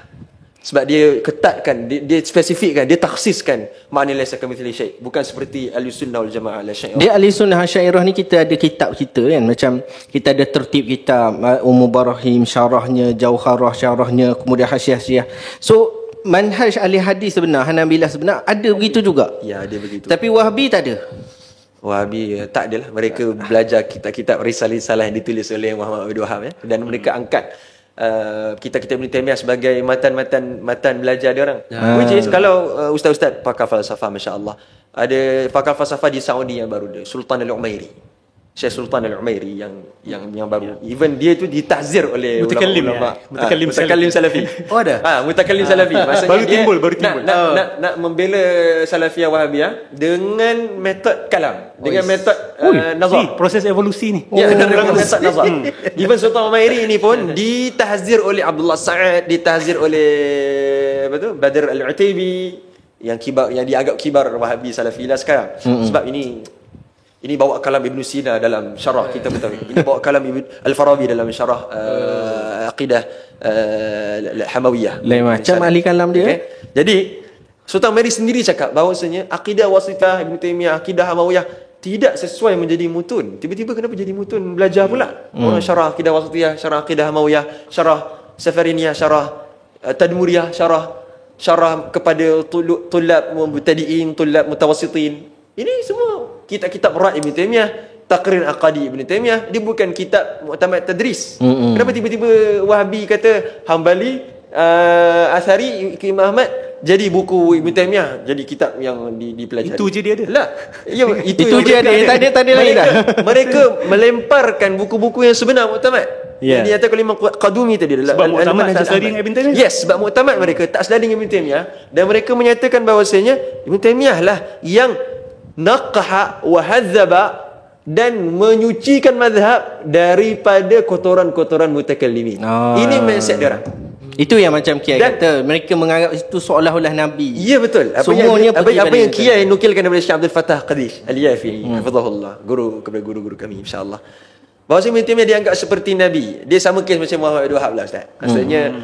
Sebab dia ketatkan, dia spesifikkan, dia takhsiskan makna laisa kamitslihi syai', bukan seperti Ahlussunnah wal Jamaah al-Asy'ariyah. Dia Ahlussunnah Asy'ariyah ni kita ada kitab kita kan, macam kita ada tertib kitab Ummul Barahim, syarahnya, Jauharah syarahnya, kemudian hasyiah. So manhaj ahli hadis sebenar, Hanabilah sebenar ada begitu juga. Ya, ada begitu. Tapi Wahabi tak ada. Wahabi tak adalah. Mereka belajar kitab-kitab risalah-risalah yang ditulis oleh Muhammad Abdul Wahab, dan mereka angkat kitab-kitab Ibn Taimiyah sebagai matan belajar dia orang. Which is kalau ustaz-ustaz pakar falsafah, masya-Allah, ada pakar falsafah di Saudi yang baru dia, Sultan Al-Umairi, Syekh Sultan Al-Umairi yang baru. Even dia tu ditahzir oleh ulama. Mutakallim salafi. Oh ada. Mutakallim salafi. Maksudnya baru timbul. Nak membela Salafiyah Wahabiyah dengan metod kalam, dengan metod nazar. Proses evolusi ni. Ya, dengan metod nazar. Even Sultan Al-Umairi ini pun ditahzir oleh Abdullah Sa'ad, ditahzir oleh Badr Al-Utaibi, yang kibar, yang dianggap kibar Wahabi Salafilah sekarang. Sebab ini bawa kalam Ibn Sina dalam syarah kitab betul. Ini bawa kalam Ibn Al-Farabi dalam syarah Aqidah Hamawiyah. Lain macam ahli kalam dia. Okay. Jadi Sultan Mary sendiri cakap bahawasanya akidah wasithah Ibn Taimiyah, akidah Hamawiyah tidak sesuai menjadi mutun. Tiba-tiba kenapa jadi mutun belajar pula? Orang syarah akidah wasithah, syarah akidah Hamawiyah, syarah Safariniyah, syarah Tadmuriyah, syarah kepada tulab mubtadi'in, tulab mutawassitin. Ini semua kitab-kitab Ra' Ibn Taimiyah, Taqrir Aqadi Ibn Taimiyah. Dia bukan kitab mu'tamad tadris. Kenapa tiba-tiba Wahabi kata Hambali, Athari, Imam Ahmad jadi buku Ibn Taimiyah, jadi kitab yang dipelajari? Itu je dia ada lah. Ya, itu je ada. Tak ada lagi dah. Mereka melemparkan buku-buku yang sebenar mu'tamad. Yang dinyatakan oleh Imam Qadumi tadi adalah sebab mu'tamad tak selari dengan Ibn Taimiyah. Yes, sebab mu'tamad mereka tak selari dengan Ibn Taimiyah, dan mereka menyatakan bahawasanya Ibn Taimiyah lah yang naqaha wa hadzaba dan menyucikan mazhab daripada kotoran-kotoran mutakallimin. Ini mindset dia orang. Itu yang macam Kiai kata, mereka menganggap itu seolah-olah Nabi. Ya, betul. Semuanya apa yang Kiai nukilkan daripada Syekh Abdul Fattah Qadish Al-Yafi, hafizahullah, guru kepada guru-guru kami, insya-Allah. Bahawa Ibn Taimiyah dianggap seperti Nabi. Dia sama kes macam Muhammad Abdul Wahab lah, Ustaz. Maksudnya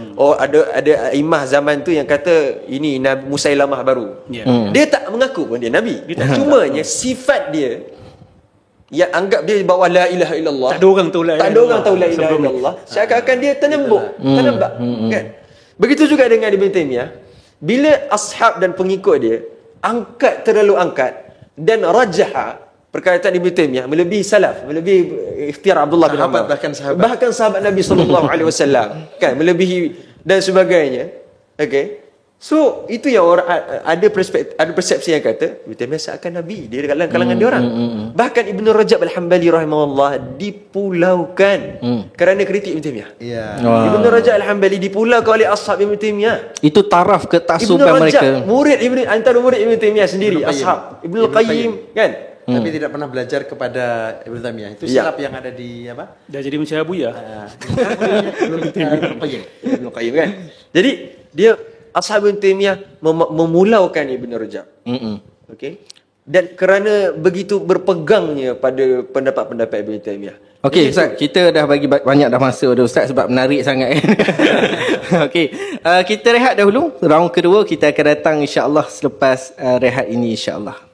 ada imam zaman tu yang kata ini Nabi Musailamah baru. Dia tak mengaku pun dia Nabi. Cumanya sifat dia yang anggap dia bawa la ilaha illallah. Tak ada orang tahu la ilaha illallah. Seakan-akan dia tanambak, kan? Begitu juga dengan Ibn Taimiyah. Bila ashab dan pengikut dia terlalu angkat dan rajaha perkataan Ibn Taimiyah melebihi salaf, melebihi ikhtiar Abdullah bin Umar, bahkan sahabat Nabi sallallahu alaihi wasallam, kan, melebihi dan sebagainya. Okey. So itu yang orang ada persepsi yang kata Ibn Taimiyah seakan Nabi, dia dalam kalangan dia orang. Bahkan Ibn Rajab Al-Hambali rahimahullah dipulaukan kerana kritik Ibn Taimiyah. Ibn Rajab Al-Hambali dipulaukan oleh ashab Ibn Taimiyah. Itu taraf ketasuban mereka. Antara murid Ibn Taimiyah sendiri, ashab Ibn Qayyim, kan? Tapi tidak pernah belajar kepada Ibn Taimiyah. Itu silap yang ada di apa? Dah jadi macam Abu ya. Ibn Qayyim, kan? Jadi dia ashab Ibn Taimiyah memulaukan Ibn Rajab. Okey. Dan kerana begitu berpegangnya pada pendapat-pendapat Ibn Taimiyah. Okey, Ustaz, kita dah bagi banyak dah masa pada Ustaz sebab menarik sangat, kan. Okey, kita rehat dahulu. Round kedua kita akan datang insya-Allah selepas rehat ini, insya-Allah.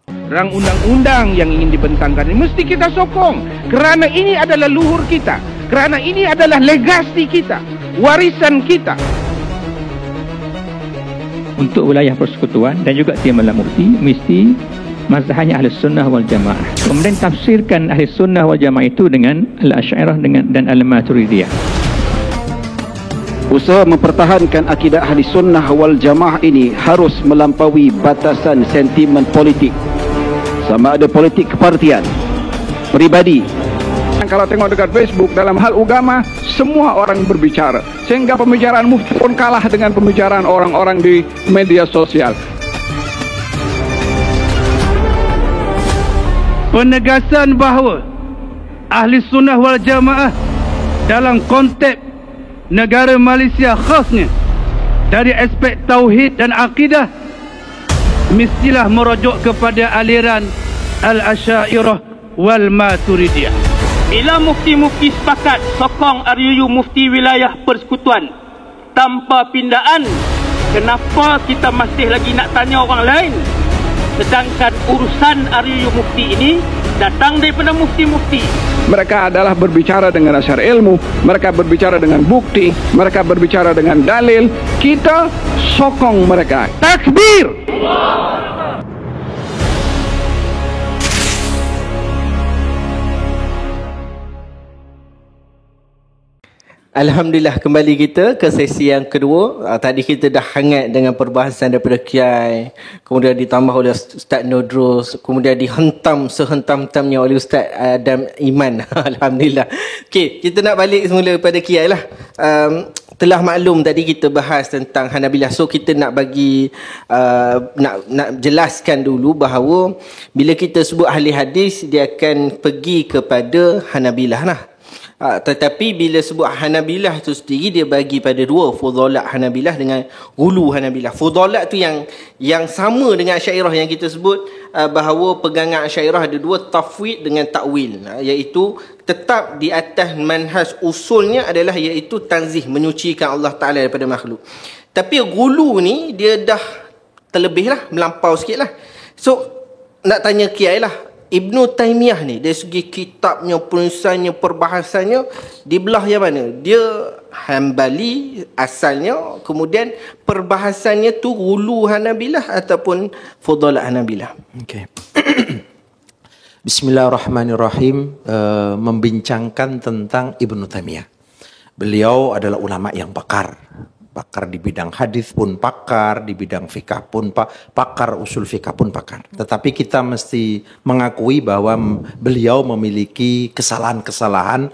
Rang undang-undang yang ingin dibentangkan ini mesti kita sokong, kerana ini adalah luhur kita, kerana ini adalah legasi kita, warisan kita. Untuk wilayah persekutuan dan juga Timbalan Mufti mesti mazhabnya Ahlus Sunnah wal Jamaah. Kemudian tafsirkan Ahlus Sunnah wal Jamaah itu dengan Al-Asy'ariyah dan Al-Maturidiyah. Usaha mempertahankan akidah ahli sunnah wal jamaah ini harus melampaui batasan sentimen politik. Sama ada politik kepartian, peribadi. Kalau tengok dekat Facebook, dalam hal agama, semua orang berbicara. Sehingga pembicaraan mufti pun kalah dengan pembicaraan orang-orang di media sosial. Penegasan bahawa ahli sunnah wal jamaah dalam konteks negara Malaysia khasnya dari aspek tauhid dan akidah mestilah merujuk kepada aliran Al-Asy'ariyah wal Maturidiyah. Bila mufti-mufti sepakat sokong RUU Mufti Wilayah Persekutuan tanpa pindaan, kenapa kita masih lagi nak tanya orang lain? Sedangkan urusan RUU Mufti ini datang daripada mufti-mufti. Mereka adalah berbicara dengan dasar ilmu, mereka berbicara dengan bukti, mereka berbicara dengan dalil. Kita sokong mereka. Takbir! Alhamdulillah, kembali kita ke sesi yang kedua. Tadi kita dah hangat dengan perbahasan daripada Kiai, kemudian ditambah oleh Ustaz Nodros, kemudian dihentam sehentam-hentamnya oleh Ustaz Adam Iman. Alhamdulillah. Okey, kita nak balik semula pada Kiai lah. Telah maklum tadi kita bahas tentang Hanabilah. So kita nak bagi nak jelaskan dulu bahawa bila kita sebut ahli hadis, dia akan pergi kepada Hanabilah lah. Tetapi bila sebut Hanabilah tu sendiri, dia bagi pada dua, fudalat Hanabilah dengan hulu Hanabilah. Fudalat tu yang sama dengan Asy'ariyah yang kita sebut, bahawa pegangan Asy'ariyah ada dua, tafwid dengan takwil, iaitu tetap di atas manhaj usulnya adalah iaitu tanzih, menyucikan Allah Ta'ala daripada makhluk. Tapi hulu ni dia dah terlebih lah, melampau sikit lah. So nak tanya Kiai lah, Ibn Taymiyah ni dari segi kitabnya, penulisannya, perbahasannya di belah yang mana? Dia Hambali asalnya, kemudian perbahasannya tu hulu Hanabilah ataupun fudalat Hanabilah. Okey. Bismillahirrahmanirrahim. Membincangkan tentang Ibn Taymiyah. Beliau adalah ulama yang pakar di bidang hadis pun pakar, di bidang fikah pun pakar, usul fikah pun pakar. Tetapi kita mesti mengakui bahwa beliau memiliki kesalahan-kesalahan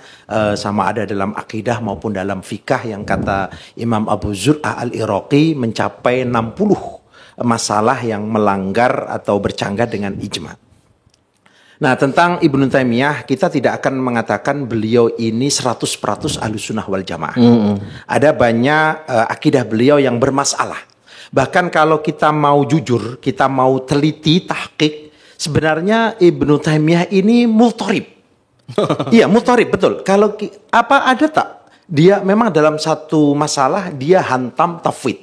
sama ada dalam akidah maupun dalam fikah, yang kata Imam Abu Zur'ah Al-Iraqi mencapai 60 masalah yang melanggar atau bercanggah dengan ijma'. Nah, tentang Ibn Taymiyah kita tidak akan mengatakan beliau ini 100% Ahlussunnah wal Jamaah. Ada banyak akidah beliau yang bermasalah. Bahkan kalau kita mau jujur, kita mau teliti, tahqiq, sebenarnya Ibn Taymiyah ini multarib. Iya, multarib, betul. Kalau ada tak? Dia memang dalam satu masalah dia hantam tafwid,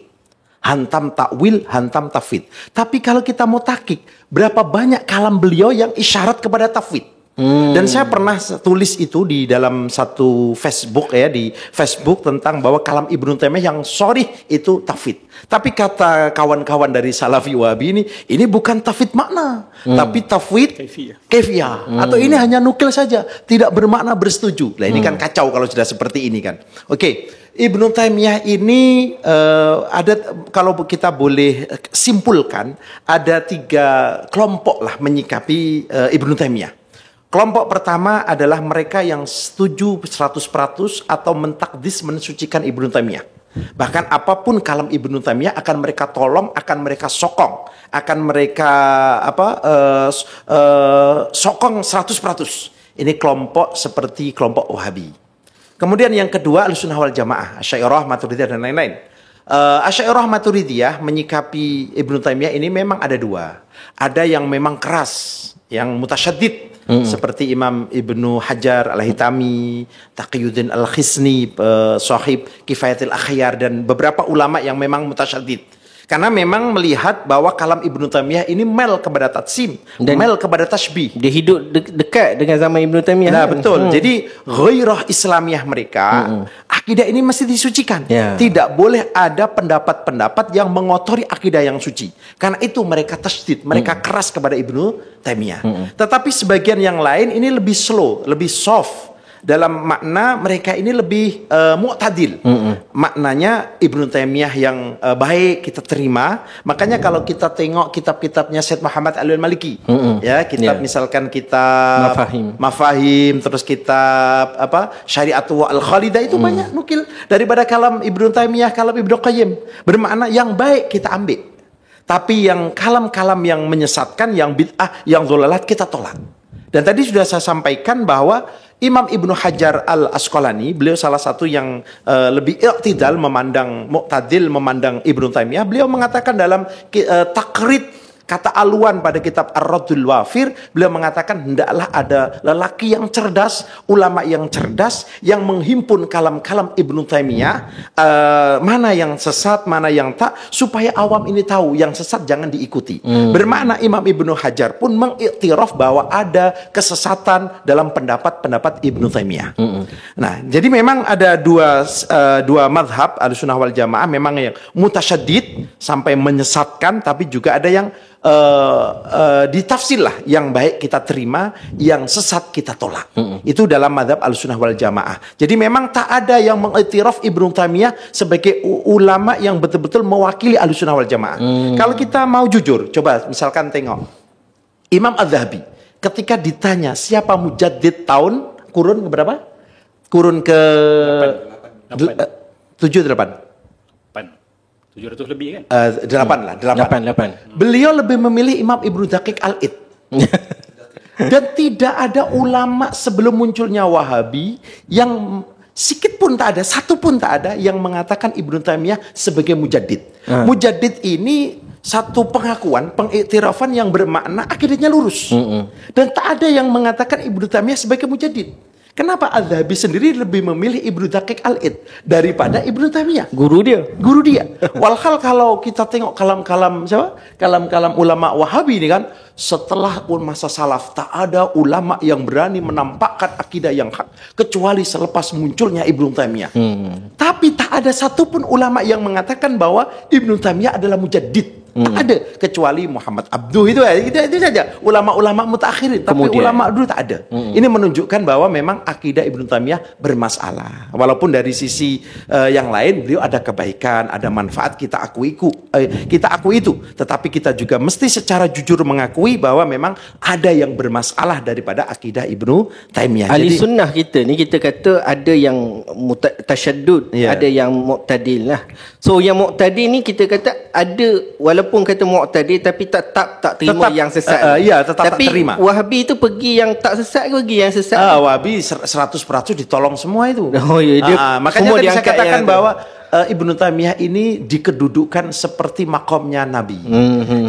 hantam takwil, hantam tafwid. Tapi kalau kita mau tahqiq, berapa banyak kalam beliau yang isyarat kepada tafwid. Dan saya pernah tulis itu di dalam satu Facebook di Facebook tentang bahwa kalam Ibnu Taimiyah yang sharih itu tafwid. Tapi kata kawan-kawan dari Salafi Wahabi ini bukan tafwid makna, tapi tafwid kaifiyah. Atau ini hanya nukil saja, tidak bermakna bersetuju. Nah, ini kan kacau kalau sudah seperti ini kan. Oke. Ibnu Taimiyah ini ada, kalau kita boleh simpulkan, ada 3 kelompok lah menyikapi Ibnu Taimiyah. Kelompok pertama adalah mereka yang setuju 100% atau mentakdis, mensucikan Ibnu Taimiyah. Bahkan apapun kalam Ibnu Taimiyah akan mereka tolong, akan mereka sokong, akan mereka sokong 100%. Ini kelompok seperti kelompok Wahabi. Kemudian yang kedua Ahlussunnah wal Jamaah, Asy'ariyah, Maturidiyah dan lain-lain. Asy'ariyah, Maturidiyah menyikapi Ibnu Taimiyah ini memang ada 2. Ada yang memang keras, yang mutasyaddid, seperti Imam Ibnu Hajar Al-Hitami, Taqiyuddin Al-Khisni, sahib Kifayatul Akhyar, dan beberapa ulama yang memang mutasyaddid. Karena memang melihat bahwa kalam Ibnu Taimiyah ini mel kepada tatsim, dan mel kepada tasbih. Dia hidup dekat dengan zaman Ibnu Taimiyah. Nah, betul. Jadi ghairah Islamiyah mereka, akidah ini mesti disucikan. Tidak boleh ada pendapat-pendapat yang mengotori akidah yang suci. Karena itu mereka tasdid, mereka keras kepada Ibnu Taimiyah. Tetapi sebagian yang lain ini lebih slow, lebih soft, dalam makna mereka ini lebih mu'tadil. Maknanya Ibnu Taimiyah yang baik kita terima. Makanya kalau kita tengok kitab-kitabnya Syed Muhammad Al-Maliki, ya, kitab misalkan kitab Mafahim, terus kitab Syari'atu Al-Khalidah itu banyak nukil daripada kalam Ibnu Taimiyah, kalam Ibnu Qayyim. Bermakna yang baik kita ambil. Tapi yang kalam-kalam yang menyesatkan, yang bid'ah, yang dhalalat kita tolak. Dan tadi sudah saya sampaikan bahwa Imam Ibnu Hajar Al-Asqalani, beliau salah satu yang lebih i'tidal memandang mu'tadil, memandang Ibnu Taimiyah. Beliau mengatakan dalam takrid kata aluan pada kitab Ar-Raddul Wafir, beliau mengatakan hendaklah ada lelaki yang cerdas, ulama yang cerdas, yang menghimpun kalam-kalam Ibnu Taimiyah, mana yang sesat, mana yang tak, supaya awam ini tahu yang sesat jangan diikuti. Bermakna Imam Ibnu Hajar pun mengiktiraf bahwa ada kesesatan dalam pendapat-pendapat Ibnu Taimiyah. Nah, jadi memang ada dua madhab Ahlussunnah wal Jamaah, memang yang mutasyaddid sampai menyesatkan, tapi juga ada yang ditafsir lah, yang baik kita terima, yang sesat kita tolak. Itu dalam mazhab Ahlussunnah wal Jamaah. Jadi memang tak ada yang mengiktiraf Ibnu Taimiyah sebagai ulama yang betul-betul mewakili Ahlussunnah wal Jamaah. Kalau kita mau jujur, coba misalkan tengok Imam Az-Zahabi ketika ditanya siapa mujaddid tahun kurun berapa? Kurun ke 7-8. 700 lebih kan? 8. Beliau lebih memilih Imam Ibnu Daqiq Al-Id. Dan tidak ada ulama sebelum munculnya Wahabi yang sikit pun tak ada, satu pun tak ada yang mengatakan Ibnu Taimiyah sebagai mujaddid. Mujaddid ini satu pengakuan, pengiktirafan yang bermakna akidahnya lurus. Dan tak ada yang mengatakan Ibnu Taimiyah sebagai mujaddid. Kenapa Az-Zahabi sendiri lebih memilih Ibnu Daqiq Al-Id daripada Ibnu Taimiyah? Guru dia. Walhal kalau kita tengok kalam-kalam siapa? Kalam-kalam ulama Wahabi ini kan, setelah masa salaf tak ada ulama yang berani menampakkan akidah yang hak kecuali selepas munculnya Ibnu Taimiyah. Tapi tak ada satupun ulama yang mengatakan bahwa Ibnu Taimiyah adalah mujaddid. Tak ada kecuali Muhammad Abduh itu saja ulama-ulama mutakhirin, tapi ulama dulu tak ada. Ini menunjukkan bahwa memang akidah Ibnu Taimiyah bermasalah. Walaupun dari sisi yang lain beliau ada kebaikan, ada manfaat, kita akui itu. Tetapi kita juga mesti secara jujur mengakui bahwa memang ada yang bermasalah daripada akidah Ibnu Taimiyah. Ahli sunnah kita ni kita kata ada yang tasyaddud, ada yang mu'tadil lah. So yang mu'tadil ni kita kata ada, walaupun kata mu'tadil tapi tak terima tetap, yang sesat. Tetap tapi tak terima. Wahabi itu pergi yang tak sesat ke pergi yang sesat? Wahabi 100% ditolong semua itu. Makanya tadi saya katakan bahwa Ibnu Taimiyah ini dikedudukan seperti makomnya Nabi.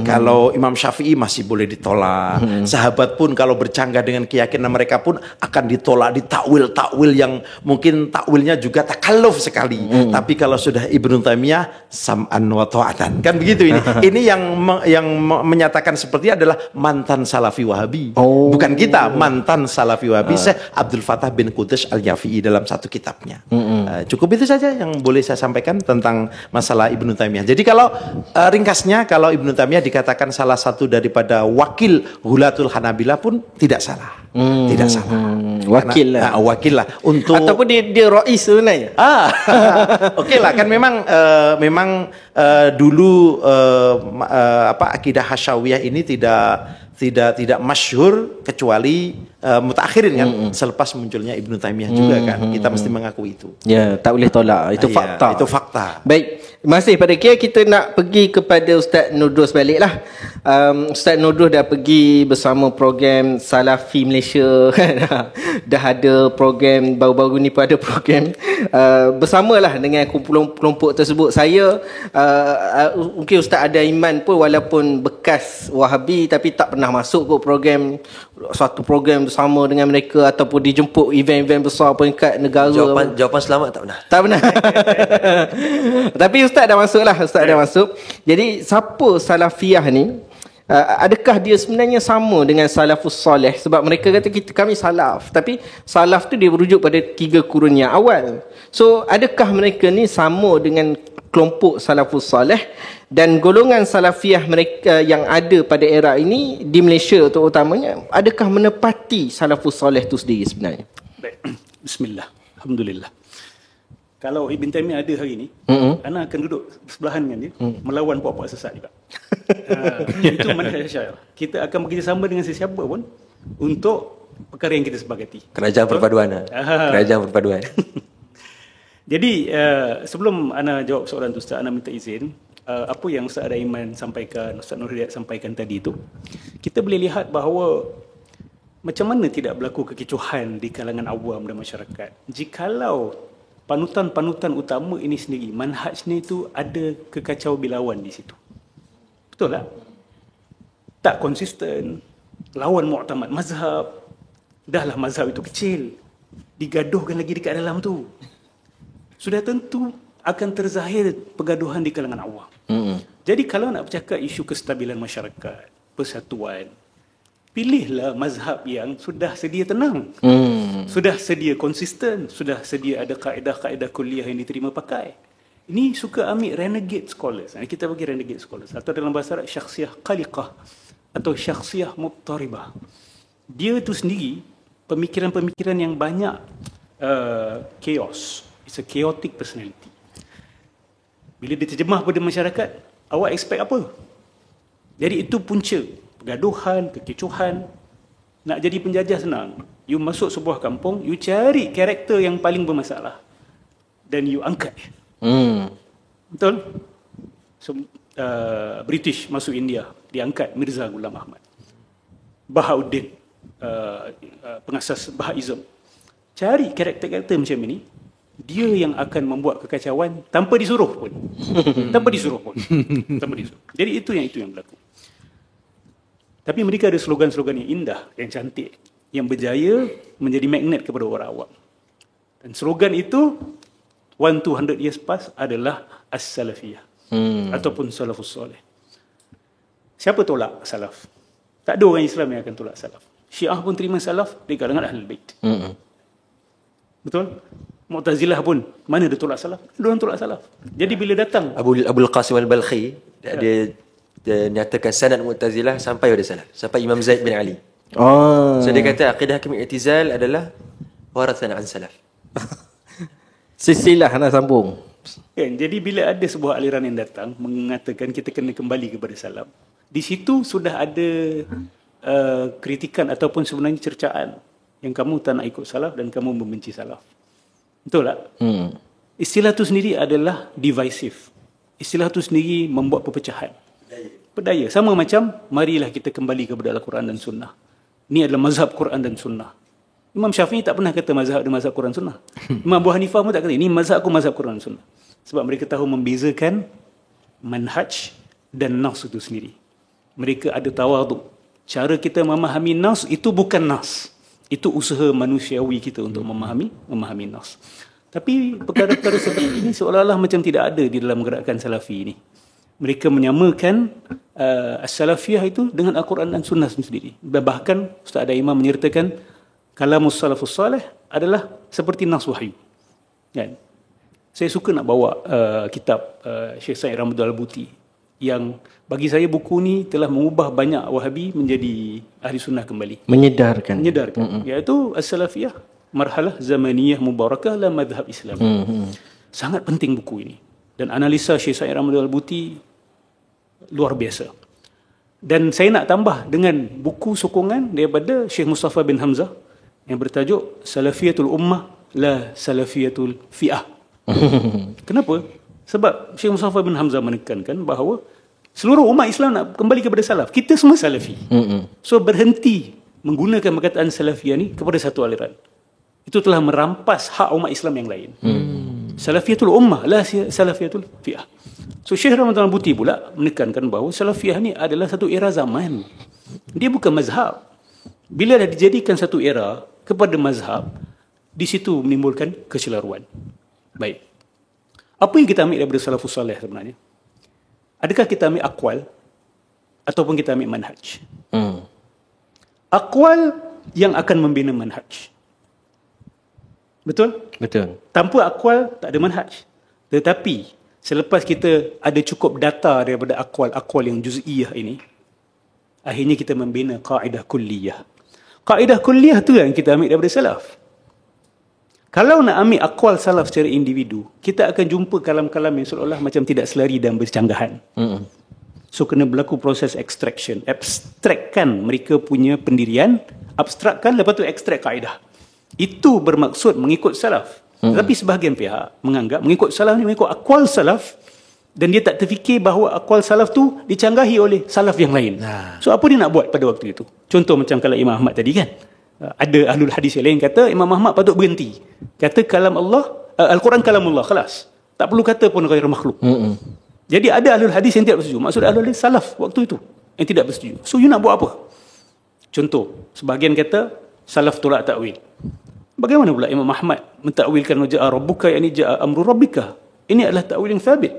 Kalau Imam Syafi'i masih boleh ditolak. Sahabat pun kalau bercanggah dengan keyakinan mereka pun akan ditolak, ditakwil yang mungkin takwilnya juga takalluf sekali. Tapi kalau sudah Ibnu Taimiyah sam'an wa ta'atan. Kan begitu ini. Ini yang menyatakan seperti adalah mantan Salafi Wahabi. Bukan kita, mantan Salafi Wahabi. Syekh Abdul Fattah bin Qudus Al-Yafi'i dalam satu kitabnya. Cukup itu saja yang boleh saya sampaikan tentang masalah Ibnu Taimiyah. Jadi kalau ringkasnya, kalau Ibnu Taimiyah dikatakan salah satu daripada wakil Hulatul Hanabilah pun tidak salah. Tidak salah. Wakil lah. Untuk ataupun dia rais sebenarnya. Okey lah, kan memang dulu akidah Hasyawiyah ini tidak masyhur kecuali mutakhirin kan, selepas munculnya Ibnu Taimiyah juga kan. Kita mesti mengakui itu. Ya, tak boleh tolak. Itu fakta. Itu fakta. Baik, masih pada kita nak pergi kepada Ustaz Nurdus baliklah. Ustaz Nurdus dah pergi bersama program Salafi Malaysia. Dah ada program baru-baru ni pun ada program bersamalah dengan kelompok tersebut. Saya mungkin Ustaz ada iman pun walaupun bekas Wahabi tapi tak pernah masuk ke program, suatu program bersama dengan mereka ataupun dijemput event-event besar peringkat negara. Jawapan selamat tak pernah. Tak pernah. Tapi Ustaz dah masuk lah. Ustaz dah masuk. Jadi siapa Salafiyah ni? Adakah dia sebenarnya sama dengan Salafus Saleh? Sebab mereka kata kami Salaf, tapi Salaf tu dia merujuk pada 3 kurun yang awal. So adakah mereka ni sama dengan kelompok Salafus Saleh? Dan golongan Salafiyah mereka yang ada pada era ini di Malaysia terutamanya, adakah menepati Salafus Saleh tu sendiri sebenarnya? Baik. Bismillah. Alhamdulillah. Kalau Ibn Taymiyah ada hari ni, ana akan duduk sebelahan dengan dia, melawan puak-puak sesat juga. Itu manhaj Asy'ariyah. Kita akan bekerjasama dengan sesiapa pun untuk perkara yang kita sepakati. Kerajaan perpaduan. Kerajaan perpaduan. Jadi sebelum ana jawab soalan tu Ustaz, ana minta izin, apa yang Ustaz Adaiman sampaikan, Ustaz Nur Hidayat sampaikan tadi tu, kita boleh lihat bahawa macam mana tidak berlaku kekecohan di kalangan awam dan masyarakat jikalau panutan-panutan utama ini sendiri, manhajnya itu ada kekacau bilauan di situ. Betul tak? Tak konsisten, lawan mu'tamad mazhab, dahlah mazhab itu kecil, digaduhkan lagi dekat dalam tu. Sudah tentu akan terzahir pergaduhan di kalangan awam. Jadi kalau nak bercakap isu kestabilan masyarakat, persatuan, pilihlah mazhab yang sudah sedia tenang, sudah sedia konsisten, sudah sedia ada kaedah-kaedah kuliah yang diterima pakai. Ini suka ambil renegade scholars. Kita bagi renegade scholars, atau dalam bahasa Arab syakhsiyah qaliqah atau syakhsiyah muttaribah. Dia itu sendiri pemikiran-pemikiran yang banyak chaos. It's a chaotic personality. Bila diterjemah pada masyarakat, awak expect apa? Jadi itu punca pergaduhan, kekecohan. Nak jadi penjajah senang. You masuk sebuah kampung, you cari karakter yang paling bermasalah dan you angkat. Betul? So, British masuk India, diangkat Mirza Ghulam Ahmad. Bahauddin, pengasas Bahaism. Cari karakter-karakter macam ini, dia yang akan membuat kekacauan tanpa disuruh pun. Tanpa disuruh. Jadi itu yang berlaku. Tapi mereka ada slogan-slogan yang indah, yang cantik, yang berjaya menjadi magnet kepada orang awam. Dan slogan itu 100 years past adalah as-salafiyah ataupun salafus soleh. Siapa tolak salaf? Tak ada orang Islam yang akan tolak salaf. Syiah pun terima salaf di kalangan Ahlul Bait. Betul? Mu'tazilah pun mana dia tolak salaf? Dia orang tolak salaf. Jadi bila datang Abul Qasim Al-Balkhi, dia nyatakan sanad Mu'tazilah sampai pada salaf, sampai Imam Zaid bin Ali. So dia kata akidah kami i'tizal adalah warathana an salaf. Silsilah nak sambung. Kan, jadi bila ada sebuah aliran yang datang mengatakan kita kena kembali kepada salaf, di situ sudah ada kritikan ataupun sebenarnya cercaan yang kamu tak nak ikut salaf dan kamu membenci salaf. Betul tak? Istilah tu sendiri adalah divisive. Istilah tu sendiri membuat perpecahan. Pedaya. Sama macam marilah kita kembali kepada Al-Quran dan Sunnah. Ini adalah mazhab Quran dan Sunnah. Imam Syafi'i tak pernah kata mazhab dia mazhab Quran Sunnah. Imam Abu Hanifah pun tak kata ini mazhab aku mazhab Quran Sunnah. Sebab mereka tahu membezakan manhaj dan nas itu sendiri. Mereka ada tawaduk. Cara kita memahami nas itu bukan nas. Itu usaha manusiawi kita untuk memahami nas. Tapi perkara-perkara seperti ini seolah-olah macam tidak ada di dalam gerakan salafi ini. Mereka menyamakan as-salafiyah itu dengan Al-Quran dan Sunnah sendiri. Bahkan Ustaz Adaiman menyertakan kalamus salafus salih adalah seperti nas wahyu. Kan? Saya suka nak bawa kitab Syekh Said Ramadan Al-Buti yang bagi saya buku ni telah mengubah banyak Wahabi menjadi ahli sunnah kembali. Menyedarkan. Iaitu as-salafiyah marhalah zamaniyah mubarakah dalam mazhab Islam. Sangat penting buku ini. Dan analisa Syekh Said Ramadan Al-Buti luar biasa. Dan saya nak tambah dengan buku sokongan daripada Syekh Mustafa bin Hamzah yang bertajuk Salafiyatul Ummah la Salafiyatul Fi'ah. Kenapa? Sebab Syekh Mustafa bin Hamzah menekankan bahawa seluruh umat Islam nak kembali kepada salaf. Kita semua salafi. So berhenti menggunakan perkataan salafiyah ni kepada satu aliran. Itu telah merampas hak umat Islam yang lain. Salafiyatul ummah la salafiyatul fi'ah. So Syekh Ramadan Al-Buti pula menekankan bahawa salafiyah ni adalah satu era zaman. Dia bukan mazhab. Bila dah dijadikan satu era kepada mazhab, di situ menimbulkan kecelaruan. Baik. Apa yang kita ambil daripada salafus salih sebenarnya? Adakah kita ambil akwal ataupun kita ambil manhaj? Akwal yang akan membina manhaj. Betul? Betul. Tanpa akwal tak ada manhaj. Tetapi selepas kita ada cukup data daripada akwal yang juz'iyah ini, akhirnya kita membina kaedah kulliyah. Kaedah kulliyah tu yang kita ambil daripada salaf. Kalau nak ambil akwal salaf secara individu, kita akan jumpa kalam-kalam yang seolah-olah macam tidak selari dan bercanggahan. So kena berlaku proses extraction. Abstrakkan mereka punya pendirian, abstrakkan, lepas tu ekstrak kaedah. Itu bermaksud mengikut salaf. Tetapi sebahagian pihak menganggap mengikut salaf ni mengikut akwal salaf, dan dia tak terfikir bahawa akwal salaf tu dicanggahi oleh salaf yang lain. So apa dia nak buat pada waktu itu? Contoh macam kalau Imam Ahmad tadi kan, ada ahlul hadis yang lain kata Imam Ahmad patut berhenti. Kata kalam Allah, Al-Quran kalamullah, khalas. Tak perlu kata pun ghair makhluk. Jadi ada ahlul hadis yang tidak bersetuju. Maksud ahlul hadis salaf waktu itu yang tidak bersetuju. So you nak buat apa? Contoh, sebahagian kata salaf tolak takwil. Bagaimana pula Imam Ahmad mentakwilkan ja'a rabbuka, yakni ja'a amru rabbika? Ini adalah takwil yang thabit.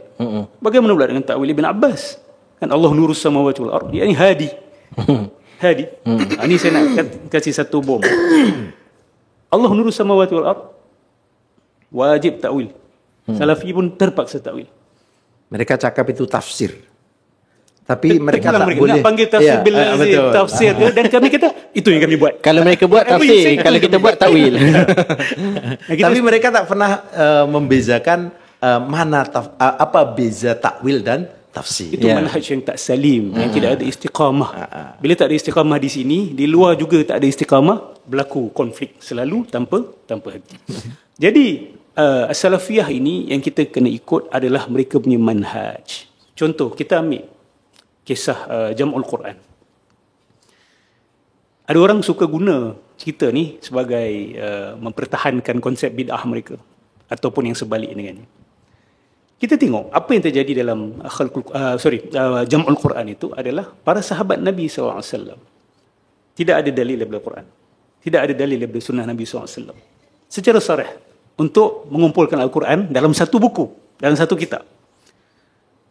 Bagaimana pula dengan takwil Ibn Abbas? Kan Allah nurus samawati wal ardh, yakni hadi. Hadi. Ini saya nak kasih satu bom. Allah nurus samawati wal ardh, wajib takwil. Salafi pun terpaksa takwil. Mereka cakap itu tafsir. Tapi mereka tak boleh. Nak panggil tafsir tafsir dia, dan kami kata itu yang kami buat. Kalau mereka buat tafsir, kalau kita buat takwil. Tapi mereka tak pernah membezakan mana apa beza takwil dan tafsir. Itu manhaj yang tak salim, yang tidak ada istiqamah. Bila tak ada istiqamah di sini, di luar juga tak ada istiqamah, berlaku konflik selalu tanpa henti. Jadi as-salafiyah ini yang kita kena ikut adalah mereka punya manhaj. Contoh, kita ambil kisah Jam'ul Quran. Ada orang suka guna cerita ni sebagai mempertahankan konsep bid'ah mereka ataupun yang sebalik dengannya. Kita tengok apa yang terjadi dalam Jam'ul Quran itu adalah para sahabat Nabi SAW. Tidak ada dalil daripada Quran. Tidak ada dalil daripada sunnah Nabi SAW. Secara sarih untuk mengumpulkan Al-Quran dalam satu buku, dalam satu kitab.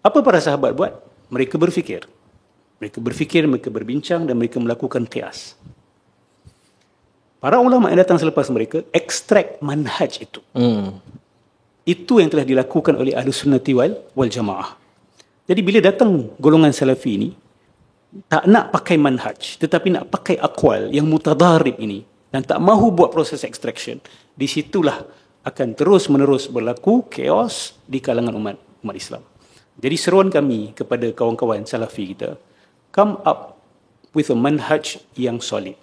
Apa para sahabat buat? Mereka berfikir, mereka berbincang dan mereka melakukan qiyas. Para ulama yang datang selepas mereka ekstrak manhaj itu. Itu yang telah dilakukan oleh Ahlus Sunnati wal Jamaah. Jadi bila datang golongan salafi ini, tak nak pakai manhaj, tetapi nak pakai aqwal yang mutadarib ini, dan tak mahu buat proses extraction, di situlah akan terus-menerus berlaku chaos di kalangan umat Islam. Jadi seruan kami kepada kawan-kawan salafi kita, come up with a manhaj yang solid.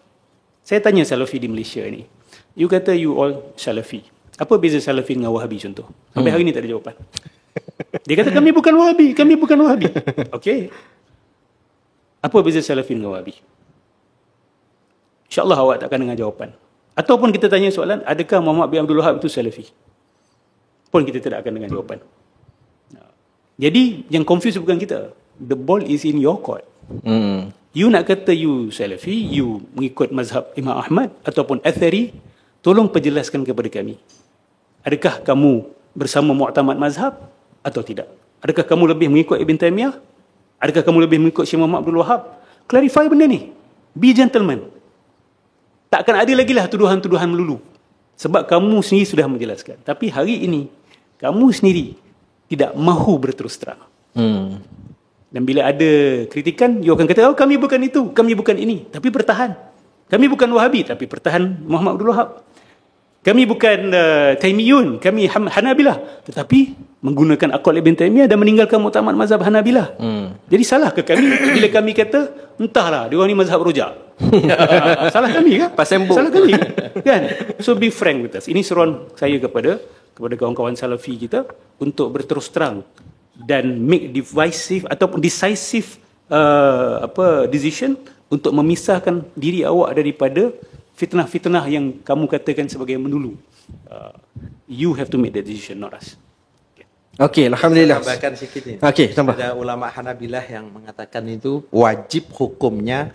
Saya tanya salafi di Malaysia ni, you kata you all salafi. Apa beza salafi dengan wahabi contoh? Sampai hari ni tak ada jawapan. Dia kata kami bukan wahabi, kami bukan wahabi. Okey. Apa beza salafi dengan wahabi? InsyaAllah awak takkan dengar jawapan. Ataupun kita tanya soalan, adakah Muhammad bin Abdul Wahab itu salafi? Pun kita tidak akan dengar jawapan. Jadi yang confuse bukan kita. The ball is in your court. You nak kata you salafi, you mengikut mazhab Imam Ahmad ataupun Athari, tolong perjelaskan kepada kami. Adakah kamu bersama mu'tamad mazhab atau tidak? Adakah kamu lebih mengikut Ibn Taymiyah? Adakah kamu lebih mengikut Syekh Muhammad Abdul Wahab? Clarify benda ni. Be gentleman. Takkan ada lagi lah tuduhan-tuduhan melulu. Sebab kamu sendiri sudah menjelaskan. Tapi hari ini, kamu sendiri tidak mahu berterus terang. Dan bila ada kritikan, you akan kata, oh kami bukan itu, kami bukan ini. Tapi bertahan. Kami bukan Wahabi, tapi pertahan Muhammad Abdul Wahab. Kami bukan Taimiyun, kami Hanabilah, tetapi menggunakan aqwal Ibn Taimiyah dan meninggalkan mu'tamad mazhab Hanabilah. Jadi salah ke kami bila kami kata, entahlah, dia orang ni mazhab rojak. Salah kami kan? Salah kami kan? So be frank with us. Ini seruan saya kepada kawan-kawan salafi kita untuk berterus terang dan make decisive decision untuk memisahkan diri awak daripada fitnah-fitnah yang kamu katakan sebagai mendulu. You have to make that decision, not us. Okey, alhamdulillah. Tambahkan sikit ni. Okey, tambah. Ada ulama Hanabilah yang mengatakan itu wajib hukumnya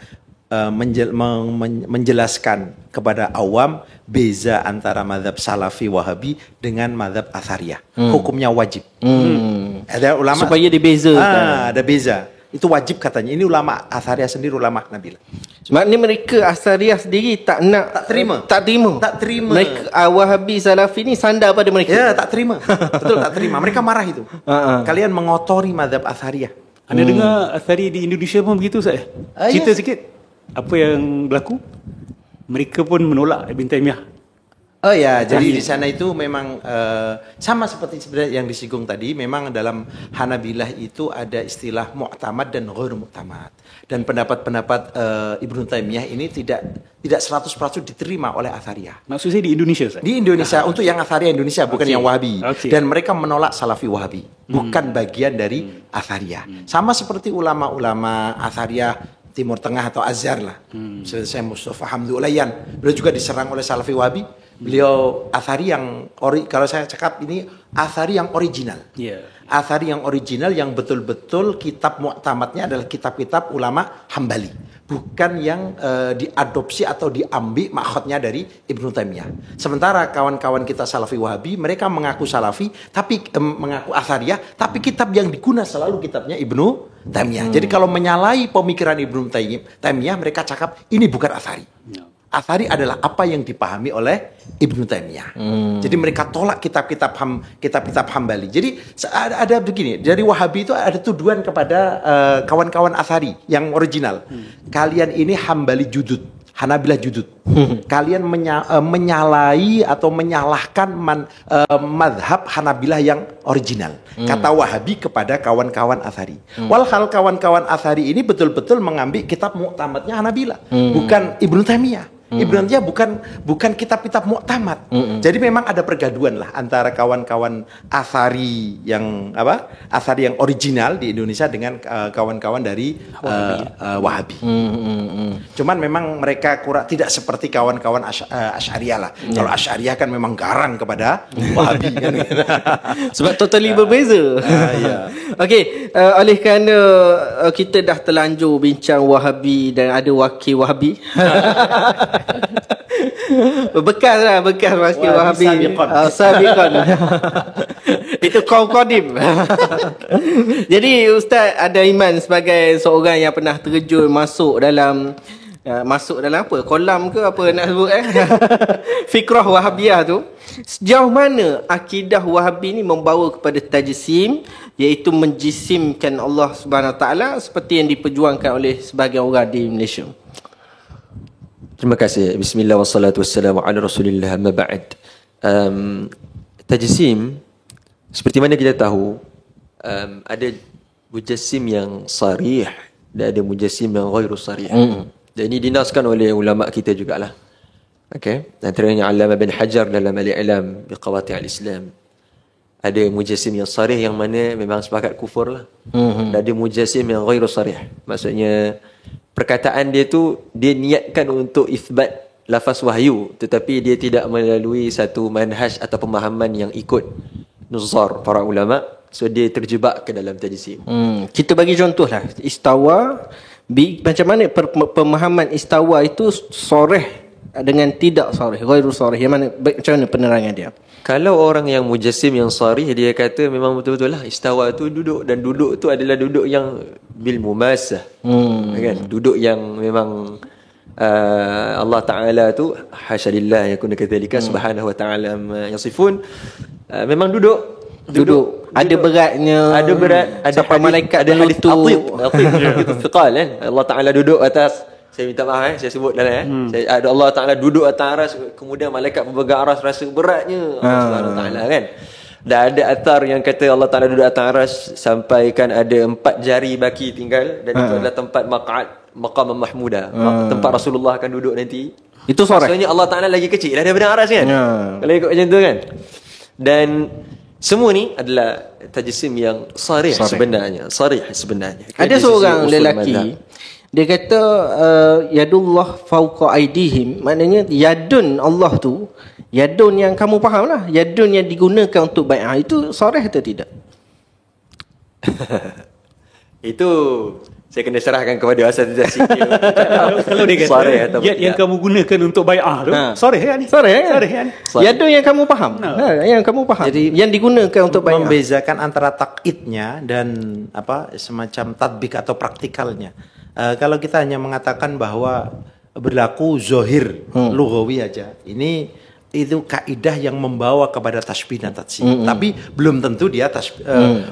menjelaskan kepada awam beza antara mazhab Salafi Wahabi dengan mazhab Athariyah. Hukumnya wajib. Ada ulama supaya dibezakan. Ada beza. Itu wajib katanya. Ini ulama Athariyah sendiri, ulama Hanabilah. Sebab ni mereka Athariyah sendiri tak terima. Mereka Wahabi Salafi ni sandar pada mereka. Ya, tak terima. Betul, tak terima. Mereka marah itu. Kalian mengotori mazhab Athariyah. Anda dengar Athari di Indonesia pun begitu, saya. Cerita sikit apa yang berlaku. Mereka pun menolak Ibn Taymiyah. Oh ya, jadi di sana itu memang sama seperti sebenarnya yang disinggung tadi, memang dalam Hanabilah itu ada istilah mu'tamad dan ghair mu'tamad. Dan pendapat-pendapat Ibnu Taimiyah ini tidak 100% diterima oleh Athariyah. Maksudnya di Indonesia, Ustaz? Di Indonesia, untuk yang Athariyah Indonesia, bukan yang Wahabi. Dan mereka menolak Salafi Wahabi, bukan bagian dari Athariyah. Sama seperti ulama-ulama Athariyah Timur Tengah atau Azhar lah. Seperti saya Mustafa Hamdi Ulayan, beliau juga diserang oleh Salafi Wahabi. Beliau Athari yang kalau saya cakap ini Athari yang original. Athari yang original yang betul-betul kitab mu'tamadnya adalah kitab-kitab ulama Hambali, bukan yang diadopsi atau diambil maksudnya dari Ibnu Taimiyah. Sementara kawan-kawan kita Salafi Wahabi, mereka mengaku Salafi tapi mengaku Athariyah, tapi kitab yang digunakan selalu kitabnya Ibnu Taimiyah. Jadi kalau menyalahi pemikiran Ibnu Taimiyah, mereka cakap ini bukan Athari. Athari adalah apa yang dipahami oleh Ibnu Taimiyah. Jadi mereka tolak kitab-kitab Hambali. Jadi ada begini, dari Wahabi itu ada tuduhan kepada kawan-kawan Athari yang original. Kalian ini Hambali judud, Hanabilah judud. Kalian menyalahi atau menyalahkan madhab Hanabilah yang original. Kata Wahabi kepada kawan-kawan Athari. Walhal kawan-kawan Athari ini betul-betul mengambil kitab mu'tamadnya Hanabilah, bukan Ibnu Taimiyah. Ibnu Taimiyah bukan kitab-kitab mu'tamad. Jadi memang ada pergaduan lah antara kawan-kawan Athari yang Athari yang original di Indonesia dengan kawan-kawan dari Wahabi. Cuman memang mereka tidak seperti kawan-kawan Asy'ariyah lah. Kalau Asy'ariyah kan memang garang kepada Wahabi kan. Sebab totally berbeza. Okey, oleh kerana kita dah terlanjur bincang Wahabi dan ada wakil Wahabi. bekas wakil Wahabi. Sabiqan. Itu kaum qadim. Jadi Ustaz ada iman sebagai seorang yang pernah terjun masuk dalam apa? Kolam ke apa nak sebut fikrah Wahabiyah tu. Sejauh mana akidah Wahabi ni membawa kepada tajsim, iaitu menjisimkan Allah Subhanahu Wa Taala seperti yang diperjuangkan oleh sebahagian orang di Malaysia. Terima kasih. Bismillah wassalatu wassalamu ala Rasulillah, amma ba'd. Tajsim, seperti mana kita tahu, ada mujassim yang sarih dan ada mujassim yang ghairu sarih. Dan ini dinaskan oleh ulama kita jugalah. Okey, antaranya Allamah bin Hajar dalam Al-I'lam bi Qawati' al-Islam. Ada mujassim yang sarih yang mana memang sepakat kufur lah. Dan ada mujassim yang ghairu sarih. Maksudnya perkataan dia tu dia niatkan untuk isbat lafaz wahyu, tetapi dia tidak melalui satu manhaj atau pemahaman yang ikut nuzar para ulama, so dia terjebak ke dalam tajsim. Kita bagi contohlah istawa, macam mana pemahaman istawa itu soreh dengan tidak soreh, ghairu soreh, yang mana macam mana penerangan dia? Kalau orang yang mujassim yang sarih, dia kata memang betul-betul lah istawa tu duduk, dan duduk tu adalah duduk yang bil mumasah. Kan? Duduk yang memang Allah Ta'ala tu hasyalillah yakuna kadzalika subhanahu wa ta'ala yasifun. Memang duduk. Ada beratnya, ada sampai malaikat ada hadis atid thiqal kan. Allah Ta'ala duduk atas, saya minta maaf saya sebut dalam ada Allah Ta'ala duduk atas aras, kemudian malaikat pemegang aras rasa beratnya Allah Ta'ala kan. Dan ada athar yang kata Allah Ta'ala duduk atas aras sampaikan ada 4 jari baki tinggal, dan itu adalah tempat maqam mahmuda, tempat Rasulullah akan duduk nanti. Itu sorang. Maksudnya Allah Ta'ala lagi kecil daripada aras kan. Kalau ikut macam tu kan. Dan semua ni adalah tajsim yang sarih sebenarnya. Ada seorang lelaki dia kata yadullah fauqa aidihim, maknanya yadun Allah tu, yadun yang kamu faham lah, yadun yang digunakan untuk bai'ah itu sarih atau tidak? Itu saya kena serahkan kepada asatidz sikit. Kalau dia kata yad yang kamu gunakan untuk bai'ah tu sarih kan? Sarih kan? Yadun yang kamu faham. Yang kamu faham. Jadi yang digunakan untuk bai'ah. Membezakan antara taqidnya dan semacam tatbik atau praktikalnya. Kalau kita hanya mengatakan bahwa berlaku zohir lughawi aja, ini itu kaidah yang membawa kepada tasbih dan tatsih. Tapi belum tentu dia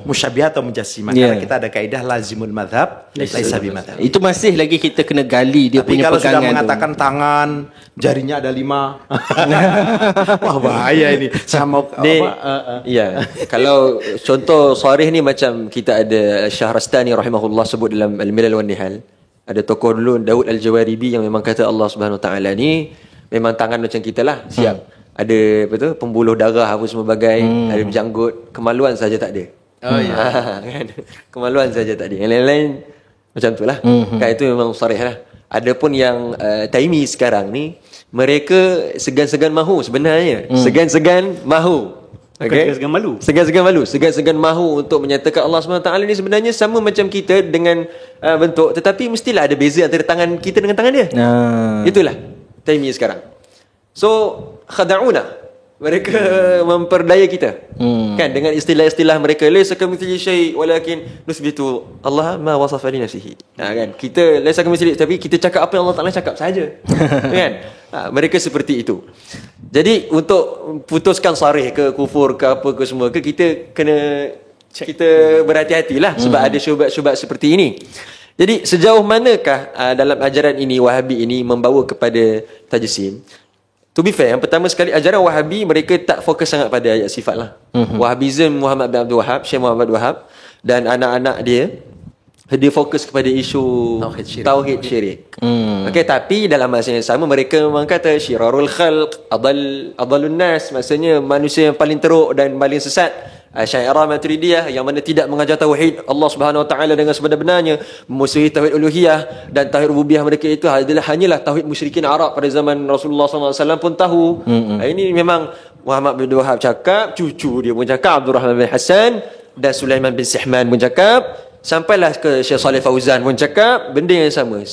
musyabbih atau mujassimah. Karena kita ada kaidah lazimul madhab laisa bimadhab. Itu masih lagi kita kena gali dia Tapi punya kalau sudah pegangan mengatakan tangan jarinya ada 5, wah bahaya ini. Sama Ya, kalau contoh sharih ni macam kita ada Syahrastani rahimahullah sebut dalam Al-Milal wan Nihal. Ada tokoh dulu Daud Al-Jawaribi yang memang kata Allah Subhanahu Wa Taala ni memang tangan macam kita lah, siap. Ada apa tu, pembuluh darah apa semua bagai, ada berjanggut, kemaluan saja tak ada. Kan? Kemaluan saja tak ada. Yang lain-lain macam tu lah. Kan itu memang sarih lah. Adapun yang Taimi sekarang ni, mereka segan-segan mahu sebenarnya. Segan-segan mahu. Okay? Segan-segan malu. Segan-segan malu. Segan-segan mahu untuk menyatakan Allah SWT ni sebenarnya sama macam kita dengan bentuk, tetapi mestilah ada beza antara tangan kita dengan tangan dia. Itulah Taimi sekarang. So khada'una, mereka memperdaya kita kan dengan istilah-istilah mereka, laisa kamitslihi syai' walakin nusbitu Allah ma wasafa li nafsihi. Kan kita laisa kamitslihi, tapi kita cakap apa yang Allah Taala cakap saja. Kan mereka seperti itu. Jadi untuk putuskan sarih ke kufur ke apa ke semua ke, kita kena kita berhati-hatilah sebab ada syubhat-syubhat seperti ini. Jadi sejauh manakah dalam ajaran ini Wahabi ini membawa kepada tajsim? To be fair, yang pertama sekali ajaran Wahabi mereka tak fokus sangat pada ayat sifat lah. Wahabism Muhammad bin Abdul Wahab, Syekh Muhammad bin Abdul Wahab dan anak-anak dia fokus kepada isu tauhid syirik. Okey, tapi dalam masa yang sama mereka memang kata syirarul khalq adallun nas, maksudnya manusia yang paling teruk dan paling sesat Asy'ariyah Maturidiyah yang mana tidak mengajar tauhid Allah Subhanahu Wa Taala dengan sebenar-benarnya, memusuhi tauhid uluhiyah dan tauhid rububiyah mereka itu hanyalah tauhid musyrikin Arab pada zaman Rasulullah SAW pun tahu. Ini memang Muhammad bin Abdul Wahab cakap, cucu dia pun cakap, Abdul Rahman bin Hassan dan Sulaiman bin Sihman pun cakap, sampailah ke Syekh Saleh Fauzan pun cakap benda yang sama.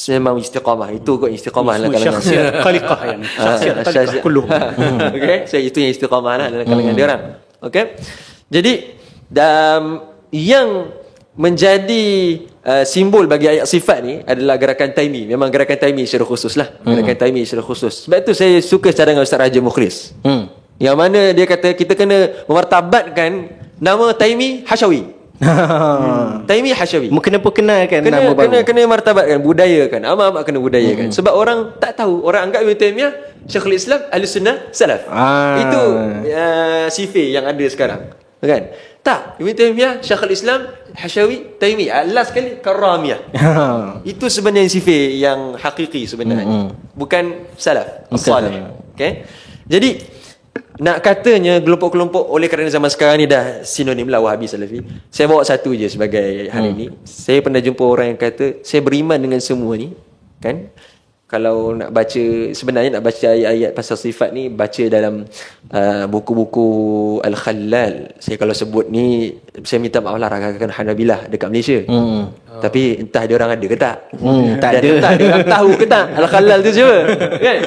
Memang istiqamah, itu kot istiqamah dalam kalangan syakhsiyat khaliqah yang syakhsiyat khaliqah kulluh. Okey, so itu yang istiqamah lah dalam kalangan dia orang. Okey. Jadi yang menjadi simbol bagi ayat sifat ni adalah gerakan Taimi. Memang gerakan Taimi secara khusus lah. Gerakan Taimi secara khusus. Sebab tu saya suka cadangan Ustaz Raja Mukhlis. Yang mana dia kata kita kena memartabatkan nama Taimi Hasyawi. Taimi Hasyawi. Kena perkenalkan nama baru. Kena martabatkan, budayakan. Amat-amat kena budayakan. Sebab orang tak tahu. Orang anggap Ibn Taimiyah Syekhul Islam Ahlus Sunnah Salaf. Itu sifir yang ada sekarang. Kan? Tak. Ibn Taimiyah Syekhul Islam Hasyawi Taimi. Last sekali Karamiyah. Itu sebenarnya sifir yang hakiki sebenarnya. Bukan Salaf. Salih. Okay? Jadi nak katanya kelompok-kelompok oleh kerana zaman sekarang ni dah sinonim lah Wahabi Salafi. Saya bawa satu je sebagai hari ni. Saya pernah jumpa orang yang kata saya beriman dengan semua ni, kan? Kalau nak baca, sebenarnya nak baca ayat-ayat pasal sifat ni, baca dalam buku-buku Al-Khallal. Saya kalau sebut ni, saya minta maaf lah rakan-rakan Hanabilah dekat Malaysia. Tapi entah dia orang ada ke tak? Tak ada. Entah dia orang tahu ke tak Al-Khallal tu siapa? Kan?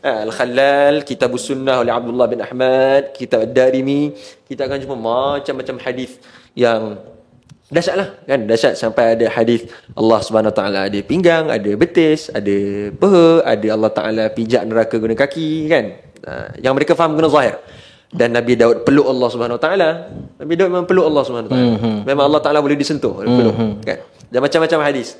Al-Khallal, Kitabus Sunnah oleh Abdullah bin Ahmad, Kitab Ad-Darimi. Kita akan jumpa macam-macam hadis yang dahsyat lah, kan? Dahsyat sampai ada hadis Allah Subhanahu Wa Taala ada pinggang, ada betis, ada peha, ada Allah Taala pijak neraka guna kaki, kan? Yang mereka faham guna zahir. Dan Nabi Daud peluk Allah Subhanahu Wa Taala. Nabi Daud memang peluk Allah Subhanahu Wa Taala. Memang Allah Taala boleh disentuh, peluk, kan? Dan macam-macam hadis.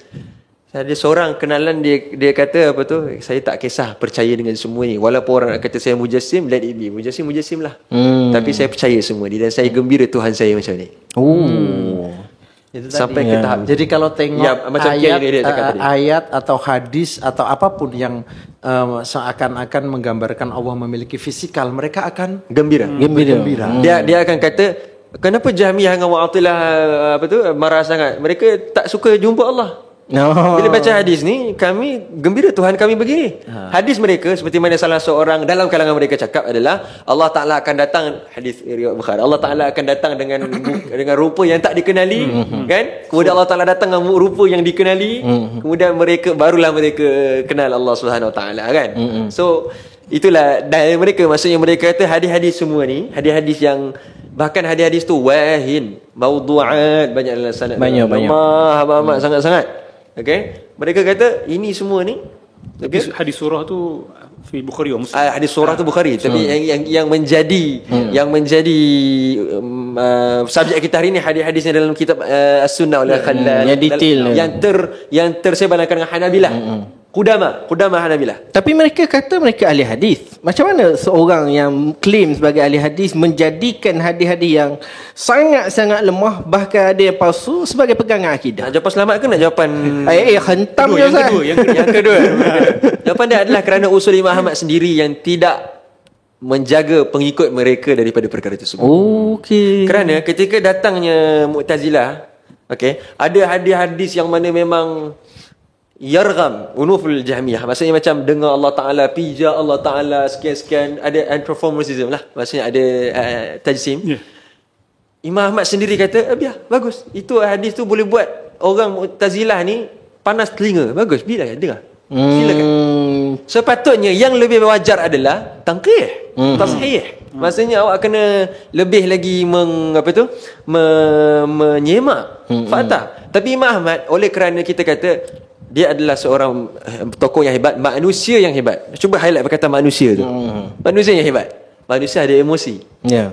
Ada seorang kenalan dia kata apa tu, saya tak kisah percaya dengan semua ni, walaupun orang nak kata saya mujassim, let it be, mujassim lah. Tapi saya percaya semua ni dan saya gembira Tuhan saya macam ni. Sampai ke tahap. Jadi kalau tengok macam ayat atau hadis atau apapun yang seakan-akan menggambarkan Allah memiliki fisikal, mereka akan gembira. Dia akan kata, kenapa Jahmiyah dengan Mu'tazilah marah sangat? Mereka tak suka jumpa Allah. Bila baca hadis ni, kami gembira Tuhan kami begini. Hadis mereka seperti mana salah seorang dalam kalangan mereka cakap adalah Allah Ta'ala akan datang, hadis riwayat Bukhari, Allah Ta'ala akan datang dengan rupa yang tak dikenali, kan? Kemudian Allah Ta'ala datang dengan rupa yang dikenali, kemudian barulah mereka kenal Allah Subhanahu Wa Ta'ala, kan? So itulah dari mereka, maksudnya mereka kata hadis-hadis semua ni, hadis-hadis yang bahkan hadis-hadis tu wahin, maudu'at, banyak dalam sanad, banyak sangat-sangat. Okay? Mereka kata ini semua ni, okay? Hadis surah tu fi Bukhari wa Muslim. Hadis surah tu Bukhari, tapi yang menjadi subjek kita hari ni hadis-hadisnya dalam kitab As-Sunnah oleh Khallal, yang detail, yang tersebarkan dengan Hanabilah. Qudama Hanabilah. Tapi mereka kata mereka ahli hadis. Macam mana seorang yang klaim sebagai ahli hadis menjadikan hadis-hadis yang sangat-sangat lemah, bahkan ada yang palsu, sebagai pegangan akidah? Nak jawapan selamat ke nak jawapan hentam je Ustaz. Yang kedua. Jawapan dia adalah kerana usul Imam Ahmad sendiri yang tidak menjaga pengikut mereka daripada perkara tersebut. Okey. Kerana ketika datangnya Mu'tazilah, okey, ada hadis-hadis yang mana memang yargham unuful Jahmiyah, maksudnya macam dengar Allah Ta'ala, pija Allah Ta'ala, sekian-sekian, ada anthropomorphism lah, maksudnya ada tajsim. Imam Ahmad sendiri kata, biar, bagus, itu hadis tu boleh buat orang Mu'tazilah ni panas telinga, bagus, bila dengar, silakan. Sepatutnya yang lebih wajar adalah tangqih, tashih. Maksudnya awak kena lebih lagi menyemak fakta. Tapi Imam Ahmad, oleh kerana kita kata dia adalah seorang tokoh yang hebat, manusia yang hebat. Cuba highlight perkataan manusia tu. Manusia yang hebat. Manusia ada emosi.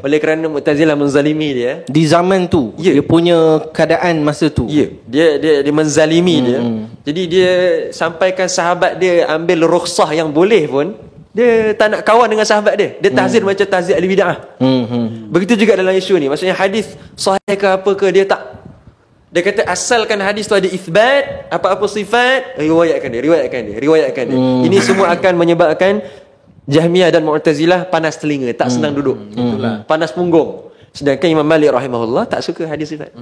Oleh kerana Mu'tazilah menzalimi dia di zaman tu, dia punya keadaan masa tu. Dia menzalimi dia. Jadi dia sampaikan sahabat dia ambil rukhsah yang boleh pun, dia tak nak kawan dengan sahabat dia. Dia tahzir macam tahzir ahli bid'ah. Begitu juga dalam isu ni. Maksudnya hadis sahih ke apa ke, dia tak. Dia kata asalkan hadis tu ada isbat, apa-apa sifat, riwayatkan dia. Ini semua akan menyebabkan Jahmiyah dan Mu'tazilah panas telinga, tak senang duduk. Panas punggung. Sedangkan Imam Malik rahimahullah tak suka hadis sifat.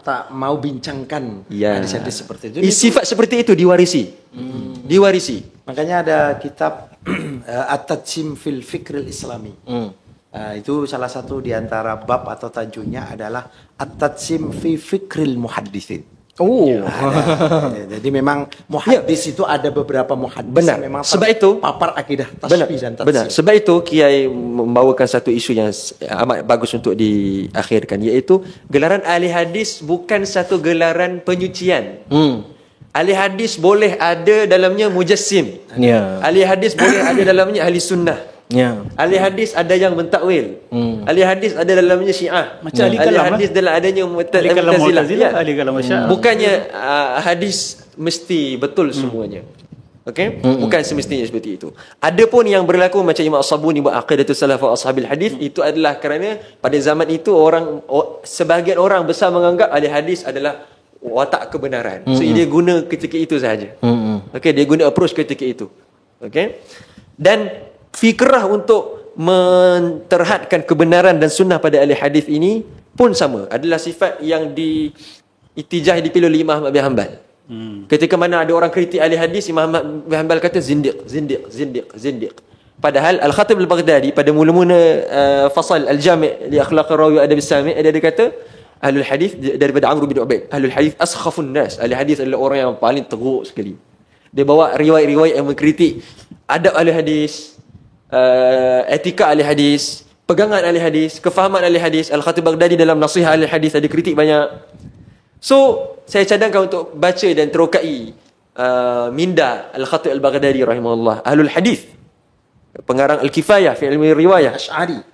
Tak mau bincangkan hadis-hadis seperti itu. Sifat seperti itu diwarisi. Makanya ada kitab At-Tajsim fil Fikril Islami. Itu salah satu di antara bab atau tajuknya adalah At-Tajsim fi Fikril Muhadditsin. Jadi memang muhaddis itu ada beberapa muhaddis. Benar. Memang sebab itu papar akidah tasbih dan tajsim. Benar. Sebab itu Kiai membawakan satu isu yang amat bagus untuk diakhirkan, iaitu gelaran ahli hadis bukan satu gelaran penyucian. Ahli hadis boleh ada dalamnya mujassim. Ahli hadis boleh ada dalamnya ahli sunnah. Ahli hadis ada yang mentakwil. Ahli hadis ada dalamnya Syiah. Macam ahli hadis dalam adanya Mu'tazilah. Ahli kalam Syiah. Bukannya hadis mesti betul semuanya. Okey? Bukan semestinya seperti itu. Adapun yang berlaku macam Imam As-Sabuni buat Aqidatus Salaf wa Ashabil Hadis, itu adalah kerana pada zaman itu sebahagian orang besar menganggap ahli hadis adalah watak kebenaran. So dia guna ketika itu sahaja. Okey, dia guna approach ketika itu. Okey? Dan fikrah untuk menterhadkan kebenaran dan sunnah pada ahli hadis ini pun sama, adalah sifat yang itijah dipilih oleh Imam Ahmad bin Hanbal. Ketika mana ada orang kritik ahli hadis, Imam Ahmad bin Hanbal kata zindiq. Padahal Al-Khatib Al-Baghdadi pada mula-mula fasal Al-Jami' li akhlaq rawi wa adab as-sami', dia kata ahlul hadis daripada Amr bin Ubaid, ahlul hadis askhafun nas, ahli hadis adalah orang yang paling teruk sekali. Dia bawa riwayat-riwayat yang mengkritik adab ahli hadis, etika ahli hadis, pegangan ahli hadis, kefahaman ahli hadis. Al-Khatib Baghdadi dalam Nasihat ahli hadis ada kritik banyak. So saya cadangkan untuk baca dan terokai minda Al-Khatib Al-Baghdadi rahimahullah, ahlul hadis, pengarang Al-Kifayah fi ilmi riwayah.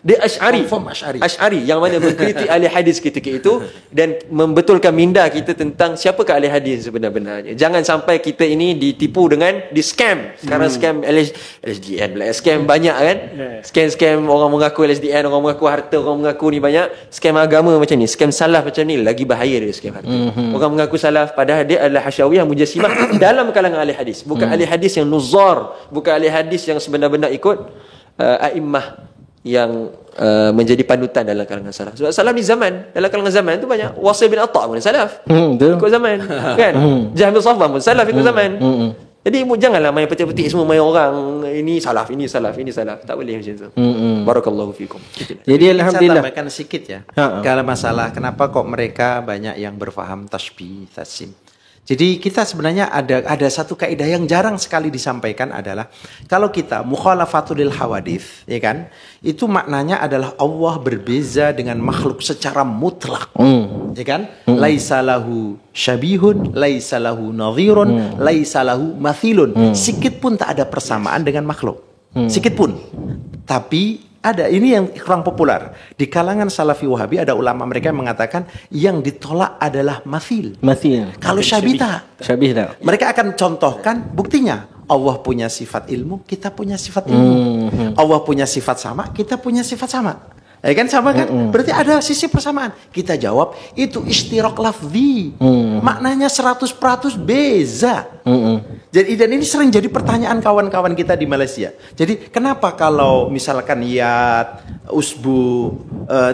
Dia Asy'ari yang mana mengkritik ahli hadis ketika itu dan membetulkan minda kita tentang siapakah ahli hadis sebenar-benarnya. Jangan sampai kita ini ditipu dengan scam. Sekarang scam LSDN, scam banyak kan? Scam orang mengaku LSDN, orang mengaku harta, orang mengaku ni banyak. Scam agama macam ni, scam salaf macam ni, lagi bahaya dia scam harta. Orang mengaku salaf padahal dia adalah hasyawiyah mujassimah dalam kalangan ahli hadis. Bukan ahli hadis yang nuzar, bukan ahli hadis yang sebenar-benar ikut a'immah yang menjadi panutan dalam kalangan salaf. Sebab salaf ni dalam kalangan zaman tu banyak. Wasil bin Atta' pun salaf, ikut zaman kan. Jahm bin Safwan pun salaf, ikut zaman. Jadi janganlah main petik-petik semua, main orang ini salaf. Tak boleh macam tu. Barakallahu fikum. Jadi alhamdulillah. Saya tambahkan sedikit ya. Kalau masalah kenapa kok mereka banyak yang berfaham tasbih, tajsim. Jadi kita sebenarnya ada satu kaidah yang jarang sekali disampaikan adalah kalau kita mukhalafatul lil hawadits, ya kan? Itu maknanya adalah Allah berbeza dengan makhluk secara mutlak. Ya kan? Laisa lahu syabihun, laisa lahu nadhirun, laisa lahu mathilun. Sikit pun tak ada persamaan dengan makhluk. Sikit pun. Tapi ada, ini yang kurang populer. Di kalangan Salafi Wahabi ada ulama mereka yang mengatakan yang ditolak adalah mathil. Kalau syabih tak. Mereka akan contohkan buktinya. Allah punya sifat ilmu, kita punya sifat ilmu. Allah punya sifat sama, kita punya sifat sama. Ya kan sama kan? Berarti ada sisi persamaan. Kita jawab itu istirak lafzi. Maknanya 100% beza. Jadi dan ini sering jadi pertanyaan kawan-kawan kita di Malaysia. Jadi kenapa kalau misalkan yat, usbu,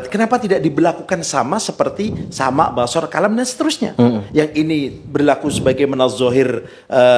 kenapa tidak diberlakukan sama seperti sama, basar, kalam dan seterusnya? Yang ini berlaku sebagai menazzohir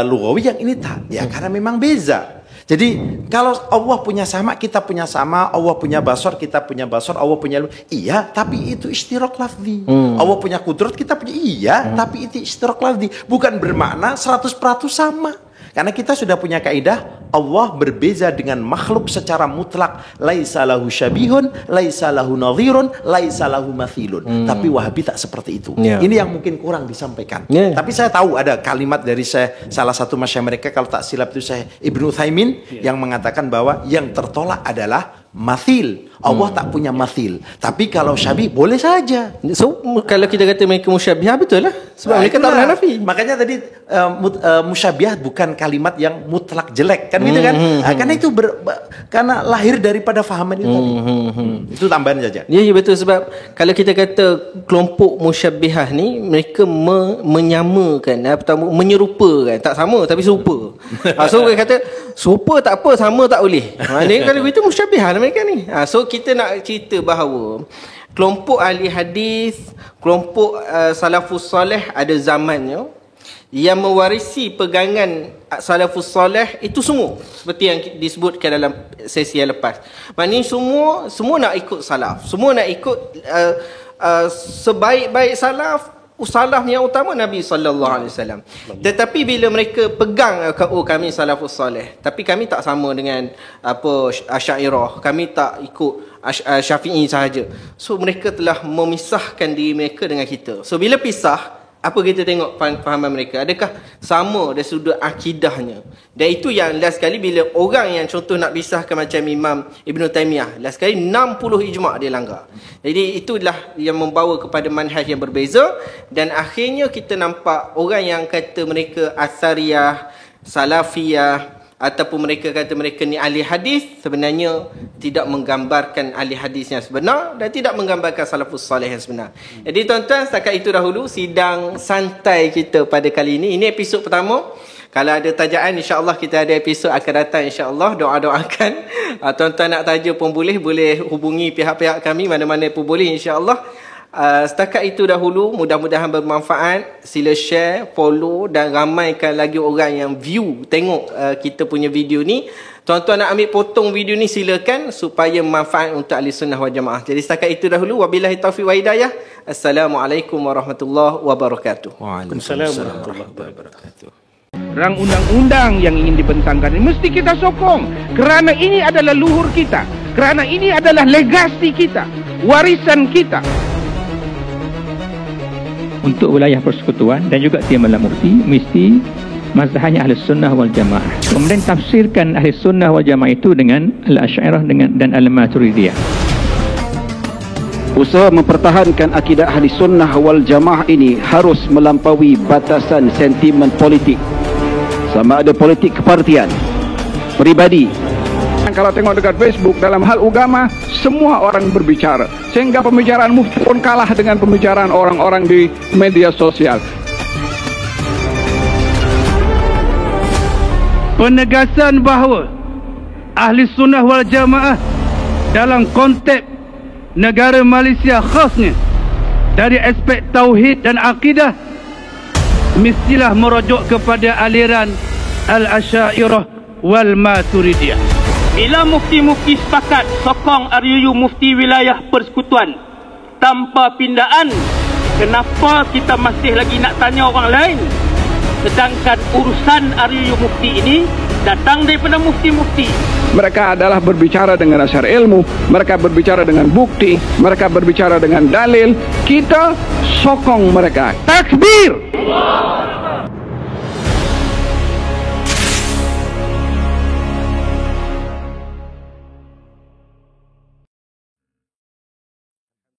lughawi, yang ini tak. Ya karena memang beza. Jadi kalau Allah punya sama, kita punya sama, Allah punya basar, kita punya basar, Allah punya iya, tapi itu istirak lafzi. Allah punya kudrat, kita punya iya, tapi itu istirak lafzi. Bukan bermakna 100% sama. Karena kita sudah punya kaidah Allah berbeza dengan makhluk secara mutlak. Laisa lahu syabihun, laisa lahu nadhirun, laisa lahu mathilun. Tapi Wahabi tak seperti itu. Ini yang mungkin kurang disampaikan. Tapi saya tahu ada kalimat dari salah satu masyayikh mereka, kalau tak silap itu Ibnu Utsaimin, yang mengatakan bahwa yang tertolak adalah mathil. Allah tak punya mathil. Tapi kalau syabih boleh saja. So kalau kita kata mereka musyabiah, betul lah. Sebab mereka tak pernah nafi. Makanya tadi musyabiah bukan kalimat yang mutlak jelek kan gitu kan. Karena itu karena lahir daripada fahaman itu tadi. Itu tambahan saja. Ya betul, sebab kalau kita kata kelompok musyabihah ni, mereka menyamakan, menyerupakan, tak sama tapi serupa. So mereka kata serupa tak apa, sama tak boleh. Maknanya kalau begitu musyabihah mereka ni. So kita nak cerita bahawa kelompok ahli hadis, kelompok salafus soleh ada zamannya yang mewarisi pegangan salafus soleh itu semua seperti yang disebutkan dalam sesi yang lepas. Maknanya semua nak ikut salaf, semua nak ikut sebaik-baik salaf. Salaf yang utama Nabi sallallahu alaihi wasallam. Tetapi bila mereka pegang kami salafus soleh, tapi kami tak sama dengan Asy'ariyah, kami tak ikut Syafi'i sahaja. So mereka telah memisahkan diri mereka dengan kita. So bila pisah, apa kita tengok fahaman mereka? Adakah sama dari sudut akidahnya? Dan itu yang last kali bila orang yang contoh nak pisahkan macam Imam Ibn Taymiyah, last kali 60 ijma' dia langgar. Jadi itulah yang membawa kepada manhaj yang berbeza, dan akhirnya kita nampak orang yang kata mereka Asariyah, Salafiyah, ataupun mereka kata mereka ni ahli hadis, sebenarnya tidak menggambarkan ahli hadis yang sebenar dan tidak menggambarkan salafus soleh yang sebenar. Jadi tuan-tuan, setakat itu dahulu sidang santai kita pada kali ini. Ini episod pertama. Kalau ada tajaan, insya-Allah kita ada episod akan datang, insya-Allah. Doa-doakan. Tuan-tuan nak taja pun boleh hubungi pihak-pihak kami mana-mana pun boleh, insya-Allah. Setakat itu dahulu, mudah-mudahan bermanfaat. Sila share, follow dan ramaikan lagi orang yang view, tengok kita punya video ni. Tuan-tuan nak ambil potong video ni, silakan, supaya manfaat untuk ahli sunnah wal jamaah. Jadi setakat itu dahulu. Wabillahi taufiq wa hidayah. Assalamualaikum warahmatullahi wabarakatuh. Waalaikumsalam warahmatullahi wabarakatuh. Rang undang-undang yang ingin dibentangkan ini mesti kita sokong. Kerana ini adalah luhur kita. Kerana ini adalah legasi kita. Warisan kita. Untuk wilayah persekutuan dan juga Timbalan Mufti, mesti mazhabnya Ahlus Sunnah wal Jamaah. Kemudian tafsirkan Ahlus Sunnah wal Jamaah itu dengan Al-Asy'ariyah dan Al-Maturidiyah. Usaha mempertahankan akidah Ahli Sunnah wal Jamaah ini harus melampaui batasan sentimen politik. Sama ada politik kepartian, pribadi. Kalau tengok dekat Facebook, dalam hal agama semua orang berbicara, sehingga pembicaraan mufti pun kalah dengan pembicaraan orang-orang di media sosial. Penegasan bahawa Ahli Sunnah wal Jamaah dalam konteks negara Malaysia khasnya dari aspek tauhid dan akidah mestilah merujuk kepada aliran Al-Asy'ariyah wal Maturidiyah. Bila mufti-mufti sepakat sokong RUU Mufti Wilayah Persekutuan tanpa pindaan, kenapa kita masih lagi nak tanya orang lain? Sedangkan urusan RUU Mufti ini datang daripada mufti-mufti. Mereka adalah berbicara dengan dasar ilmu, mereka berbicara dengan bukti, mereka berbicara dengan dalil. Kita sokong mereka. Takbir!